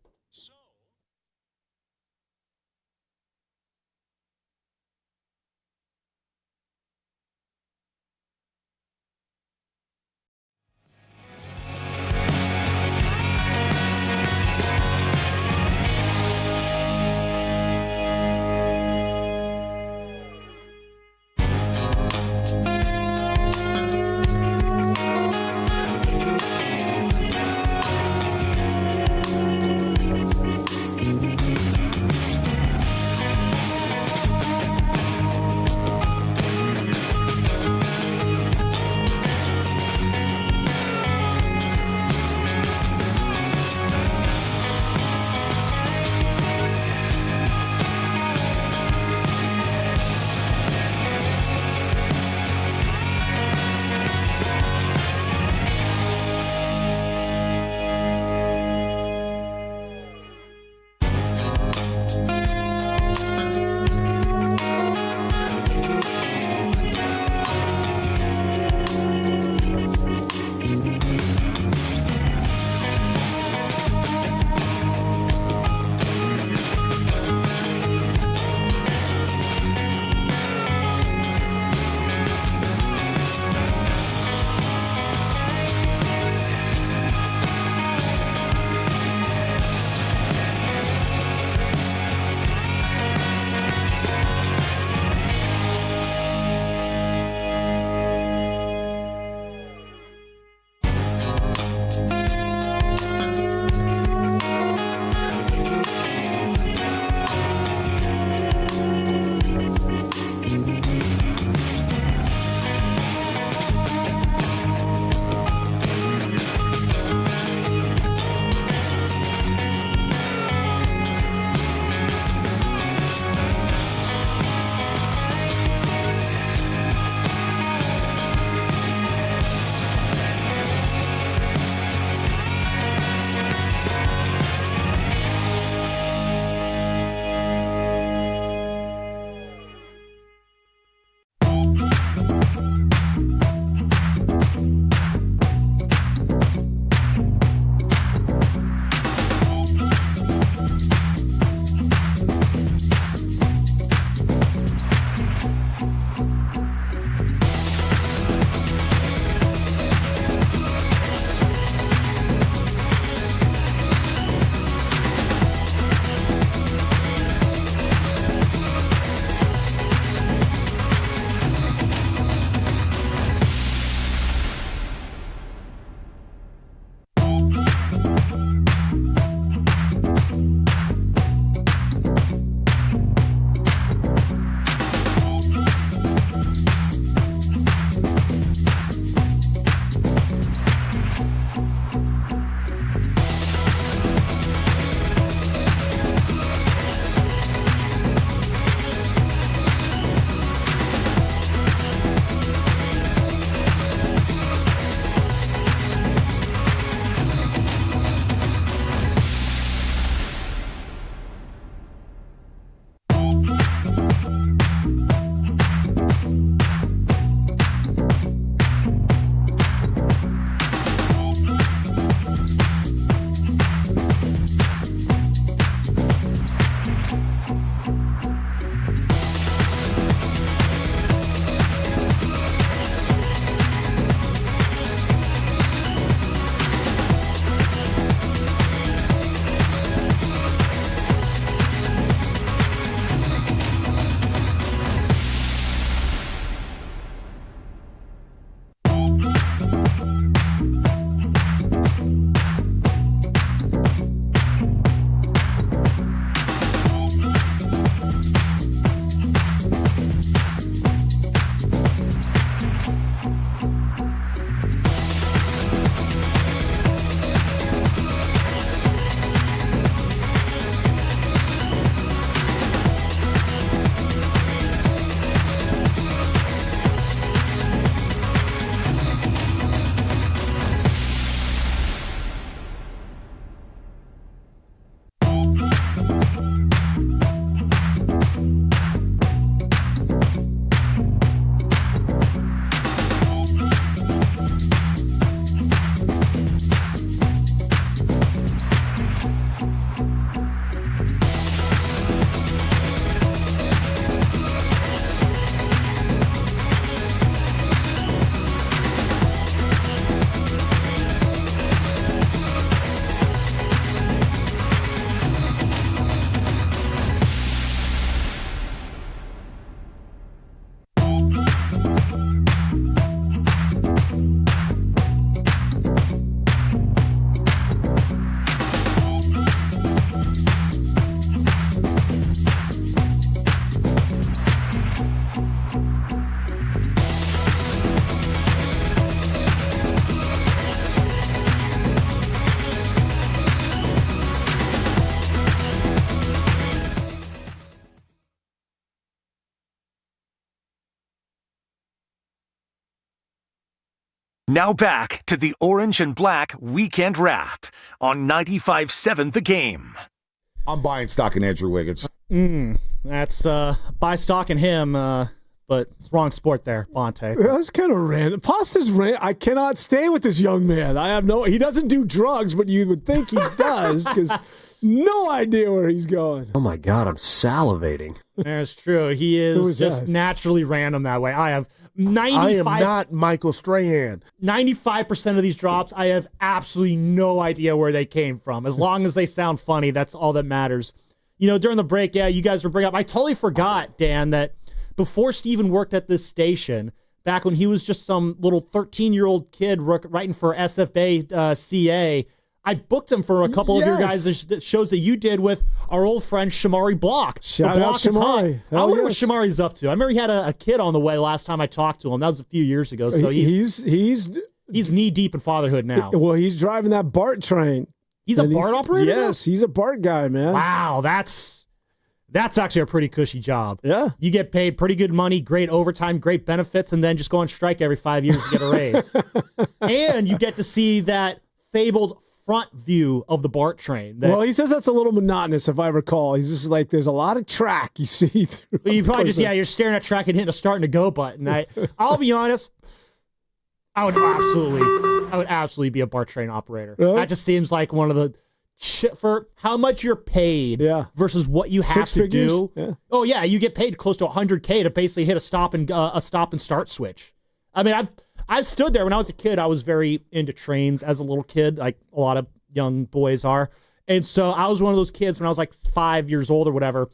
Now back to the Orange and Black Weekend Wrap on 95.7 The Game. I'm buying stock in Andrew Wiggins. That's buy stock in him, but it's wrong sport there, Bonte. That's kind of random. Pasta's random. I cannot stay with this young man. He doesn't do drugs, but you would think he does because no idea where he's going. Oh my God, I'm salivating. That's true. He is just naturally random that way. I have 95. I am not Michael Strahan. 95% of these drops, I have absolutely no idea where they came from. As long as they sound funny, that's all that matters. During the break, you guys were bringing up. I totally forgot, Dan, that before Steven worked at this station, back when he was just some little 13-year-old kid writing for SFA CA, I booked him for a couple of your guys' shows that you did with our old friend Shamari Block. Shout out Shamari. I wonder what Shamari's up to. I remember he had a kid on the way last time I talked to him. That was a few years ago. So he's knee deep in fatherhood now. Well, he's driving that BART train. He's a BART operator? Yes, he's a BART guy, man. Wow, that's actually a pretty cushy job. Yeah. You get paid pretty good money, great overtime, great benefits, and then just go on strike every 5 years to get a raise. And you get to see that fabled front view of the BART train. Well, he says that's a little monotonous, if I recall. He's just like, there's a lot of track you see through. Well, you probably you're staring at track and hitting a start and a go button. I'll be honest, I would absolutely be a BART train operator. Really? That just seems like one of the for how much you're paid versus what you have Six to figures? do. Yeah. Oh yeah, you get paid close to $100K to basically hit a stop and start switch. I mean, I've stood there when I was a kid. I was very into trains as a little kid, like a lot of young boys are. And so I was one of those kids when I was like 5 years old or whatever.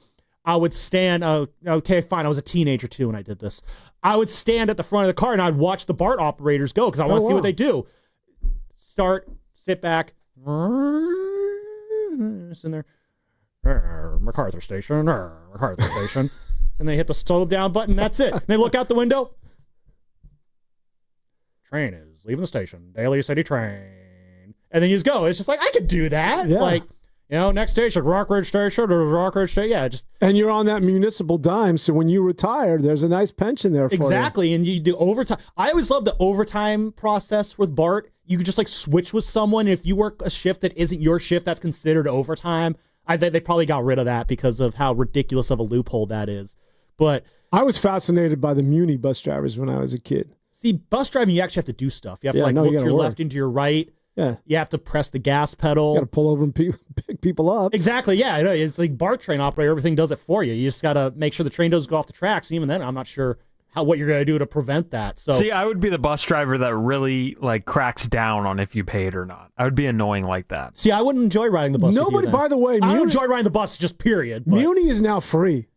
I would stand, okay, fine. I was a teenager too when I did this. I would stand at the front of the car and I'd watch the BART operators go because I want to see what they do. Start, sit back, it's in there, MacArthur Station, MacArthur Station. And they hit the slow down button. That's it. And they look out the window. Train is leaving the station. Daly City train. And then you just go. It's just like, I could do that. Yeah. Like, next station, Rockridge Station or Rockridge Station. Yeah, just. And you're on that municipal dime, so when you retire, there's a nice pension there for you. Exactly, and you do overtime. I always love the overtime process with BART. You could just like switch with someone. If you work a shift that isn't your shift, that's considered overtime. I think they probably got rid of that because of how ridiculous of a loophole that is. But I was fascinated by the Muni bus drivers when I was a kid. See, bus driving, you actually have to do stuff. You have to look to your left into your right. Yeah. You have to press the gas pedal. You got to pull over and pick people up. Exactly, yeah. It's like BART train operator. Everything does it for you. You just got to make sure the train doesn't go off the tracks. And even then, I'm not sure what you're going to do to prevent that. So, see, I would be the bus driver that really cracks down on if you paid or not. I would be annoying like that. See, I wouldn't enjoy riding the bus. Nobody, by the way, I don't enjoy riding the bus, just period. But. Muni is now free.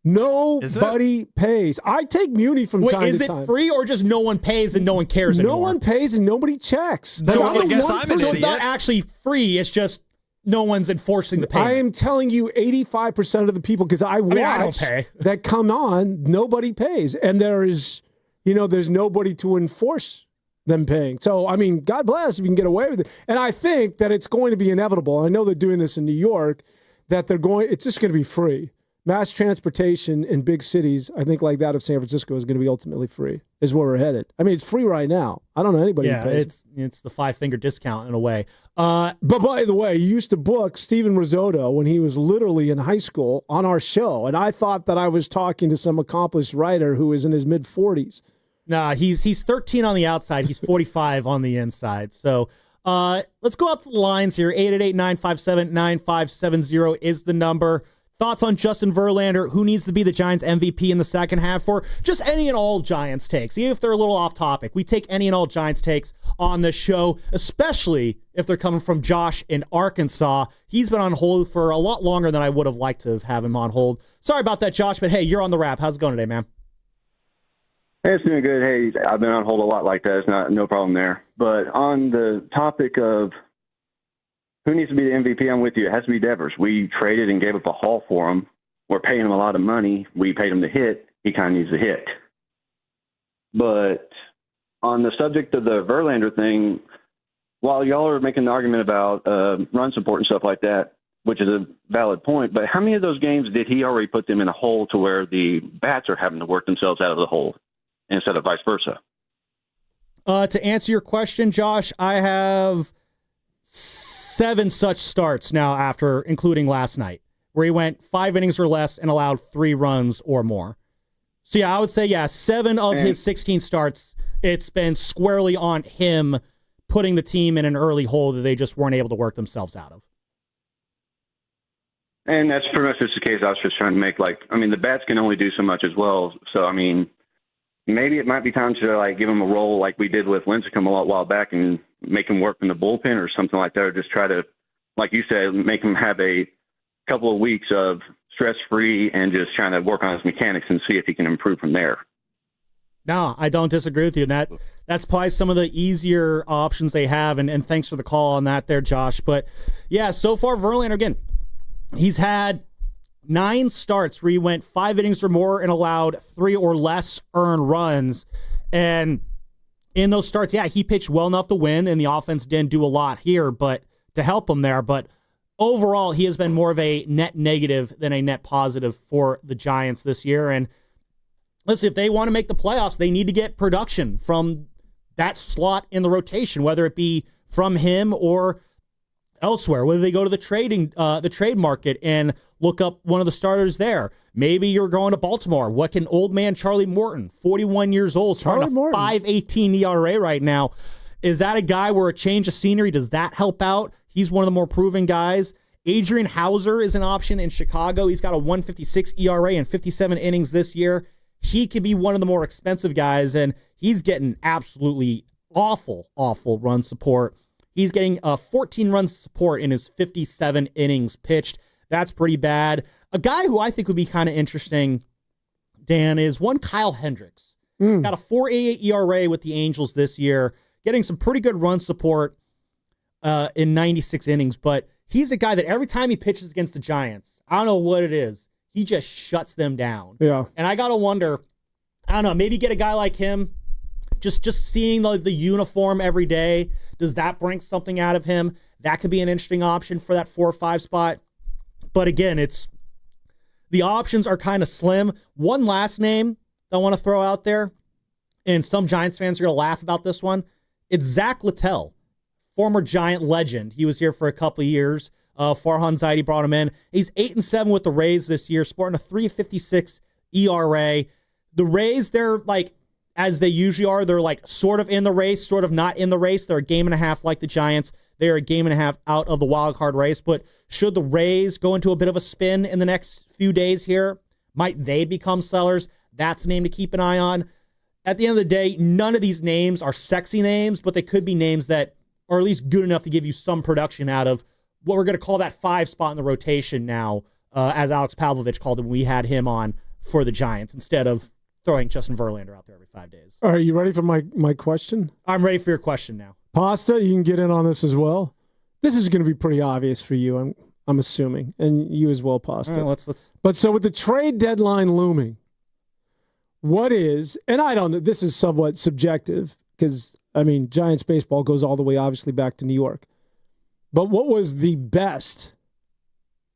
Nobody pays. I take Muni from time to time. Is it free or just no one pays and no one cares anymore? No one pays and nobody checks. So it's not actually free. It's just no one's enforcing the payment. I am telling you 85% of the people, because I don't pay. That come on, nobody pays. And there's nobody to enforce them paying. So, I mean, God bless if you can get away with it. And I think that it's going to be inevitable. I know they're doing this in New York, that it's just going to be free. Mass transportation in big cities, I think like that of San Francisco, is going to be ultimately free, is where we're headed. I mean, it's free right now. I don't know anybody who pays. It's the 5-finger discount in a way. But by the way, you used to book Steven Risotto when he was literally in high school on our show, and I thought that I was talking to some accomplished writer who is in his mid-40s. Nah, he's 13 on the outside. He's 45 on the inside. So let's go out to the lines here. 888-957-9570 is the number. Thoughts on Justin Verlander, who needs to be the Giants MVP in the second half, for just any and all Giants takes, even if they're a little off topic. We take any and all Giants takes on this show, especially if they're coming from Josh in Arkansas. He's been on hold for a lot longer than I would have liked to have him on hold. Sorry about that, Josh, but hey, you're on the wrap. How's it going today, man? Hey, it's doing good. Hey, I've been on hold a lot like that. It's no problem there. But on the topic of who needs to be the MVP, I'm with you. It has to be Devers. We traded and gave up a haul for him. We're paying him a lot of money. We paid him to hit. He kind of needs to hit. But on the subject of the Verlander thing, while y'all are making the argument about run support and stuff like that, which is a valid point, but how many of those games did he already put them in a hole to where the bats are having to work themselves out of the hole instead of vice versa? To answer your question, Josh, I have 7 such starts now after including last night, where he went 5 innings or less and allowed 3 runs or more. So, yeah, I would say, 7 of his 16 starts, it's been squarely on him putting the team in an early hole that they just weren't able to work themselves out of. And that's pretty much just the case I was just trying to make. The bats can only do so much as well. So, maybe it might be time to give him a role like we did with Lincecum a while back and make him work in the bullpen or something like that, or just try to, like you said, make him have a couple of weeks of stress-free and just trying to work on his mechanics and see if he can improve from there. No, I don't disagree with you. That's probably some of the easier options they have, and thanks for the call on that there, Josh. But, yeah, so far, Verlander, again, he's had 9 starts where he went 5 innings or more and allowed 3 or less earned runs. And in those starts, he pitched well enough to win, and the offense didn't do a lot here but to help him there. But overall, he has been more of a net negative than a net positive for the Giants this year. And listen, if they want to make the playoffs, they need to get production from that slot in the rotation, whether it be from him or elsewhere, whether they go to the trade market and look up one of the starters there. Maybe you're going to Baltimore. What can old man Charlie Morton, 41 years old, starting a 5.18 ERA right now? Is that a guy where a change of scenery, does that help out? He's one of the more proven guys. Adrian Hauser is an option in Chicago. He's got a 1.56 ERA and 57 innings this year. He could be one of the more expensive guys, and he's getting absolutely awful run support. He's getting 14 runs support in his 57 innings pitched. That's pretty bad. A guy who I think would be kind of interesting, Dan, is one Kyle Hendricks. He's got a 4.88 ERA with the Angels this year, getting some pretty good run support in 96 innings. But he's a guy that every time he pitches against the Giants, I don't know what it is, he just shuts them down. Yeah. And I got to wonder, I don't know, maybe get a guy like him, just seeing the uniform every day, does that bring something out of him? That could be an interesting option for that 4 or 5 spot. But again, the options are kind of slim. One last name I want to throw out there, and some Giants fans are going to laugh about this one. It's Zach Littell, former Giant legend. He was here for a couple of years. Farhan Zaidi brought him in. He's 8-7 with the Rays this year, sporting a 3.56 ERA. The Rays, they're as they usually are, they're sort of in the race, sort of not in the race. They're a game and a half like the Giants. They're a game and a half out of the wild card race. But should the Rays go into a bit of a spin in the next few days here, might they become sellers? That's a name to keep an eye on. At the end of the day, none of these names are sexy names, but they could be names that are at least good enough to give you some production out of what we're going to call that 5 spot in the rotation now, as Alex Pavlovich called it when we had him on for the Giants, instead of throwing Justin Verlander out there every 5 days. Are you ready for my question? I'm ready for your question now. Pasta, you can get in on this as well. This is going to be pretty obvious for you, I'm assuming, and you as well, Pasta. All right, let's. But so with the trade deadline looming, what is, and I don't know, this is somewhat subjective because, Giants baseball goes all the way, obviously, back to New York. But what was the best,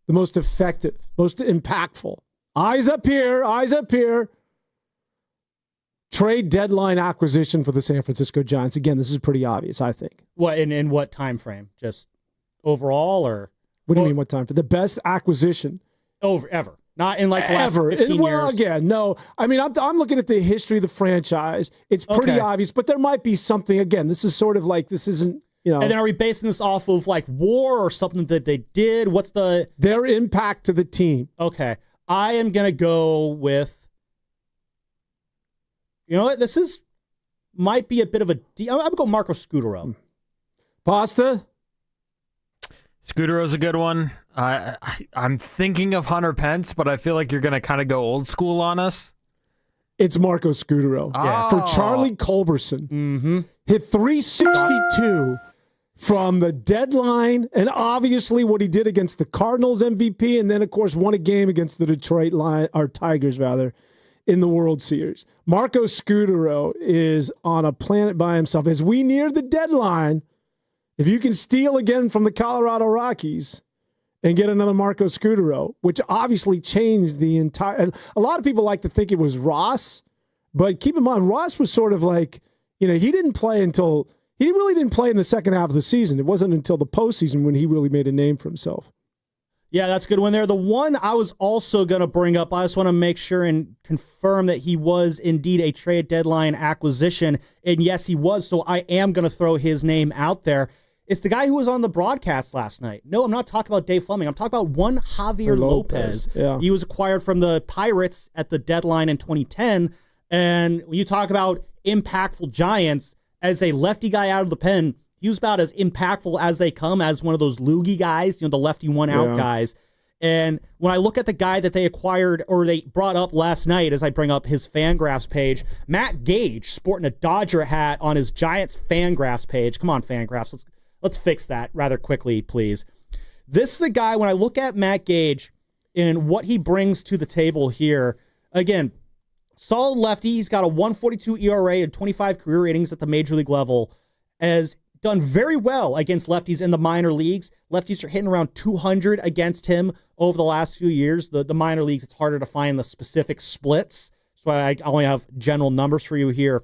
the most effective, most impactful, eyes up here, trade deadline acquisition for the San Francisco Giants? Again, this is pretty obvious, I think. What in what time frame? Just overall, or what do you mean? What time? For the best acquisition ever, not in the last 15 well, years. Again, no. I'm looking at the history of the franchise. It's pretty obvious, but there might be something. Again, this is sort of this isn't. And then are we basing this off of war or something that they did? What's their impact to the team? Okay, I am gonna go with. You know what? This might be a bit of a. I'm gonna go Marco Scutaro. Pasta. Scudaro's a good one. I'm thinking of Hunter Pence, but I feel like you're gonna kind of go old school on us. It's Marco Scutaro for Charlie Culberson. Mm-hmm. Hit 362 from the deadline, and obviously what he did against the Cardinals MVP, and then of course won a game against the Detroit Tigers in the World Series. Marco Scutaro is on a planet by himself. As we near the deadline, if you can steal again from the Colorado Rockies and get another Marco Scutaro, which obviously changed the entire. And a lot of people like to think it was Ross, but keep in mind, Ross was sort of he didn't really didn't play in the second half of the season. It wasn't until the postseason when he really made a name for himself. Yeah, that's a good one there. The one I was also going to bring up, I just want to make sure and confirm that he was indeed a trade deadline acquisition. And yes, he was. So I am going to throw his name out there. It's the guy who was on the broadcast last night. No, I'm not talking about Dave Fleming. I'm talking about one Javier Lopez. Yeah. He was acquired from the Pirates at the deadline in 2010. And when you talk about impactful Giants, as a lefty guy out of the pen, he was about as impactful as they come as one of those loogie guys, the lefty one-out guys. And when I look at the guy that they acquired or they brought up last night, as I bring up his Fangraphs page, Matt Gage sporting a Dodger hat on his Giants Fangraphs page. Come on, Fangraphs, let's fix that rather quickly, please. This is a guy, when I look at Matt Gage and what he brings to the table here, again, solid lefty. He's got a 1.42 ERA and 25 career ratings at the major league level. Has done very well against lefties in the minor leagues. Lefties are hitting around 200 against him over the last few years. The minor leagues, it's harder to find the specific splits, so I only have general numbers for you here.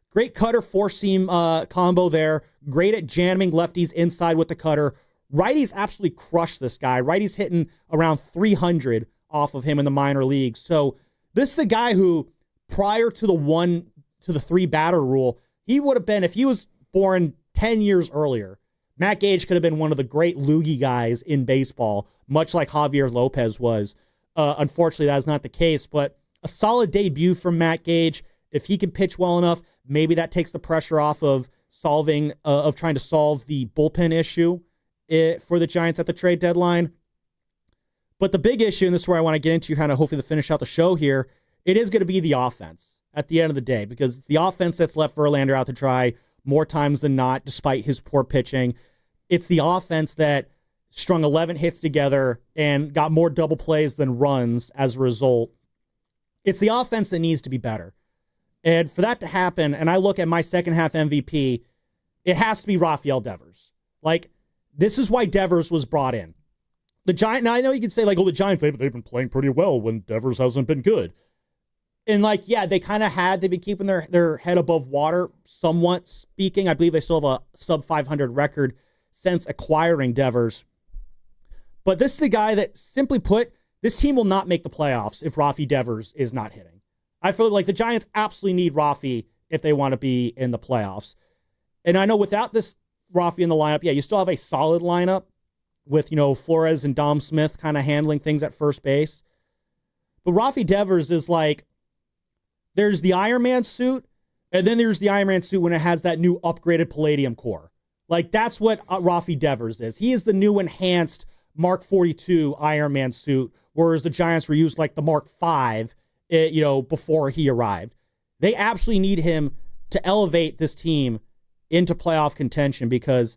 Great cutter, four-seam combo there. Great at jamming lefties inside with the cutter. Righties absolutely crushed this guy. Righties hitting around 300 off of him in the minor leagues. So this is a guy who, prior to the 3 batter rule, he would have been, if he was born 10 years earlier, Matt Gage could have been one of the great loogie guys in baseball, much like Javier Lopez was. Unfortunately, that is not the case, but a solid debut from Matt Gage. If he can pitch well enough, maybe that takes the pressure off of trying to solve the bullpen issue for the Giants at the trade deadline. But the big issue, and this is where I want to get into kind of hopefully to finish out the show here, it is going to be the offense at the end of the day, because it's the offense that's left Verlander out to dry more times than not, despite his poor pitching. It's the offense that strung 11 hits together and got more double plays than runs as a result. It's the offense that needs to be better. And for that to happen, and I look at my second half MVP, it has to be Rafael Devers. Like, this is why Devers was brought in. Now I know you can say, like, oh, the Giants, they've been playing pretty well when Devers hasn't been good. And, like, yeah, they've been keeping their head above water, somewhat speaking. I believe they still have a sub-500 record since acquiring Devers. But this is the guy that, simply put, this team will not make the playoffs if Rafi Devers is not hitting. I feel like the Giants absolutely need Rafi if they want to be in the playoffs. And I know without this Rafi in the lineup, yeah, you still have a solid lineup with, Flores and Dom Smith kind of handling things at first base. But Rafi Devers is like, there's the Iron Man suit, and then there's the Iron Man suit when it has that new upgraded Palladium core. Like, that's what Rafi Devers is. He is the new enhanced Mark 42 Iron Man suit, whereas the Giants were used like the Mark 5, before he arrived. They absolutely need him to elevate this team into playoff contention, because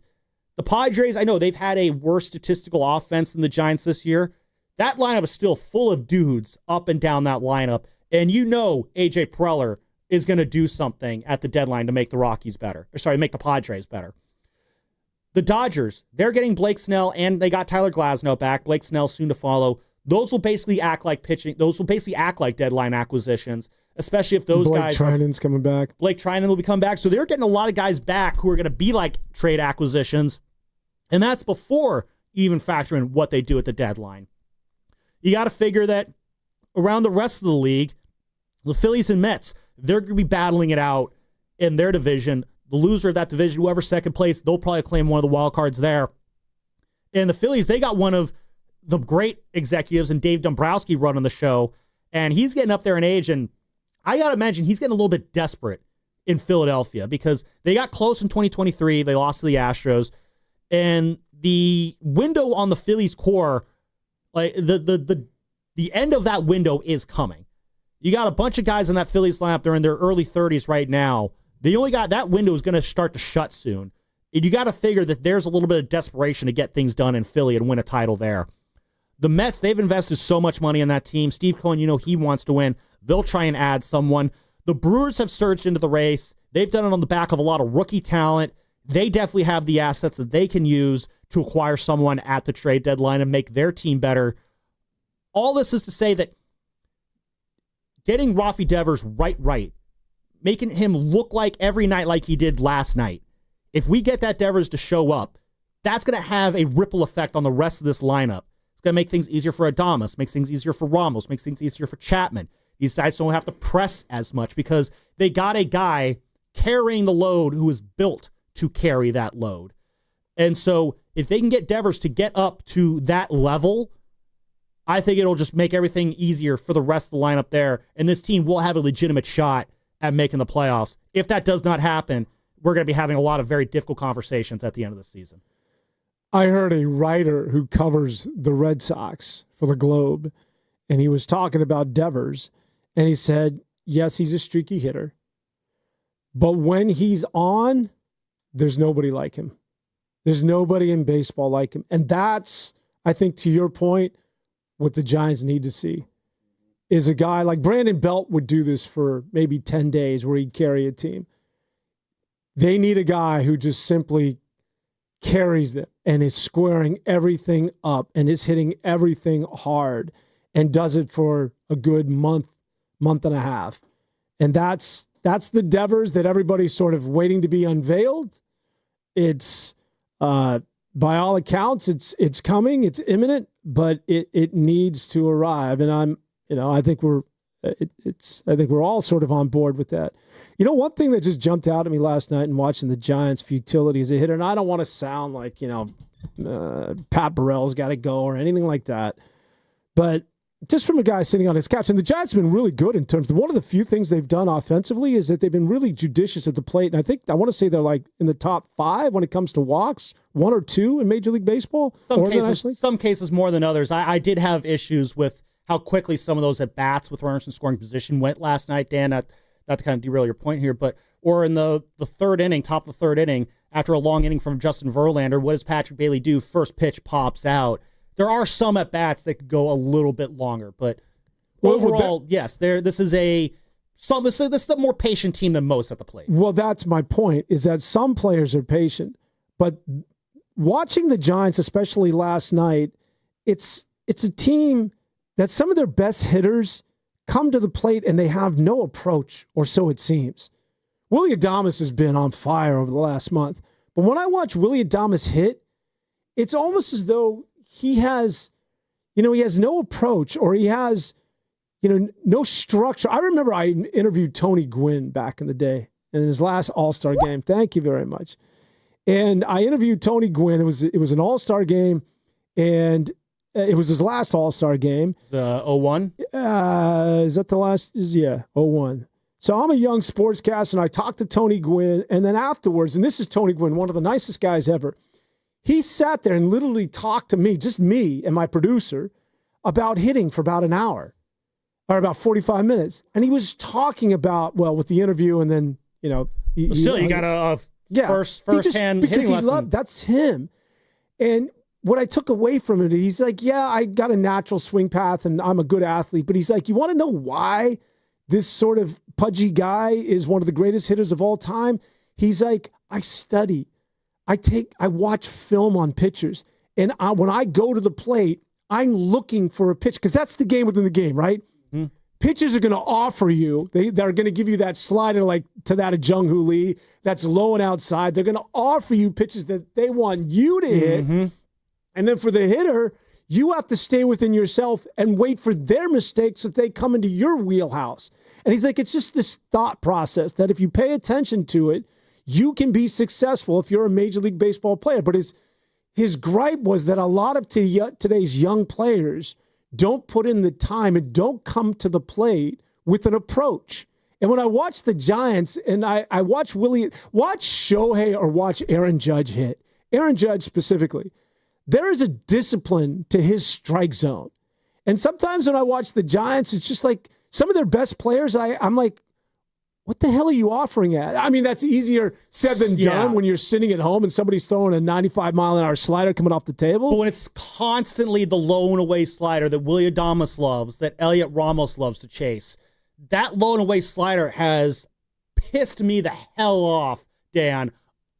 the Padres, I know they've had a worse statistical offense than the Giants this year. That lineup is still full of dudes up and down that lineup. And AJ Preller is going to do something at the deadline to make make the Padres better. The Dodgers, they're getting Blake Snell, and they got Tyler Glasnow back. Blake Snell soon to follow. Those will basically act like pitching. Those will basically act like deadline acquisitions, especially if those guys. Blake Trinan's coming back. Blake Trinan will be coming back. So they're getting a lot of guys back who are going to be like trade acquisitions. And that's before you even factor in what they do at the deadline. You got to figure that around the rest of the league, the Phillies and Mets, they're going to be battling it out in their division. The loser of that division, whoever's second place, they'll probably claim one of the wild cards there. And the Phillies, they got one of the great executives and Dave Dombrowski running the show, and he's getting up there in age, and I got to imagine he's getting a little bit desperate in Philadelphia because they got close in 2023. They lost to the Astros, and the window on the Phillies core, like the end of that window is coming. You got a bunch of guys in that Phillies lineup. They're in their early 30s right now. They only got that window is going to start to shut soon. And you got to figure that there's a little bit of desperation to get things done in Philly and win a title there. The Mets, they've invested so much money in that team. Steve Cohen, he wants to win. They'll try and add someone. The Brewers have surged into the race. They've done it on the back of a lot of rookie talent. They definitely have the assets that they can use to acquire someone at the trade deadline and make their team better. All this is to say that getting Rafi Devers right making him look like every night like he did last night. If we get that Devers to show up, that's going to have a ripple effect on the rest of this lineup. It's going to make things easier for Adames, makes things easier for Ramos, makes things easier for Chapman. These guys don't have to press as much because they got a guy carrying the load who is built to carry that load. And so if they can get Devers to get up to that level, I think it'll just make everything easier for the rest of the lineup there. And this team will have a legitimate shot at making the playoffs. If that does not happen, we're going to be having a lot of very difficult conversations at the end of the season. I heard a writer who covers the Red Sox for the Globe, and he was talking about Devers, and he said, yes, he's a streaky hitter, but when he's on, there's nobody like him. There's nobody in baseball like him. And that's, I think, to your point, what the Giants need to see is a guy like Brandon Belt would do this for maybe 10 days where he'd carry a team. They need a guy who just simply carries them and is squaring everything up and is hitting everything hard and does it for a good month and a half. And that's the Devers that everybody's sort of waiting to be unveiled. It's by all accounts, it's coming, it's imminent, but it needs to arrive. And I think we're all sort of on board with that. One thing that just jumped out at me last night and watching the Giants' futility as a hitter, and I don't want to sound like, Pat Burrell's got to go or anything like that, but just from a guy sitting on his couch, and the Giants have been really good in terms of one of the few things they've done offensively is that they've been really judicious at the plate. And I want to say they're like in the top 5 when it comes to walks, 1 or 2 in Major League Baseball. Some cases more than others. I did have issues with how quickly some of those at-bats with runners in scoring position went last night, Dan. Not to kind of derail your point here, or in the third inning, top of the third inning, after a long inning from Justin Verlander, what does Patrick Bailey do? First pitch pops out. There are some at-bats that could go a little bit longer, but overall, yes, this is a more patient team than most at the plate. Well, that's my point, is that some players are patient, but watching the Giants, especially last night, it's a team that some of their best hitters come to the plate and they have no approach, or so it seems. Willie Adames has been on fire over the last month, but when I watch Willie Adames hit, it's almost as though he has no approach, or he has, no structure. I remember I interviewed Tony Gwynn back in the day in his last All-Star game. Thank you very much. And I interviewed Tony Gwynn. It was an All-Star game, and it was his last All-Star game. 01? Is that the last? Yeah, 01. So I'm a young sportscaster, and I talked to Tony Gwynn, and then afterwards, and this is Tony Gwynn, one of the nicest guys ever, he sat there and literally talked to me, just me and my producer, about hitting for about an hour, or about 45 minutes. And he was talking about, with the interview, and then, you got a first-hand hitting lesson. That's him. And what I took away from it, he's like, yeah, I got a natural swing path and I'm a good athlete. But he's like, you want to know why this sort of pudgy guy is one of the greatest hitters of all time? He's like, I study. I watch film on pitchers. And when I go to the plate, I'm looking for a pitch, because that's the game within the game, right? Mm. Pitchers are going to offer you, they're going to give you that slider like to that of Jung-Hoo Lee that's low and outside. They're going to offer you pitches that they want you to hit. Mm-hmm. And then for the hitter, you have to stay within yourself and wait for their mistakes so that they come into your wheelhouse. And he's like, it's just this thought process that if you pay attention to it, you can be successful if you're a Major League Baseball player. But his gripe was that a lot of today's young players don't put in the time and don't come to the plate with an approach. And when I watch the Giants and I watch Shohei or watch Aaron Judge hit, Aaron Judge specifically, there is a discipline to his strike zone. And sometimes when I watch the Giants, it's just like some of their best players, I'm like, what the hell are you offering at? I mean, that's easier said than done when you're sitting at home and somebody's throwing a 95-mile-an-hour slider coming off the table. But when it's constantly the low and away slider that Willie Adames loves, that Elliot Ramos loves to chase, that low and away slider has pissed me the hell off, Dan,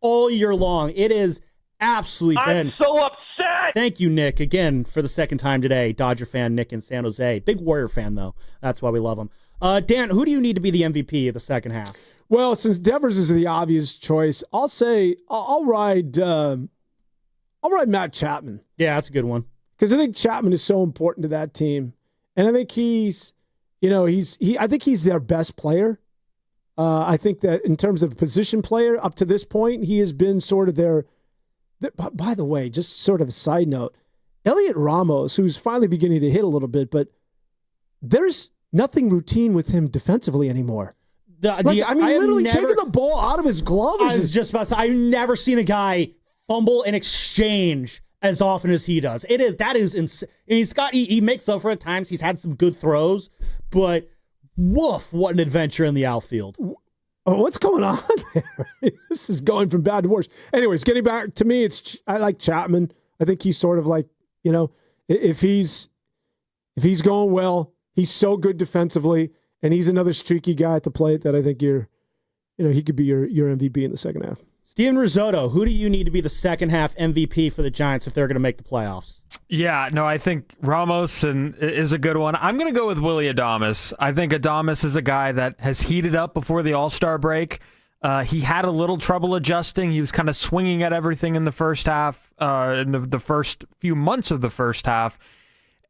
all year long. It is absolutely been. I'm so upset. Thank you, Nick, again for the second time today. Dodger fan Nick in San Jose. Big Warrior fan, though. That's why we love him. Dan, who do you need to be the MVP of the second half? Well, since Devers is the obvious choice, I'll say I'll ride Matt Chapman. Yeah, that's a good one. Because I think Chapman is so important to that team. And I think I think he's their best player. I think that in terms of position player, up to this point, he has been sort of their by the way, just sort of a side note, Elliot Ramos, who's finally beginning to hit a little bit, but there's nothing routine with him defensively anymore. Literally taking the ball out of his glove. I was just about to say, I've never seen a guy fumble in exchange as often as he does. That is insane. He makes up for it at times. He's had some good throws, but woof, what an adventure in the outfield. Oh, what's going on there? This is going from bad to worse. Anyways, getting back to me, I like Chapman. I think he's sort of like, if he's going well, he's so good defensively, and he's another streaky guy at the plate that I think he could be your MVP in the second half. Steven Risotto, who do you need to be the second half MVP for the Giants if they're going to make the playoffs? Yeah, no, I think Ramos is a good one. I'm going to go with Willy Adames. I think Adames is a guy that has heated up before the All-Star break. He had a little trouble adjusting. He was kind of swinging at everything in the first half, in the first few months of the first half.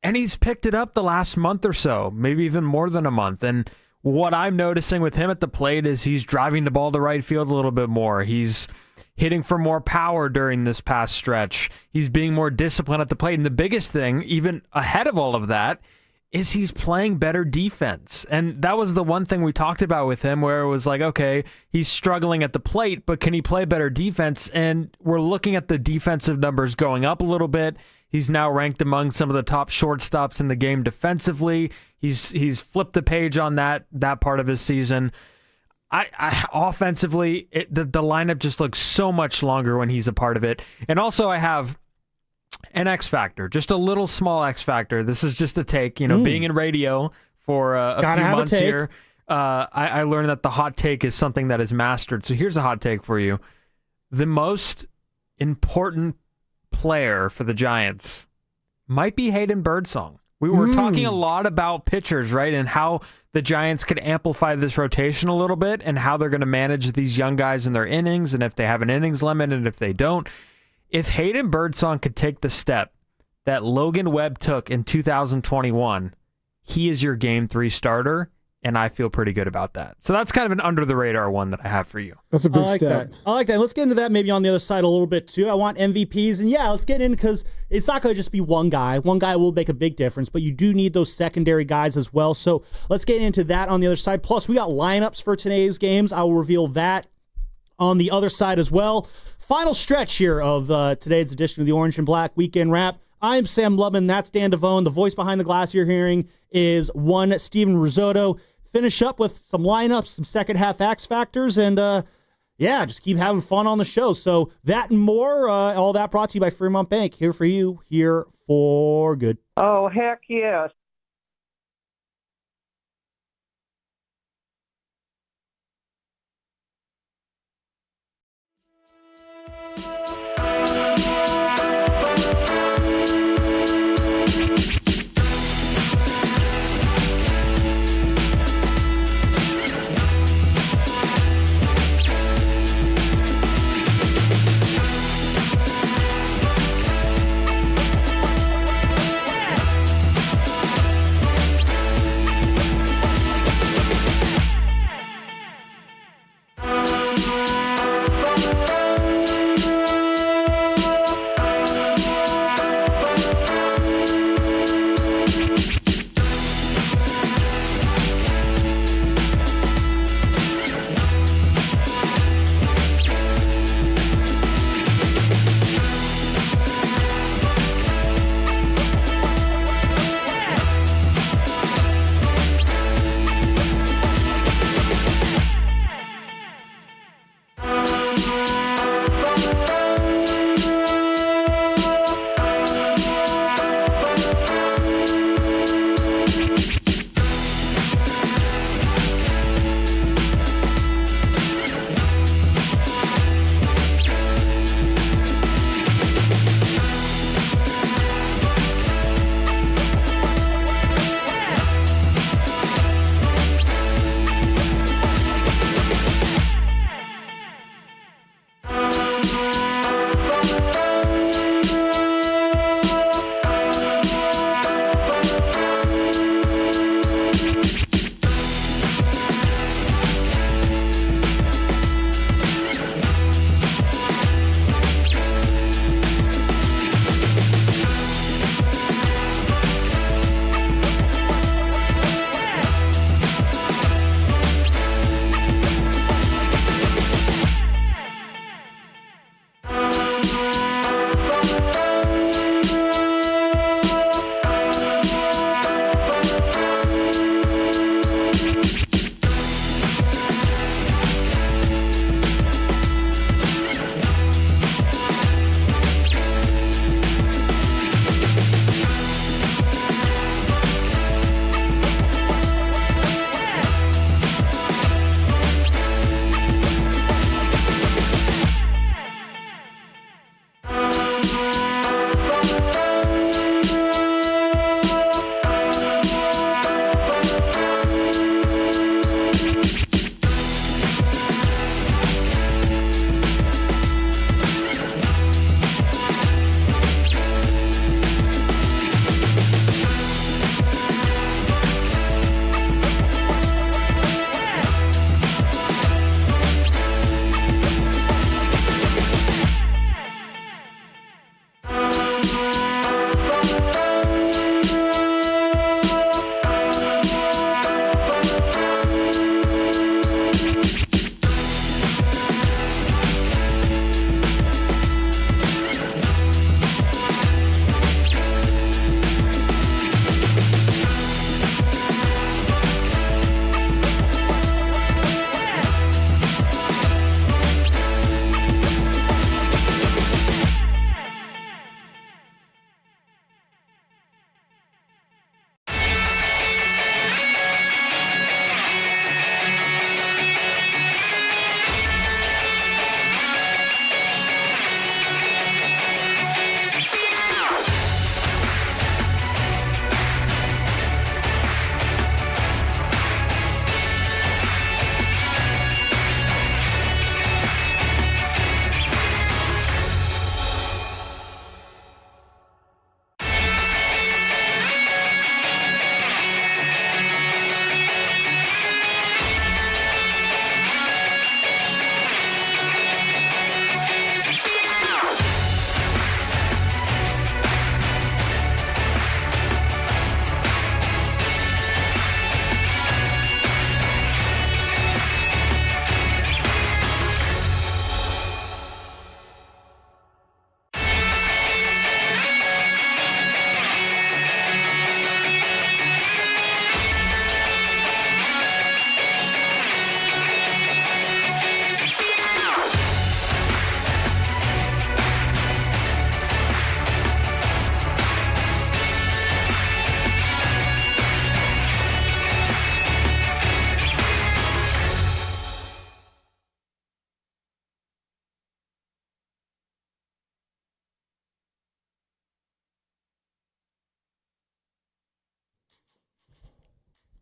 And he's picked it up the last month or so, maybe even more than a month. And what I'm noticing with him at the plate is he's driving the ball to right field a little bit more. He's hitting for more power during this past stretch. He's being more disciplined at the plate. And the biggest thing, even ahead of all of that, is he's playing better defense. And that was the one thing we talked about with him, where it was like, okay, he's struggling at the plate, but can he play better defense? And we're looking at the defensive numbers going up a little bit. He's now ranked among some of the top shortstops in the game defensively. He's flipped the page on that part of his season. I offensively, the lineup just looks so much longer when he's a part of it. And also I have an X factor, just a little small X factor. This is just a take, being in radio for a few months here. I learned that the hot take is something that is mastered. So here's a hot take for you. The most important player for the Giants might be Hayden Birdsong. We were talking a lot about pitchers, right? And how the Giants could amplify this rotation a little bit and how they're going to manage these young guys in their innings and if they have an innings limit and if they don't. If Hayden Birdsong could take the step that Logan Webb took in 2021, he is your Game 3 starter, and I feel pretty good about that. So that's kind of an under-the-radar one that I have for you. That's a big step. I like that. Let's get into that maybe on the other side a little bit, too. I want MVPs. And, yeah, let's get in because it's not going to just be one guy. One guy will make a big difference, but you do need those secondary guys as well. So let's get into that on the other side. Plus, we got lineups for today's games. I will reveal that on the other side as well. Final stretch here of today's edition of the Orange and Black Weekend Wrap. I'm Sam Lubman. That's Dan Devone. The voice behind the glass you're hearing is one Steven Risotto. Finish up with some lineups, some second half X factors, and just keep having fun on the show. So that and more, all that brought to you by Fremont Bank. Here for you, here for good. Oh, heck yes.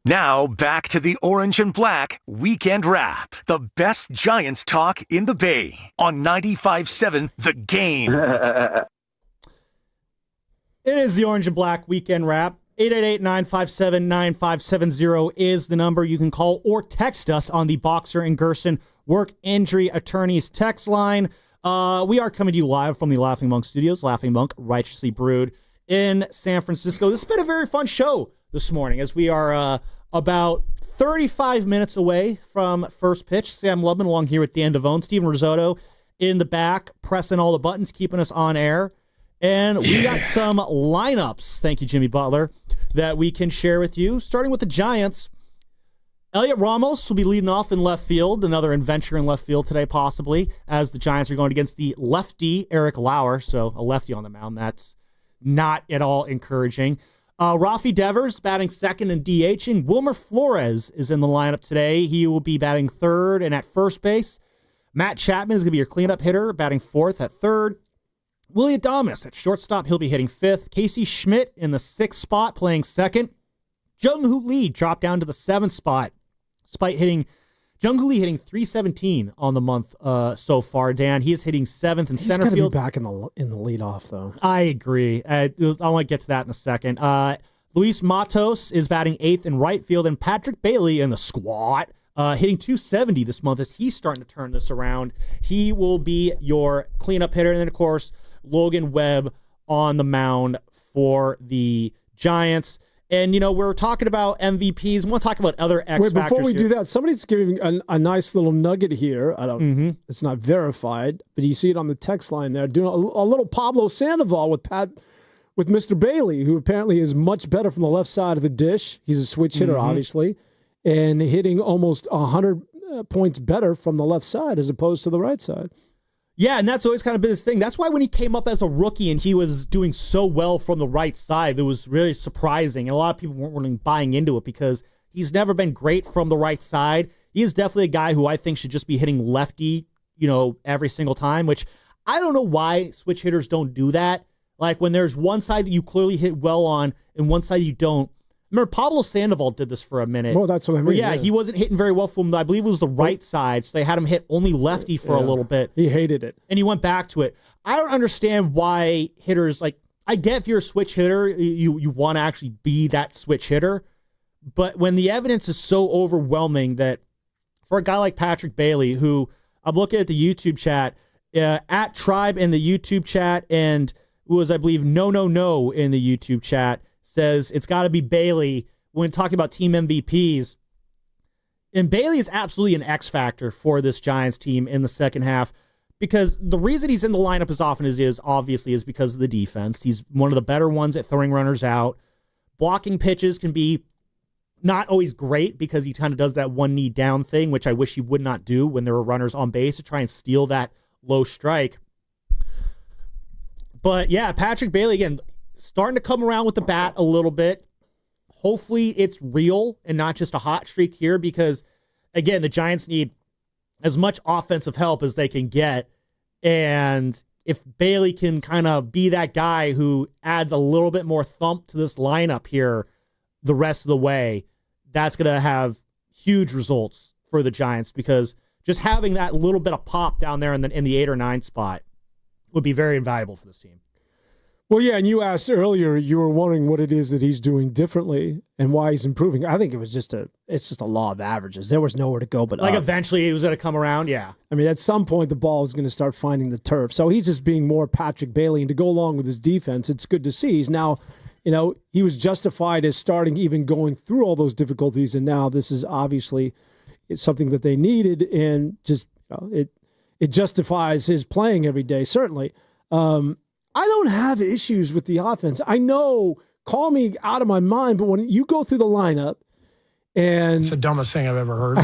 Now back to the Orange and Black Weekend Wrap. The best Giants talk in the Bay on 95.7 The Game. It is the Orange and Black Weekend Wrap. 888-957-9570 is the number you can call or text us on the Boxer and Gerson Work Injury Attorneys text line. We are coming to you live from the Laughing Monk Studios, Laughing Monk, righteously brewed in San Francisco. This has been a very fun show this morning as we are about 35 minutes away from first pitch. Sam Lubman along here with Dan Devone, Steven Risotto in the back, pressing all the buttons, keeping us on air. And we got some lineups, thank you, Jimmy Butler, that we can share with you. Starting with the Giants, Elliot Ramos will be leading off in left field, another adventure in left field today possibly, as the Giants are going against the lefty Eric Lauer, so a lefty on the mound. That's not at all encouraging. Rafi Devers batting second and DHing. Wilmer Flores is in the lineup today. He will be batting third and at first base. Matt Chapman is going to be your cleanup hitter, batting fourth at third. Willie Adames at shortstop, he'll be hitting fifth. Casey Schmidt in the sixth spot, playing second. Jung-Hoo Lee dropped down to the seventh spot, despite Jung-Hoo Lee hitting .317 on the month so far. Dan, he is hitting seventh in center field. He's got to be back in the leadoff, though. I agree. I want to get to that in a second. Luis Matos is batting eighth in right field, and Patrick Bailey in the squat, hitting .270 this month as he's starting to turn this around. He will be your cleanup hitter, and then, of course, Logan Webb on the mound for the Giants. And, we're talking about MVPs. We want to talk about other X factors. Before we do that, somebody's giving a nice little nugget here. It's not verified, but you see it on the text line there. Doing a little Pablo Sandoval with Mr. Bailey, who apparently is much better from the left side of the dish. He's a switch hitter, obviously, and hitting almost 100 points better from the left side as opposed to the right side. Yeah, and that's always kind of been his thing. That's why when he came up as a rookie and he was doing so well from the right side, it was really surprising. And a lot of people weren't really buying into it because he's never been great from the right side. He is definitely a guy who I think should just be hitting lefty, every single time, which I don't know why switch hitters don't do that. Like when there's one side that you clearly hit well on and one side you don't. Remember, Pablo Sandoval did this for a minute. Well, that's what I mean. Yeah, he wasn't hitting very well from, I believe it was the right side, so they had him hit only lefty for a little bit. He hated it. And he went back to it. I don't understand why hitters, I get if you're a switch hitter, you want to actually be that switch hitter, but when the evidence is so overwhelming that for a guy like Patrick Bailey, who I'm looking at the YouTube chat, at Tribe in the YouTube chat, and was, I believe, No in the YouTube chat, says it's got to be Bailey when talking about team MVPs. And Bailey is absolutely an X factor for this Giants team in the second half because the reason he's in the lineup as often as he is obviously is because of the defense. He's one of the better ones at throwing runners out. Blocking pitches can be not always great because he kind of does that one knee down thing, which I wish he would not do when there were runners on base to try and steal that low strike. But yeah, Patrick Bailey, again, starting to come around with the bat a little bit. Hopefully it's real and not just a hot streak here because, again, the Giants need as much offensive help as they can get. And if Bailey can kind of be that guy who adds a little bit more thump to this lineup here the rest of the way, that's going to have huge results for the Giants because just having that little bit of pop down there in the 8 or 9 spot would be very invaluable for this team. Well, yeah, and you asked earlier, you were wondering what it is that he's doing differently and why he's improving. I think it was it's just a law of averages. There was nowhere to go but up. Eventually he was going to come around, yeah. I mean, at some point the ball is going to start finding the turf. So he's just being more Patrick Bailey, and to go along with his defense, it's good to see. He's now, he was justified as starting even going through all those difficulties, and now this is obviously it's something that they needed, and just it justifies his playing every day, certainly. I don't have issues with the offense. I know, call me out of my mind, but when you go through the lineup and... It's the dumbest thing I've ever heard.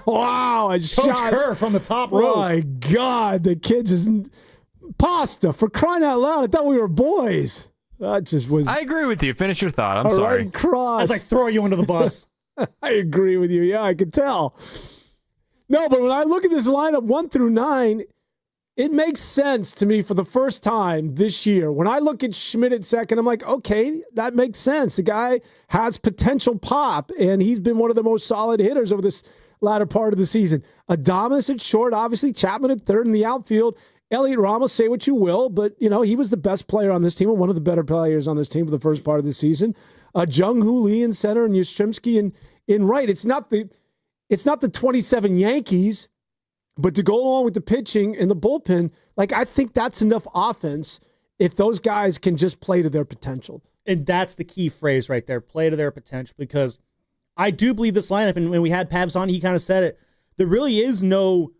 Wow. Coach Kerr from the top row. Oh, my God. The kid just... Pasta, for crying out loud. I thought we were boys. That just was... I agree with you. Finish your thought. I'm sorry. Right cross. That's like throwing you under the bus. I agree with you. Yeah, I could tell. No, but when I look at this lineup 1 through 9... it makes sense to me for the first time this year. When I look at Schmidt at second, I'm like, okay, that makes sense. The guy has potential pop, and he's been one of the most solid hitters over this latter part of the season. Adames at short, obviously Chapman at third in the outfield. Elliot Ramos, say what you will, but he was the best player on this team and one of the better players on this team for the first part of the season. Jung-Hoo Lee in center and Yastrzemski in right. It's not the 27 Yankees, but to go along with the pitching and the bullpen, I think that's enough offense if those guys can just play to their potential. And that's the key phrase right there, play to their potential, because I do believe this lineup, and when we had Pabs on, he kind of said it, there really is no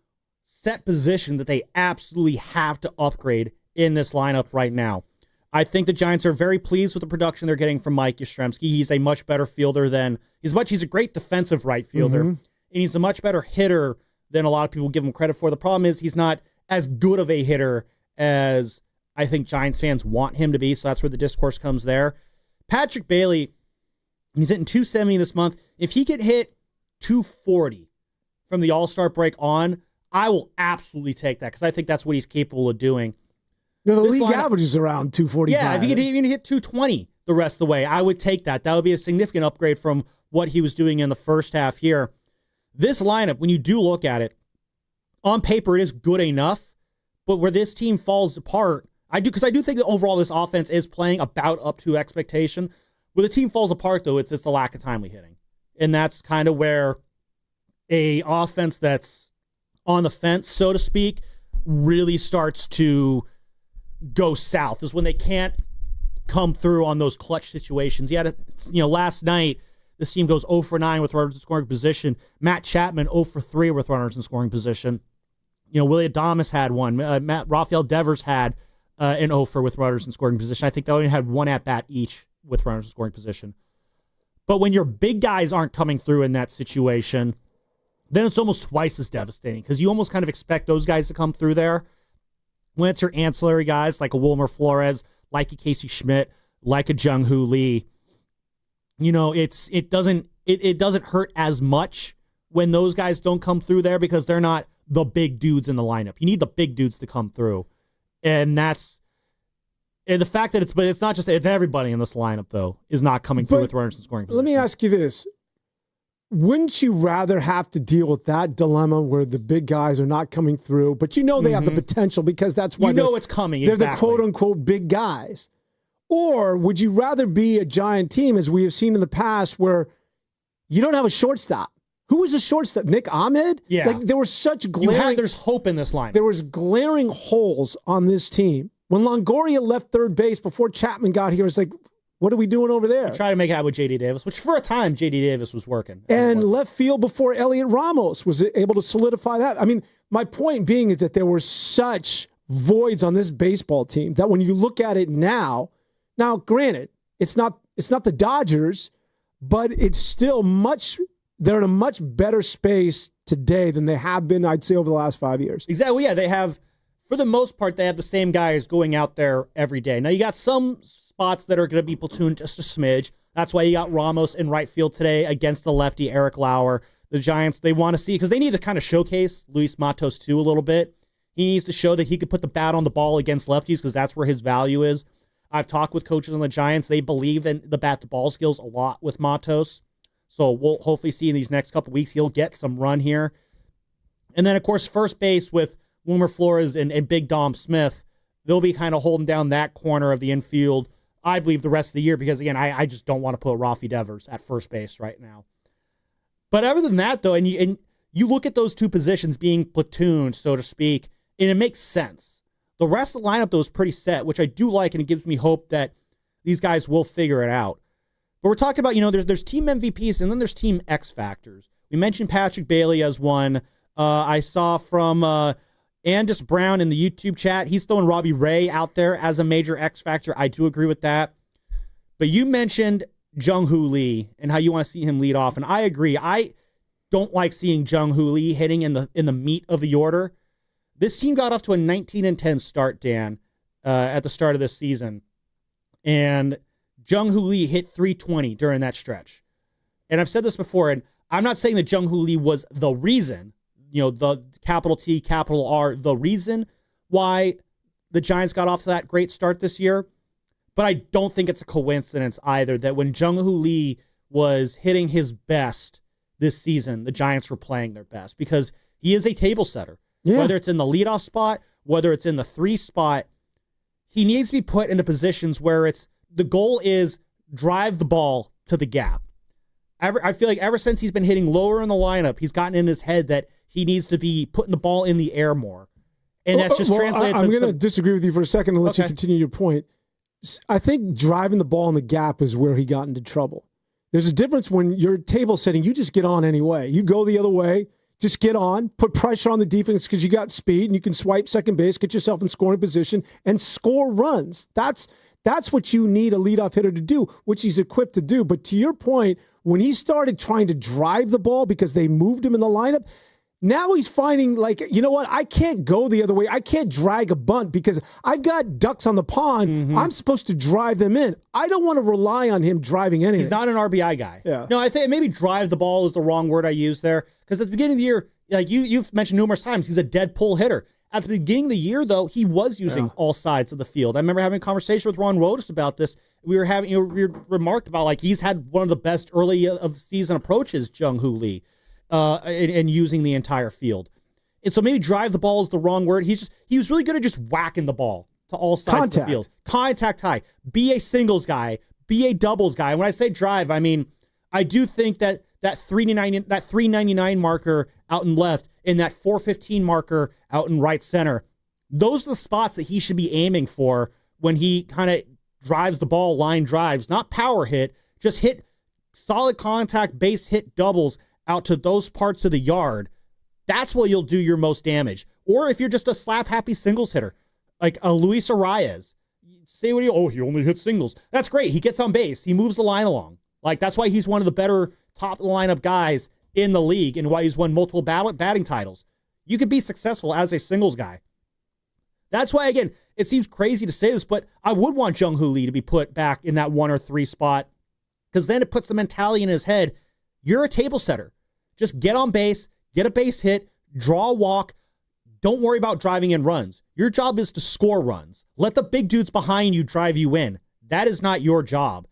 set position that they absolutely have to upgrade in this lineup right now. I think the Giants are very pleased with the production they're getting from Mike Yastrzemski. He's a much better fielder than he's a great defensive right fielder, and he's a much better hitter than a lot of people give him credit for. The problem is he's not as good of a hitter as I think Giants fans want him to be, so that's where the discourse comes there. Patrick Bailey, he's hitting 270 this month. If he could hit 240 from the All-Star break on, I will absolutely take that because I think that's what he's capable of doing. The league average is around 245. Yeah, if he could even hit 220 the rest of the way, I would take that. That would be a significant upgrade from what he was doing in the first half here. This lineup, when you do look at it, on paper it is good enough, but where this team falls apart, I do think that overall this offense is playing about up to expectation. Where the team falls apart, though, it's the lack of timely hitting. And that's kind of where a offense that's on the fence, so to speak, really starts to go south, is when they can't come through on those clutch situations. Last night, this team goes 0 for 9 with runners in scoring position. Matt Chapman 0 for 3 with runners in scoring position. Willard Dibs had one. Rafael Devers had an 0 for with runners in scoring position. I think they only had one at-bat each with runners in scoring position. But when your big guys aren't coming through in that situation, then it's almost twice as devastating because you almost kind of expect those guys to come through there. When it's your ancillary guys like a Wilmer Flores, like a Casey Schmidt, like a Jung-Hoo Lee, it doesn't hurt as much when those guys don't come through there because they're not the big dudes in the lineup. You need the big dudes to come through. And the fact that it's not just, it's everybody in this lineup, though, is not coming through with runners in scoring position. Let me ask you this. Wouldn't you rather have to deal with that dilemma where the big guys are not coming through, but they have the potential because that's why it's coming. They're the quote-unquote big guys. Or would you rather be a Giant team, as we have seen in the past, where you don't have a shortstop? Who was the shortstop? Nick Ahmed? Yeah. There was such glaring... There's hope in this lineup. There was glaring holes on this team. When Longoria left third base before Chapman got here, it's like, what are we doing over there? Try to make it out with J.D. Davis, which for a time J.D. Davis was working. And left field before Elliot Ramos was able to solidify that. I mean, my point being is that there were such voids on this baseball team that when you look at it now, granted, it's not the Dodgers, but it's still they're in a much better space today than they have been, I'd say, over the last 5 years. Exactly, yeah. They have, for the most part, they have the same guys going out there every day. Now, you got some spots that are going to be platooned just a smidge. That's why you got Ramos in right field today against the lefty, Eric Lauer. The Giants, they want to see, because they need to kind of showcase Luis Matos too a little bit. He needs to show that he could put the bat on the ball against lefties because that's where his value is. I've talked with coaches on the Giants. They believe in the bat-to-ball skills a lot with Matos. So we'll hopefully see in these next couple weeks he'll get some run here. And then, of course, first base with Wilmer Flores and Big Dom Smith, they'll be kind of holding down that corner of the infield, I believe, the rest of the year because, again, I just don't want to put Rafi Devers at first base right now. But other than that, though, and you look at those two positions being platooned, so to speak, and it makes sense. The rest of the lineup, though, is pretty set, which I do like, and it gives me hope that these guys will figure it out. But we're talking about, there's team MVPs, and then there's team X factors. We mentioned Patrick Bailey as one. I saw from Andis Brown in the YouTube chat, he's throwing Robbie Ray out there as a major X factor. I do agree with that. But you mentioned Jung-Hoo Lee and how you want to see him lead off, and I agree. I don't like seeing Jung-Hoo Lee hitting in the meat of the order. This team got off to a 19-10 start, Dan, at the start of this season. And Jung-Hoo Lee hit 320 during that stretch. And I've said this before, and I'm not saying that Jung-Hoo Lee was the reason, the capital T, capital R, the reason why the Giants got off to that great start this year, but I don't think it's a coincidence either that when Jung-Hoo Lee was hitting his best this season, the Giants were playing their best because he is a table setter. Yeah. Whether it's in the leadoff spot, whether it's in the 3 spot, he needs to be put into positions where the goal is drive the ball to the gap. I feel like ever since he's been hitting lower in the lineup, he's gotten in his head that he needs to be putting the ball in the air more. And that's just translated I'm going to disagree with you for a second and let you continue your point. I think driving the ball in the gap is where he got into trouble. There's a difference when you're table setting, you just get on anyway. You go the other way, just get on, put pressure on the defense because you got speed and you can swipe second base, get yourself in scoring position, and score runs. That's what you need a leadoff hitter to do, which he's equipped to do. But to your point, when he started trying to drive the ball because they moved him in the lineup, now he's finding, like, you know what? I can't go the other way. I can't drag a bunt because I've got ducks on the pond. Mm-hmm. I'm supposed to drive them in. I don't want to rely on him driving anything. He's not an RBI guy. Yeah. No, I think maybe drive the ball is the wrong word I used there because at the beginning of the year, like you've mentioned numerous times, he's a dead pull hitter. At the beginning of the year, though, he was using all sides of the field. I remember having a conversation with Ron Rodas about this. We were having, we remarked about like he's had one of the best early of the season approaches, Jung-Hoo Lee. And using the entire field. And so maybe drive the ball is the wrong word. He was really good at just whacking the ball to all sides of the field. Contact high. Be a singles guy. Be a doubles guy. And when I say drive, I mean, I do think that 399 marker out in left and that 415 marker out in right center, those are the spots that he should be aiming for when he kind of drives the ball, line drives, not power hit, just hit solid contact, base hit doubles out to those parts of the yard. That's where you'll do your most damage. Or if you're just a slap-happy singles hitter, like a Luis Arias, say what he only hits singles. That's great. He gets on base. He moves the line along. Like, that's why he's one of the better top-of-the-lineup guys in the league and why he's won multiple batting titles. You could be successful as a singles guy. That's why, again, it seems crazy to say this, but I would want Jung-Hoo Lee to be put back in that 1 or 3 spot because then it puts the mentality in his head. You're a table setter. Just get on base, get a base hit, draw a walk. Don't worry about driving in runs. Your job is to score runs. Let the big dudes behind you drive you in. That is not your job.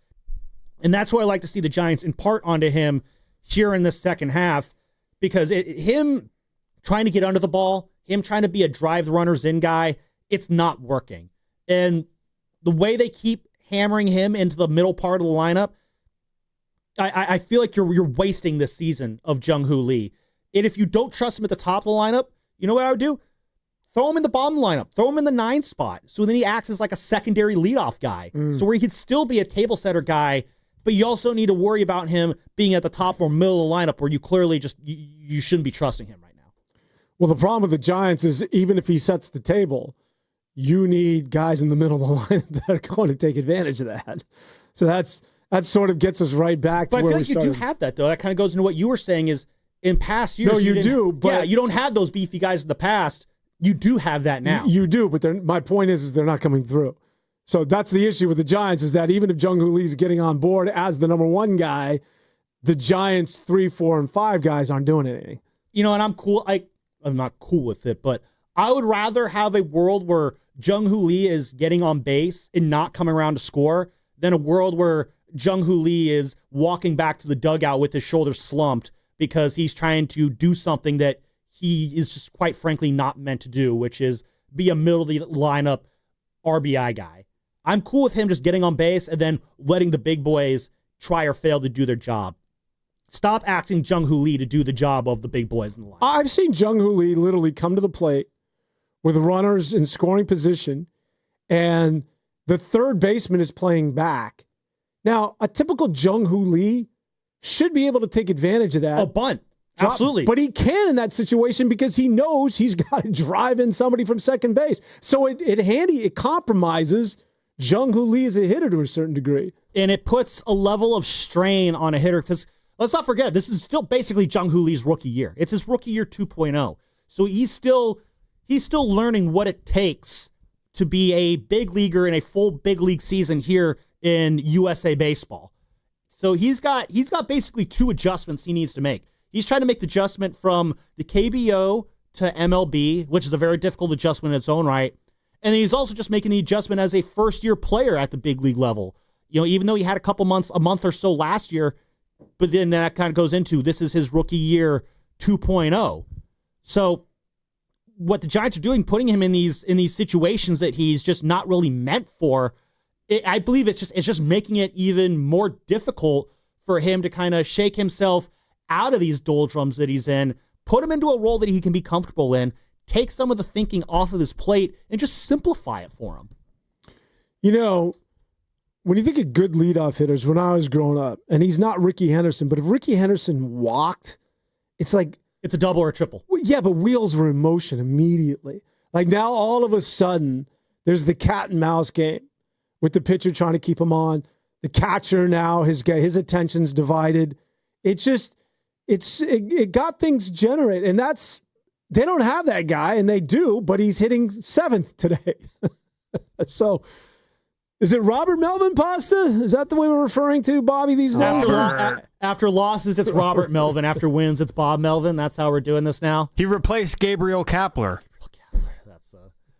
And that's what I like to see the Giants impart onto him here in the second half because him trying to get under the ball, him trying to be a drive the runners in guy, it's not working. And the way they keep hammering him into the middle part of the lineup, I feel like you're wasting this season of Jung-Hoo Lee. And if you don't trust him at the top of the lineup, you know what I would do? Throw him in the bottom of the lineup. Throw him in the 9 spot. So then he acts as like a secondary leadoff guy. So where he could still be a table setter guy, but you also need to worry about him being at the top or middle of the lineup where you clearly just, you shouldn't be trusting him right now. Well, the problem with the Giants is even if he sets the table, you need guys in the middle of the lineup that are going to take advantage of that. So that sort of gets us right back to where we started. But I feel like you do have that, though. That kind of goes into what you were saying is in past years. No, you do. But yeah, you don't have those beefy guys in the past. You do have that now. You do, but my point is they're not coming through. So that's the issue with the Giants is that even if Jung-Hoo Lee's getting on board as the number 1 guy, the Giants 3, 4, and 5 guys aren't doing anything. You know, and I'm cool. I'm not cool with it, but I would rather have a world where Jung-Hoo Lee is getting on base and not coming around to score than a world where Jung-Hoo Lee is walking back to the dugout with his shoulders slumped because he's trying to do something that he is just quite frankly not meant to do, which is be a middle of the lineup RBI guy. I'm cool with him just getting on base and then letting the big boys try or fail to do their job. Stop asking Jung-Hoo Lee to do the job of the big boys in the lineup. I've seen Jung-Hoo Lee literally come to the plate with runners in scoring position and the third baseman is playing back. Now, a typical Jung-Hoo Lee should be able to take advantage of that. A bunt. Absolutely. But he can in that situation because he knows he's got to drive in somebody from second base. So it compromises Jung-Hoo Lee as a hitter to a certain degree. And it puts a level of strain on a hitter because let's not forget, this is still basically Jung-Hoo Lee's rookie year. It's his rookie year 2.0. So he's still learning what it takes to be a big leaguer in a full big league season here in USA baseball. So he's got basically 2 adjustments he needs to make. He's trying to make the adjustment from the KBO to MLB, which is a very difficult adjustment in its own right. And then he's also just making the adjustment as a first-year player at the big league level. Even though he had a month or so last year, but then that kind of goes into this is his rookie year 2.0. So what the Giants are doing, putting him in these situations that he's just not really meant for, I believe it's just making it even more difficult for him to kind of shake himself out of these doldrums that he's in, put him into a role that he can be comfortable in, take some of the thinking off of his plate, and just simplify it for him. When you think of good leadoff hitters, when I was growing up, and he's not Ricky Henderson, but if Ricky Henderson walked, it's like... It's a double or a triple. Yeah, but wheels were in motion immediately. Like now, all of a sudden, there's the cat and mouse game with the pitcher trying to keep him on. The catcher now, his attention's divided. It got things generated. And they don't have that guy, and they do, but he's hitting 7th today. So... Is it Robert Melvin pasta? Is that the way we're referring to Bobby these days? After losses, it's Robert Melvin. After wins, it's Bob Melvin. That's how we're doing this now. He replaced Gabriel Kapler. That's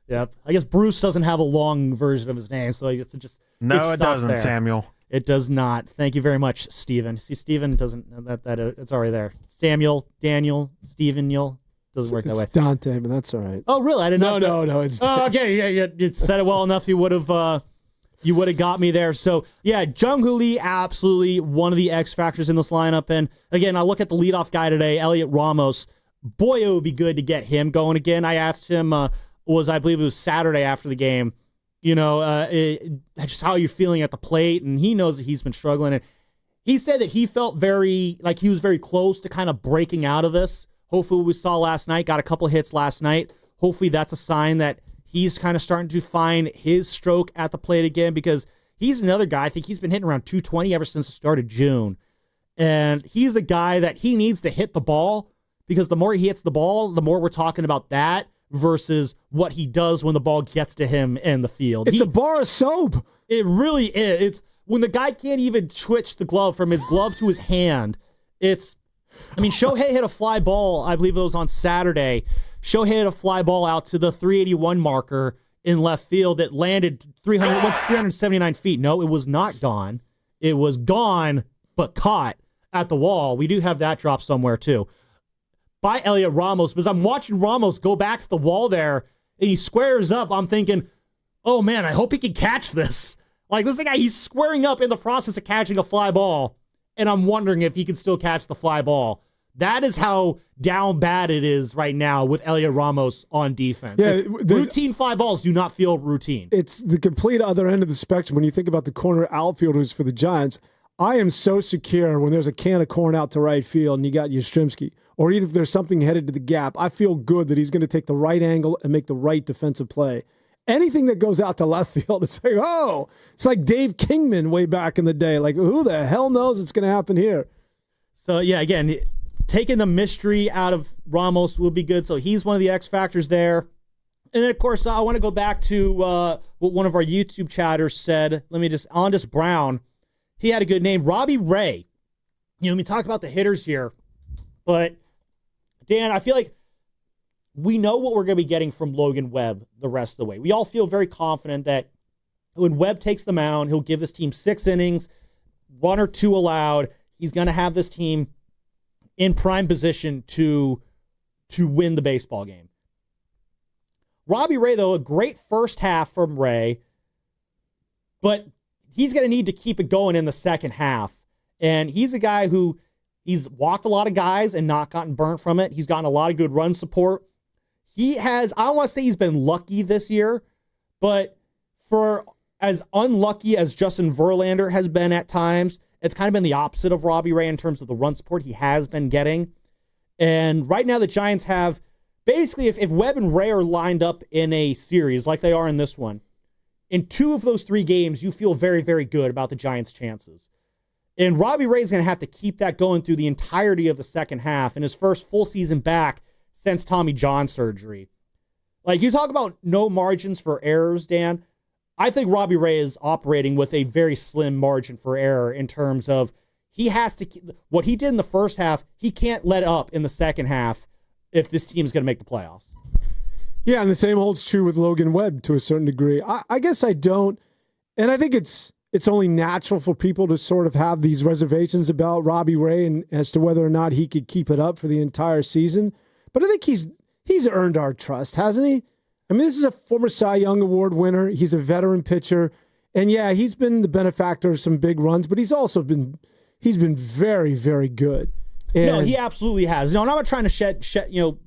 yep. I guess Bruce doesn't have a long version of his name, so I guess it doesn't, there. Samuel. It does not. Thank you very much, Steven. See, Steven doesn't that it's already there. Samuel, Daniel, Steven, You'll doesn't work that way. It's Dante, but that's all right. Oh, really? I didn't know. No. It's okay. Yeah. You said it well enough. You would have got me there. So, yeah, Jung-Hoo Lee, absolutely one of the X factors in this lineup. And, again, I look at the leadoff guy today, Elliot Ramos. Boy, it would be good to get him going again. I asked him, I believe it was Saturday after the game, just how you're feeling at the plate. And he knows that he's been struggling. And he said that he felt he was very close to kind of breaking out of this. Hopefully, what we saw last night, got a couple hits last night. Hopefully, that's a sign that he's kind of starting to find his stroke at the plate again, because he's another guy. I think he's been hitting around 220 ever since the start of June. And he's a guy that he needs to hit the ball, because the more he hits the ball, the more we're talking about that versus what he does when the ball gets to him in the field. It's a bar of soap. It really is. It's when the guy can't even twitch the glove from his glove to his hand. Shohei hit a fly ball, I believe it was on Saturday. Shohei hit a fly ball out to the 381 marker in left field that landed 379 feet. No, it was not gone. It was gone, but caught at the wall. We do have that drop somewhere, too. By Elliot Ramos, because I'm watching Ramos go back to the wall there, and he squares up. I'm thinking, oh, man, I hope he can catch this. Like, this is the guy, he's squaring up in the process of catching a fly ball, and I'm wondering if he can still catch the fly ball. That is how down bad it is right now with Elliot Ramos on defense. Yeah, routine fly balls do not feel routine. It's the complete other end of the spectrum. When you think about the corner outfielders for the Giants, I am so secure when there's a can of corn out to right field and you got Yastrzemski, or even if there's something headed to the gap, I feel good that he's going to take the right angle and make the right defensive play. Anything that goes out to left field, it's like Dave Kingman way back in the day. Like, who the hell knows what's going to happen here? So, yeah, again, taking the mystery out of Ramos will be good. So he's one of the X factors there. And then, of course, I want to go back to what one of our YouTube chatters said. Ondis Brown, he had a good name. Robbie Ray. We talk about the hitters here. But, Dan, I feel like we know what we're going to be getting from Logan Webb the rest of the way. We all feel very confident that when Webb takes the mound, he'll give this team 6 innings, 1 or 2 allowed. He's going to have this team in prime position to win the baseball game. Robbie Ray, though, a great first half from Ray, but he's going to need to keep it going in the second half. And he's a guy who he's walked a lot of guys and not gotten burnt from it. He's gotten a lot of good run support. He has, I don't want to say he's been lucky this year, but for as unlucky as Justin Verlander has been at times, it's kind of been the opposite of Robbie Ray in terms of the run support he has been getting. And right now the Giants have, basically, if Webb and Ray are lined up in a series like they are in this one, in 2 of those 3 games, you feel very, very good about the Giants' chances. And Robbie Ray is going to have to keep that going through the entirety of the second half in his first full season back since Tommy John surgery. Like, you talk about no margins for errors, Dan. I think Robbie Ray is operating with a very slim margin for error in terms of he has to, what he did in the first half, he can't let up in the second half if this team is going to make the playoffs. Yeah, and the same holds true with Logan Webb to a certain degree. I guess I don't, and I think it's only natural for people to sort of have these reservations about Robbie Ray and as to whether or not he could keep it up for the entire season. But I think he's earned our trust, hasn't he? I mean, this is a former Cy Young Award winner. He's a veteran pitcher. And yeah, he's been the benefactor of some big runs, but he's been very, very good. And no, he absolutely has. No, and I'm not trying to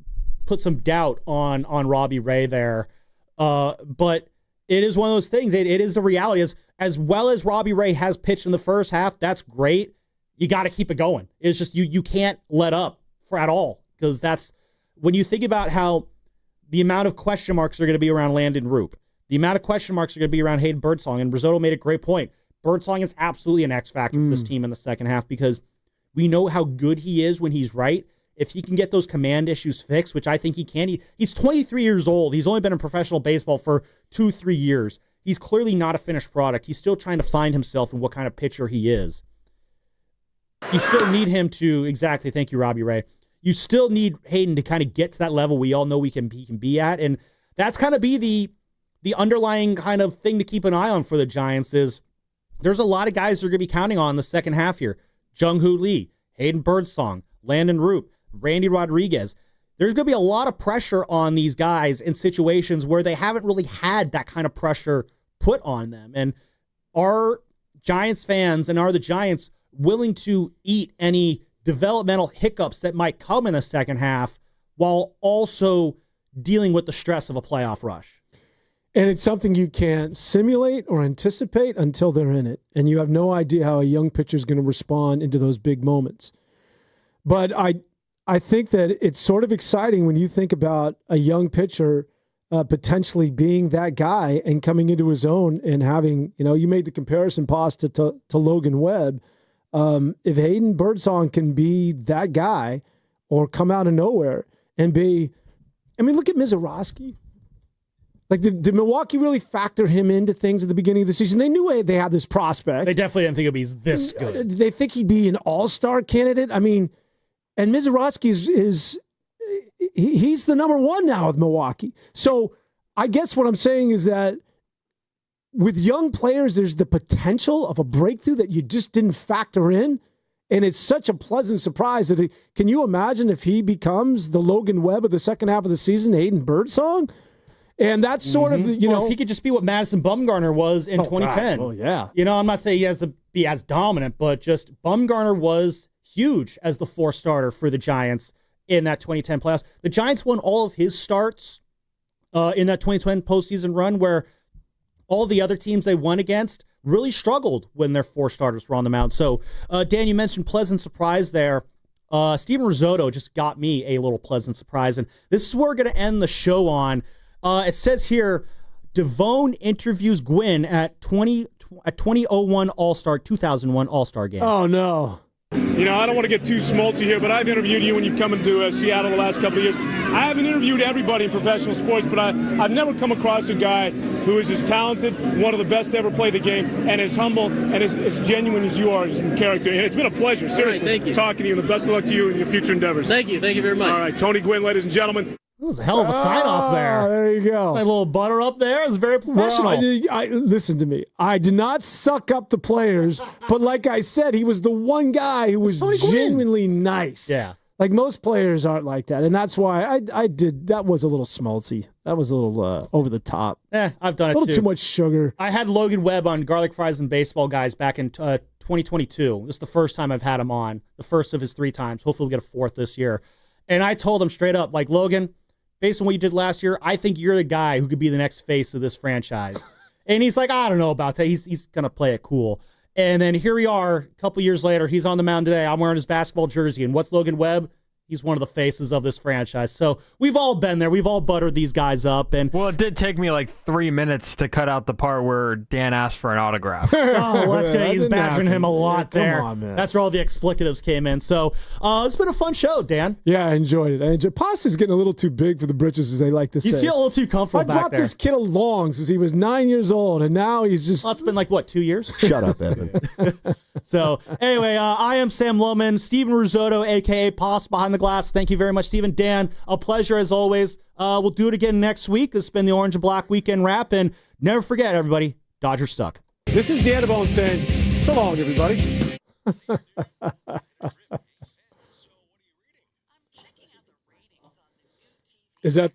put some doubt on Robbie Ray there. But it is one of those things. It is the reality. As well as Robbie Ray has pitched in the first half, that's great. You got to keep it going. It's just you can't let up at all, because that's when you think about how the amount of question marks are going to be around Landon Roop. The amount of question marks are going to be around Hayden Birdsong, and Risotto made a great point. Birdsong is absolutely an X factor for this team in the second half, because we know how good he is when he's right. If he can get those command issues fixed, which I think he can, he's 23 years old. He's only been in professional baseball for 2-3 years. He's clearly not a finished product. He's still trying to find himself and what kind of pitcher he is. You still need him to, exactly, thank you, Robbie Ray. You still need Hayden to kind of get to that level we all know he can be at, and that's kind of be the underlying kind of thing to keep an eye on for the Giants is there's a lot of guys they're going to be counting on in the second half here. Jung-Hoo Lee, Hayden Birdsong, Landon Roop, Randy Rodriguez. There's going to be a lot of pressure on these guys in situations where they haven't really had that kind of pressure put on them. And are Giants fans and are the Giants willing to eat any developmental hiccups that might come in the second half while also dealing with the stress of a playoff rush? And it's something you can't simulate or anticipate until they're in it. And you have no idea how a young pitcher is going to respond into those big moments. But I think that it's sort of exciting when you think about a young pitcher potentially being that guy and coming into his own and having, you made the comparison, Pasta, to Logan Webb. If Hayden Birdsong can be that guy or come out of nowhere and be, look at Mizorowski. Like, did Milwaukee really factor him into things at the beginning of the season? They knew they had this prospect. They definitely didn't think it'd be this good. Did they think he'd be an all-star candidate? And Mizorowski he's the number one now with Milwaukee. So I guess what I'm saying is that with young players, there's the potential of a breakthrough that you just didn't factor in. And it's such a pleasant surprise that can you imagine if he becomes the Logan Webb of the second half of the season, Hayden Birdsong? And that's sort of, if he could just be what Madison Bumgarner was in 2010. Oh, yeah. I'm not saying he has to be as dominant, but just Bumgarner was huge as the fourth starter for the Giants in that 2010 playoffs. The Giants won all of his starts in that 2010 postseason run, where all the other teams they won against really struggled when their four starters were on the mound. So, Dan, you mentioned pleasant surprise there. Steven Risotto just got me a little pleasant surprise, and this is where we're going to end the show on. It says here, Devone interviews Gwynn at 2001 All-Star, 2001 All-Star game. Oh, no. I don't want to get too schmaltzy here, but I've interviewed you when you've come into Seattle the last couple of years. I haven't interviewed everybody in professional sports, but I've never come across a guy who is as talented, one of the best to ever play the game, and as humble and as genuine as you are as a character. And it's been a pleasure, seriously, thank you. Talking to you, and the best of luck to you in your future endeavors. Thank you very much. All right, Tony Gwynn, ladies and gentlemen. That was a hell of a sign-off there. There you go. A little butter up there. It was very professional. Well, listen to me. I did not suck up the players, but like I said, he was the one guy who was genuinely nice. Yeah. Like most players aren't like that, and that's why I did. That was a little schmaltzy. That was a little over the top. I've done it too. A little too much sugar. I had Logan Webb on Garlic Fries and Baseball Guys back in 2022. This is the first time I've had him on, the first of his 3 times. Hopefully we'll get a fourth this year. And I told him straight up, like, Logan, based on what you did last year, I think you're the guy who could be the next face of this franchise. And he's like, I don't know about that. He's going to play it cool. And then here we are, a couple years later, he's on the mound today. I'm wearing his basketball jersey. And what's Logan Webb? He's one of the faces of this franchise. So we've all been there. We've all buttered these guys up. And well, it did take me like 3 minutes to cut out the part where Dan asked for an autograph. Oh, that's good. He's badgering him a lot there. Come on, man. That's where all the explicatives came in. So it's been a fun show, Dan. Yeah, I enjoyed it. Pasta's getting a little too big for the britches, as they like to say. You feel a little too comfortable back there. I brought this kid along since he was 9 years old, and now he's just... Well, it's been like, what, 2 years? Shut up, Evan. So, anyway, I am Sam Lohman, Steven Risotto, a.k.a. Pasta behind the behind the glass. Thank you very much, Stephen. Dan, a pleasure as always. We'll do it again next week. This has been the Orange and Black Weekend Wrap. And never forget, everybody, Dodgers suck. This is Dan Devone saying, so long, everybody. Is that...